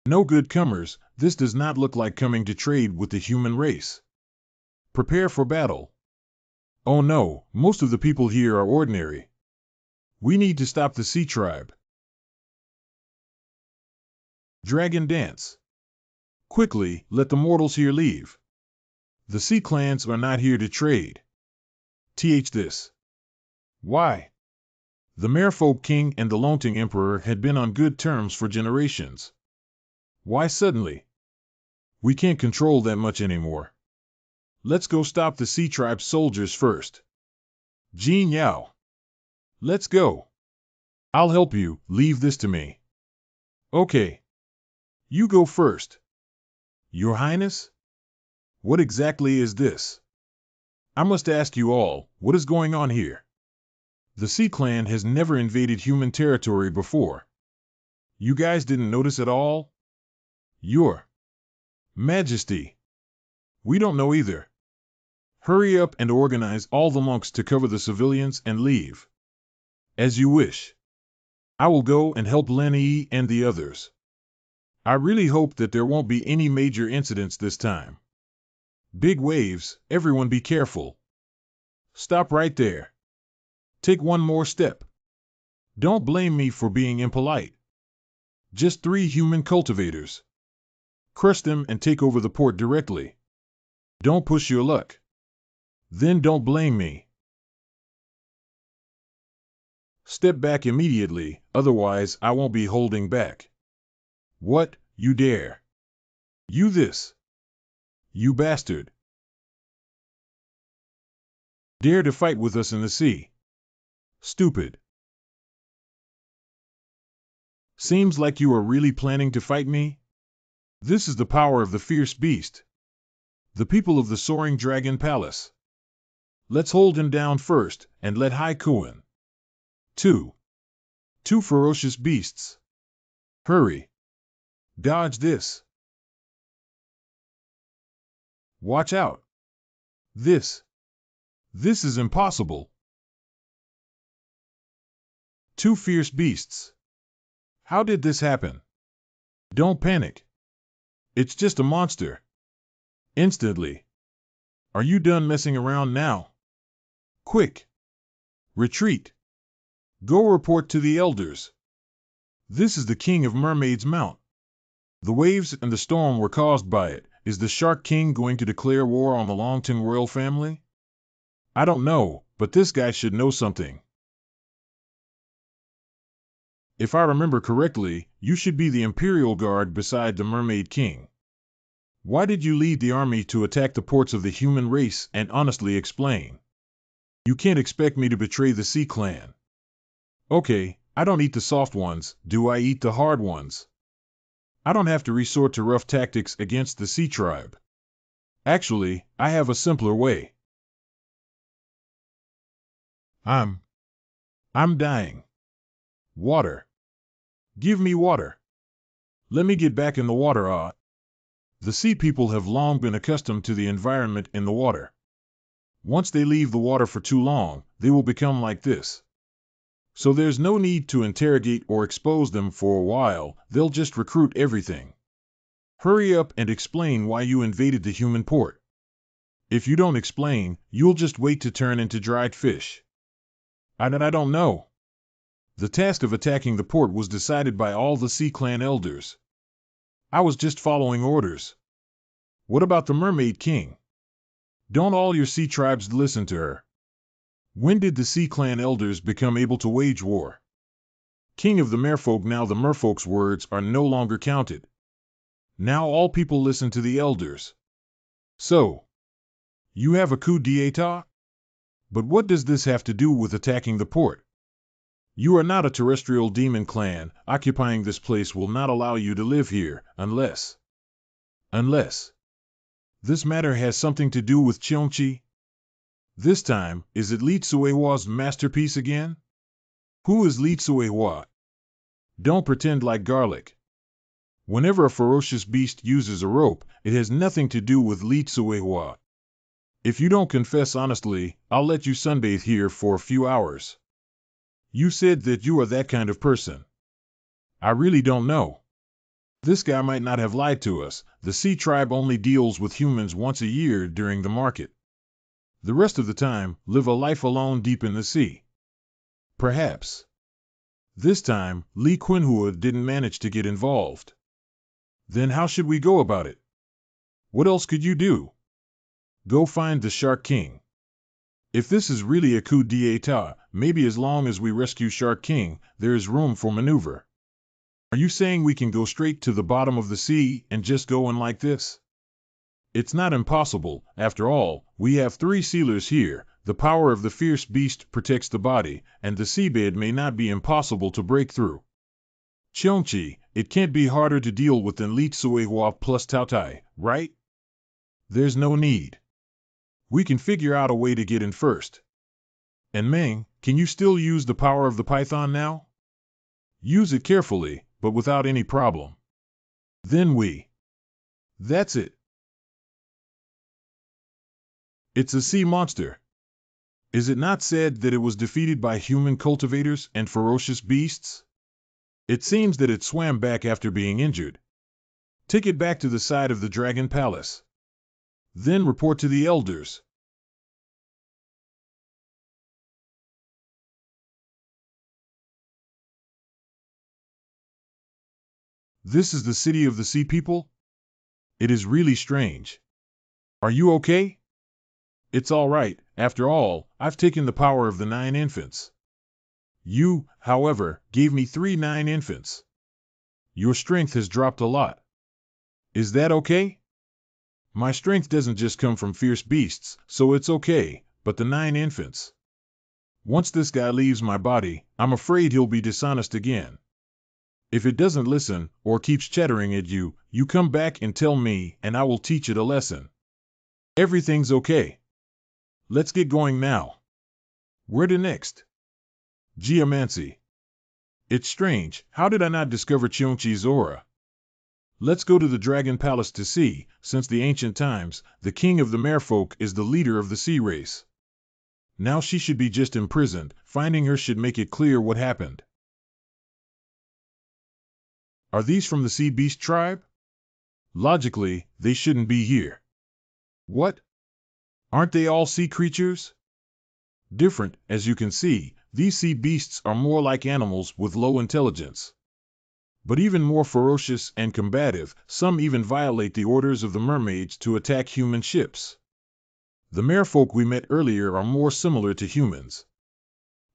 No good comers, this does not look like coming to trade with the human race. Prepare for battle. Oh no, most of the people here are ordinary. We need to stop the Sea Tribe. Dragon Dance. Quickly, let the mortals here leave. The Sea Clans are not here to trade. This. Why? The Merfolk King and the Longting Emperor had been on good terms for generations. Why suddenly? We can't control that much anymore. Let's go stop the Sea Tribe soldiers first. Jin Yao. Let's go. I'll help you, leave this to me. Okay. You go first. Your Highness? What exactly is this? I must ask you all, what is going on here? The Sea Clan has never invaded human territory before. You guys didn't notice at all? Your Majesty. We don't know either. Hurry up and organize all the monks to cover the civilians and leave. As you wish. I will go and help Len Yi and the others. I really hope that there won't be any major incidents this time. Big waves, everyone be careful. Stop right there. Take one more step. Don't blame me for being impolite. Just 3 human cultivators. Crush them and take over the port directly. Don't push your luck. Then don't blame me. Step back immediately, otherwise I won't be holding back. What, you dare? You this? You bastard. Dare to fight with us in the sea? Stupid. Seems like you are really planning to fight me? This is the power of the fierce beast. The people of the soaring dragon palace. Let's hold him down first, and let Haiku in. 2 ferocious beasts. Hurry. Dodge this. Watch out. This is impossible. 2 fierce beasts. How did this happen? Don't panic. It's just a monster. Instantly. Are you done messing around now? Quick. Retreat. Go report to the elders. This is the king of Mermaid's Mount. The waves and the storm were caused by it. Is the Shark King going to declare war on the Longton royal family? I don't know, but this guy should know something. If I remember correctly, you should be the Imperial Guard beside the Mermaid King. Why did you lead the army to attack the ports of the human race and honestly explain? You can't expect me to betray the Sea Clan. Okay, I don't eat the soft ones, do I eat the hard ones? I don't have to resort to rough tactics against the Sea Tribe. Actually, I have a simpler way. I'm dying. Water. Give me water. Let me get back in the water, The sea people have long been accustomed to the environment in the water. Once they leave the water for too long, they will become like this. So there's no need to interrogate or expose them for a while, they'll just recruit everything. Hurry up and explain why you invaded the human port. If you don't explain, you'll just wait to turn into dried fish. I don't know. The task of attacking the port was decided by all the Sea Clan elders. I was just following orders. What about the Mermaid King? Don't all your sea tribes listen to her? When did the Sea Clan elders become able to wage war? King of the Merfolk, now the Merfolk's words are no longer counted. Now all people listen to the elders. So, you have a coup d'etat? But what does this have to do with attacking the port? You are not a terrestrial demon clan. Occupying this place will not allow you to live here, unless this matter has something to do with Cheongchi? This time, is it Li Tsuehua's masterpiece again? Who is Li Tsuehua? Don't pretend like garlic. Whenever a ferocious beast uses a rope, it has nothing to do with Li Tsuehua. If you don't confess honestly, I'll let you sunbathe here for a few hours. You said that you are that kind of person. I really don't know. This guy might not have lied to us. The Sea Tribe only deals with humans once a year during the market. The rest of the time, live a life alone deep in the sea. Perhaps. This time, Li Quinhua didn't manage to get involved. Then how should we go about it? What else could you do? Go find the Shark King. If this is really a coup d'etat, maybe as long as we rescue Shark King, there is room for maneuver. Are you saying we can go straight to the bottom of the sea and just go in like this? It's not impossible. After all, we have 3 sealers here. The power of the fierce beast protects the body, and the seabed may not be impossible to break through. Cheongchi, it can't be harder to deal with than Li Tsuehua plus Taotai, right? There's no need. We can figure out a way to get in first. And Meng, can you still use the power of the python now? Use it carefully, but without any problem. Then That's it. It's a sea monster. Is it not said that it was defeated by human cultivators and ferocious beasts? It seems that it swam back after being injured. Take it back to the side of the Dragon Palace. Then report to the elders. This is the city of the Sea People? It is really strange. Are you okay? It's all right. After all, I've taken the power of the 9 infants. You, however, gave me 3 9 infants. Your strength has dropped a lot. Is that okay? My strength doesn't just come from fierce beasts, so it's okay, but the 9 infants. Once this guy leaves my body, I'm afraid he'll be dishonest again. If it doesn't listen, or keeps chattering at you, you come back and tell me, and I will teach it a lesson. Everything's okay. Let's get going now. Where to next? Geomancy. It's strange, how did I not discover Cheonchi's aura? Let's go to the Dragon Palace to see, since the ancient times, the king of the merfolk is the leader of the sea race. Now she should be just imprisoned, finding her should make it clear what happened. Are these from the sea beast tribe? Logically, they shouldn't be here. What? Aren't they all sea creatures? Different, as you can see, these sea beasts are more like animals with low intelligence. But even more ferocious and combative, some even violate the orders of the mermaids to attack human ships. The merfolk we met earlier are more similar to humans.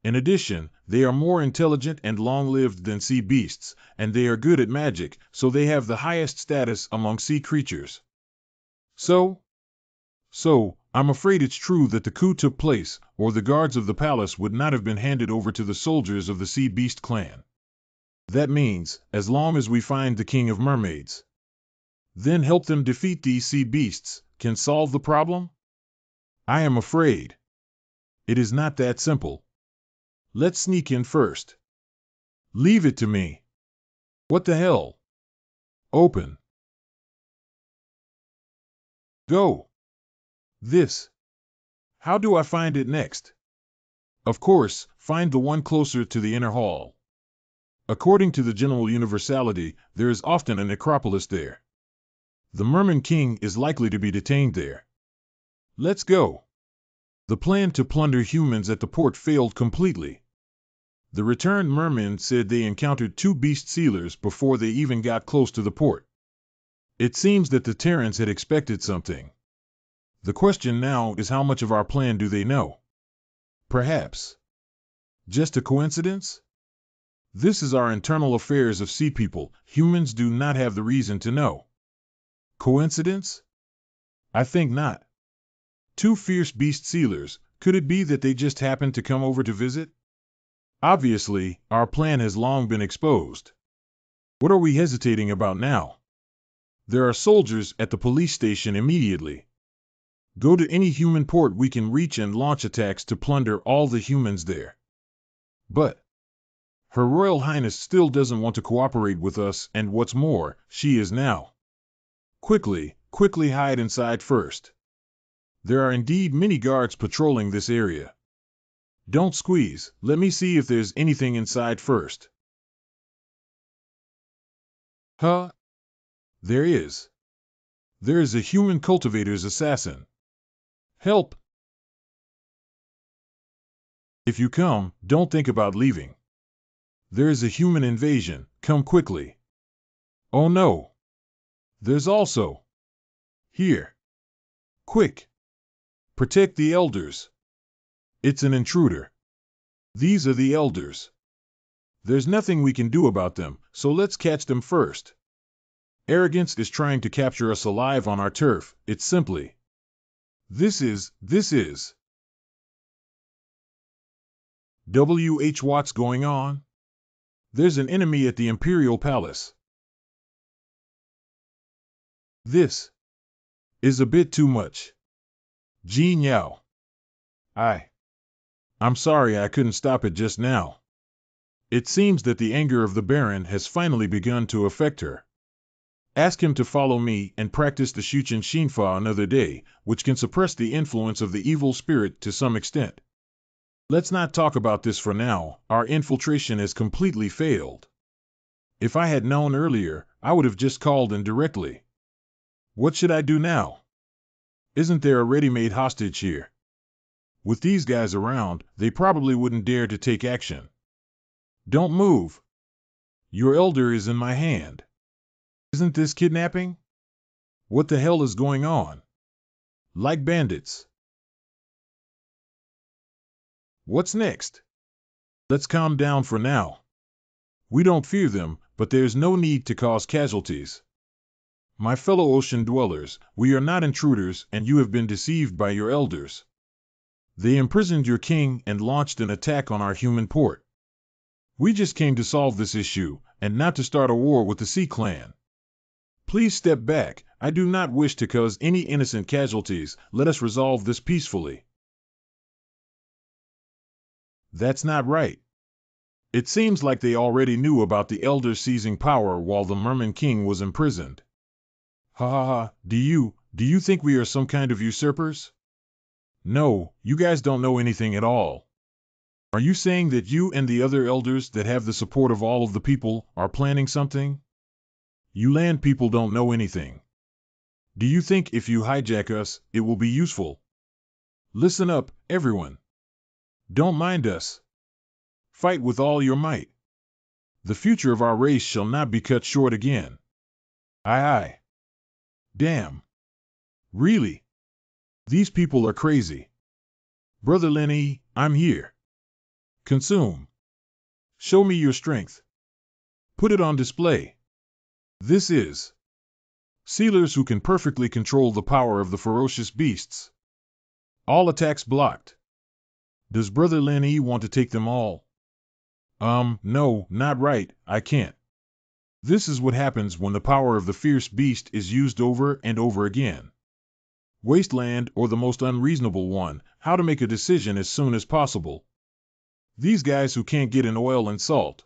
In addition, they are more intelligent and long-lived than sea beasts, and they are good at magic, so they have the highest status among sea creatures. So, I'm afraid it's true that the coup took place, or the guards of the palace would not have been handed over to the soldiers of the Sea Beast clan. That means, as long as we find the King of Mermaids, then help them defeat these sea beasts, can solve the problem? I am afraid it is not that simple. Let's sneak in first. Leave it to me. What the hell? Open. Go. This. How do I find it next? Of course, find the one closer to the inner hall. According to the general universality, there is often a necropolis there. The Merman King is likely to be detained there. Let's go. The plan to plunder humans at the port failed completely. The returned mermen said they encountered 2 beast sealers before they even got close to the port. It seems that the Terrans had expected something. The question now is how much of our plan do they know? Perhaps just a coincidence? This is our internal affairs of sea people. Humans do not have the reason to know. Coincidence? I think not. 2 fierce beast sealers, could it be that they just happened to come over to visit? Obviously, our plan has long been exposed. What are we hesitating about now? There are soldiers at the police station immediately. Go to any human port we can reach and launch attacks to plunder all the humans there. But Her Royal Highness still doesn't want to cooperate with us, and what's more, she is now. Quickly hide inside first. There are indeed many guards patrolling this area. Don't squeeze, let me see if there's anything inside first. Huh? There is. There is a human cultivator's assassin. Help! If you come, don't think about leaving. There is a human invasion, come quickly. Oh no! There's also. Here. Quick! Protect the elders. It's an intruder. These are the elders. There's nothing we can do about them, so let's catch them first. Arrogance is trying to capture us alive on our turf, it's simply. This is. What's going on? There's an enemy at the Imperial Palace. This is a bit too much. Jean Yao. I'm sorry I couldn't stop it just now. It seems that the anger of the Baron has finally begun to affect her. Ask him to follow me and practice the Shuchen Shinfa another day, which can suppress the influence of the evil spirit to some extent. Let's not talk about this for now, our infiltration has completely failed. If I had known earlier, I would have just called in directly. What should I do now? Isn't there a ready-made hostage here? With these guys around, they probably wouldn't dare to take action. Don't move. Your elder is in my hand. Isn't this kidnapping? What the hell is going on? Like bandits. What's next? Let's calm down for now. We don't fear them, but there's no need to cause casualties. My fellow ocean dwellers, we are not intruders, and you have been deceived by your elders. They imprisoned your king and launched an attack on our human port. We just came to solve this issue, and not to start a war with the Sea Clan. Please step back. I do not wish to cause any innocent casualties. Let us resolve this peacefully. That's not right. It seems like they already knew about the elders seizing power while the Merman King was imprisoned. Ha ha ha, do you think we are some kind of usurpers? No, you guys don't know anything at all. Are you saying that you and the other elders that have the support of all of the people are planning something? You land people don't know anything. Do you think if you hijack us, it will be useful? Listen up, everyone. Don't mind us. Fight with all your might. The future of our race shall not be cut short again. Aye aye. Damn. Really? These people are crazy. Brother Lenny, I'm here. Consume. Show me your strength. Put it on display. This is sealers who can perfectly control the power of the ferocious beasts. All attacks blocked. Does Brother Lenny want to take them all? No, not right, I can't. This is what happens when the power of the fierce beast is used over and over again. Wasteland, or the most unreasonable one, how to make a decision as soon as possible. These guys who can't get in oil and salt.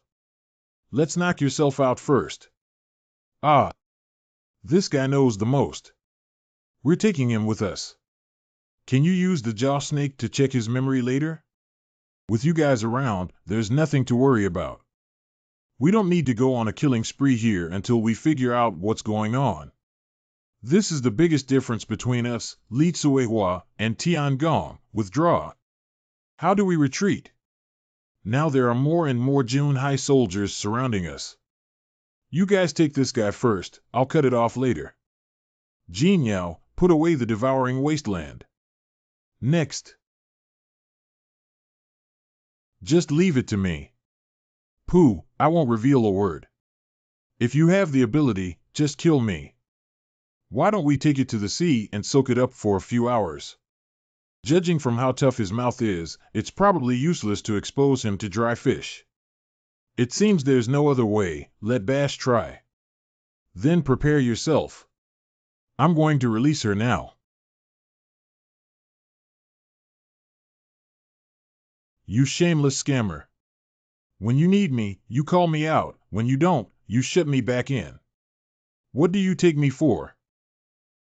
Let's knock yourself out first. Ah. This guy knows the most. We're taking him with us. Can you use the jaw snake to check his memory later? With you guys around, there's nothing to worry about. We don't need to go on a killing spree here until we figure out what's going on. This is the biggest difference between us, Li Tsuehua, and Tiangong. Withdraw. How do we retreat? Now there are more and more Junhai soldiers surrounding us. You guys take this guy first, I'll cut it off later. Jin Yao, put away the devouring wasteland. Next. Just leave it to me. Pooh, I won't reveal a word. If you have the ability, just kill me. Why don't we take it to the sea and soak it up for a few hours? Judging from how tough his mouth is, it's probably useless to expose him to dry fish. It seems there's no other way, let Bash try. Then prepare yourself. I'm going to release her now. You shameless scammer. When you need me, you call me out. When you don't, you shut me back in. What do you take me for?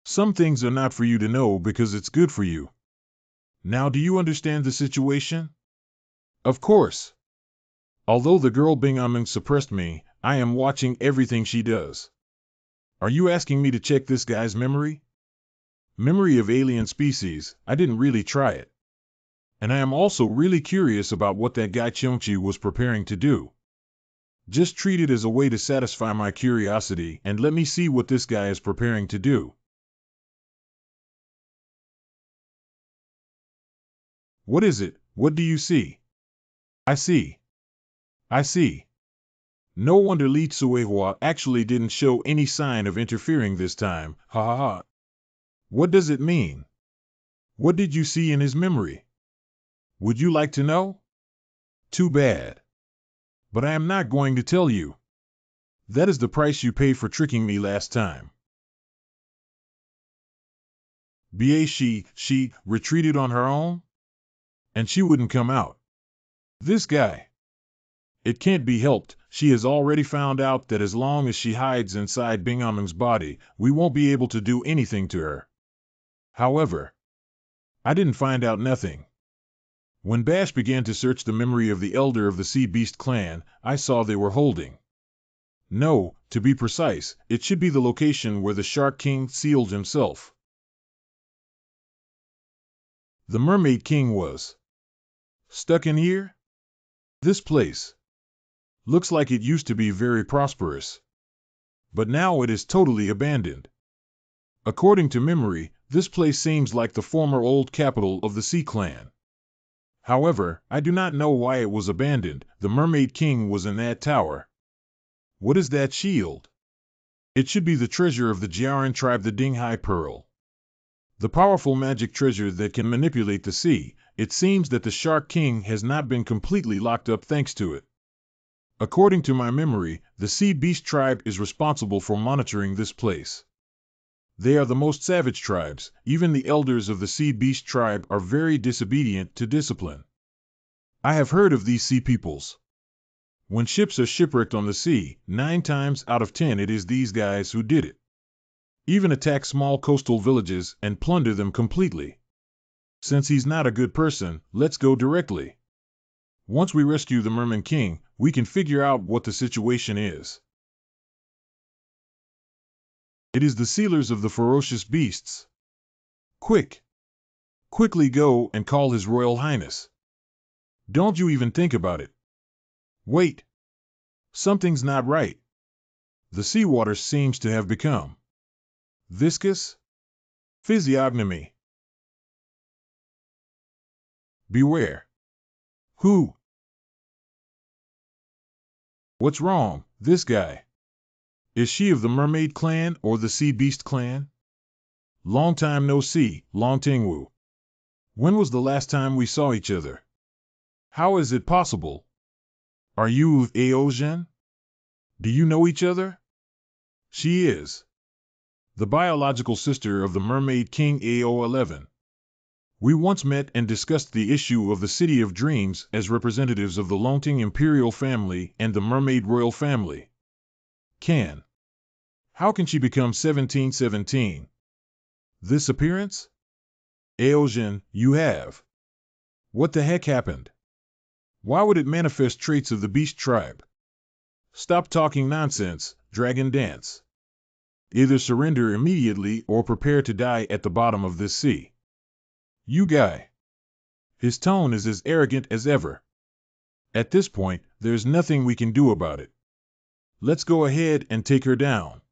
Some things are not for you to know because it's good for you. Now do you understand the situation? Of course. Although the girl Bing suppressed me, I am watching everything she does. Are you asking me to check this guy's memory? Memory of alien species, I didn't really try it. And I am also really curious about what that guy Cheongchi was preparing to do. Just treat it as a way to satisfy my curiosity and let me see what this guy is preparing to do. What is it? What do you see? I see. No wonder Li Tsuehua actually didn't show any sign of interfering this time, ha ha ha. What does it mean? What did you see in his memory? Would you like to know? Too bad. But I am not going to tell you. That is the price you paid for tricking me last time. She retreated on her own? And she wouldn't come out. This guy. It can't be helped, she has already found out that as long as she hides inside Bingham's body, we won't be able to do anything to her. However, I didn't find out nothing. When Bash began to search the memory of the elder of the Sea Beast clan, I saw they were holding No, to be precise, it should be the location where the Shark King sealed himself. The Mermaid King was stuck in here? This place looks like it used to be very prosperous, but now it is totally abandoned. According to memory, this place seems like the former old capital of the Sea Clan. However, I do not know why it was abandoned. The Mermaid King was in that tower. What is that shield? It should be the treasure of the Jiaran tribe, the Dinghai Pearl. The powerful magic treasure that can manipulate the sea. It seems that the Shark King has not been completely locked up thanks to it. According to my memory, the Sea Beast tribe is responsible for monitoring this place. They are the most savage tribes. Even the elders of the Sea Beast tribe are very disobedient to discipline. I have heard of these sea peoples. When ships are shipwrecked on the sea, 9 times out of 10 it is these guys who did it. Even attack small coastal villages and plunder them completely. Since he's not a good person, let's go directly. Once we rescue the Merman King, we can figure out what the situation is. It is the sealers of the ferocious beasts. Quick! Quickly go and call His Royal Highness. Don't you even think about it. Wait! Something's not right. The seawater seems to have become viscous. Physiognomy. Beware. Who? What's wrong, this guy? Is she of the Mermaid Clan or the Sea Beast Clan? Long time no see, Long Tingwu. When was the last time we saw each other? How is it possible? Are you with Aozhen? Do you know each other? She is the biological sister of the Mermaid King AO11. We once met and discussed the issue of the City of Dreams as representatives of the Longting Imperial family and the Mermaid Royal family. How can she become 1717? This appearance? Aozhen, you have. What the heck happened? Why would it manifest traits of the Beast tribe? Stop talking nonsense, Dragon Dance. Either surrender immediately or prepare to die at the bottom of this sea. You guy. His tone is as arrogant as ever. At this point, there's nothing we can do about it. Let's go ahead and take her down.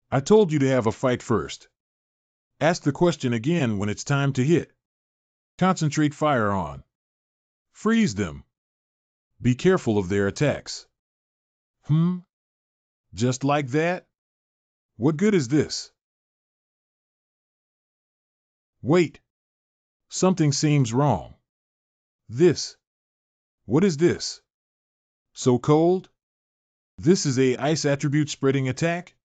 I told you to have a fight first. Ask the question again when it's time to hit. Concentrate fire on. Freeze them. Be careful of their attacks. Just like that? What good is this? Wait. Something seems wrong. What is this? So cold? This is a ice attribute spreading attack?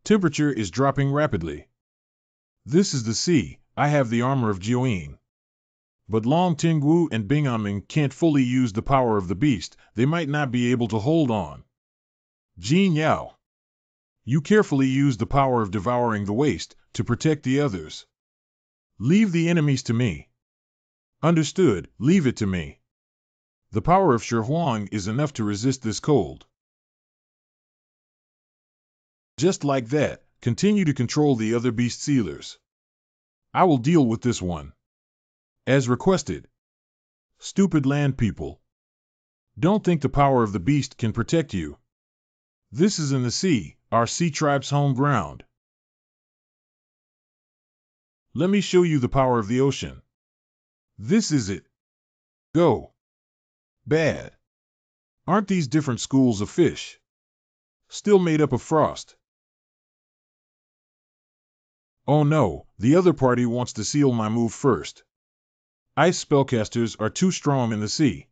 Temperature is dropping rapidly. This is the sea. I have the armor of Jiuyin. But Long Tingwu and Binganming can't fully use the power of the beast. They might not be able to hold on. Jin Yao. You carefully use the power of devouring the waste to protect the others. Leave the enemies to me. Understood, leave it to me. The power of Shi Huang is enough to resist this cold. Just like that, continue to control the other beast sealers. I will deal with this one. As requested. Stupid land people. Don't think the power of the beast can protect you. This is in the sea, our sea tribe's home ground. Let me show you the power of the ocean. This is it. Go. Bad. Aren't these different schools of fish? Still made up of frost. Oh no, the other party wants to seal my move first. Ice spellcasters are too strong in the sea.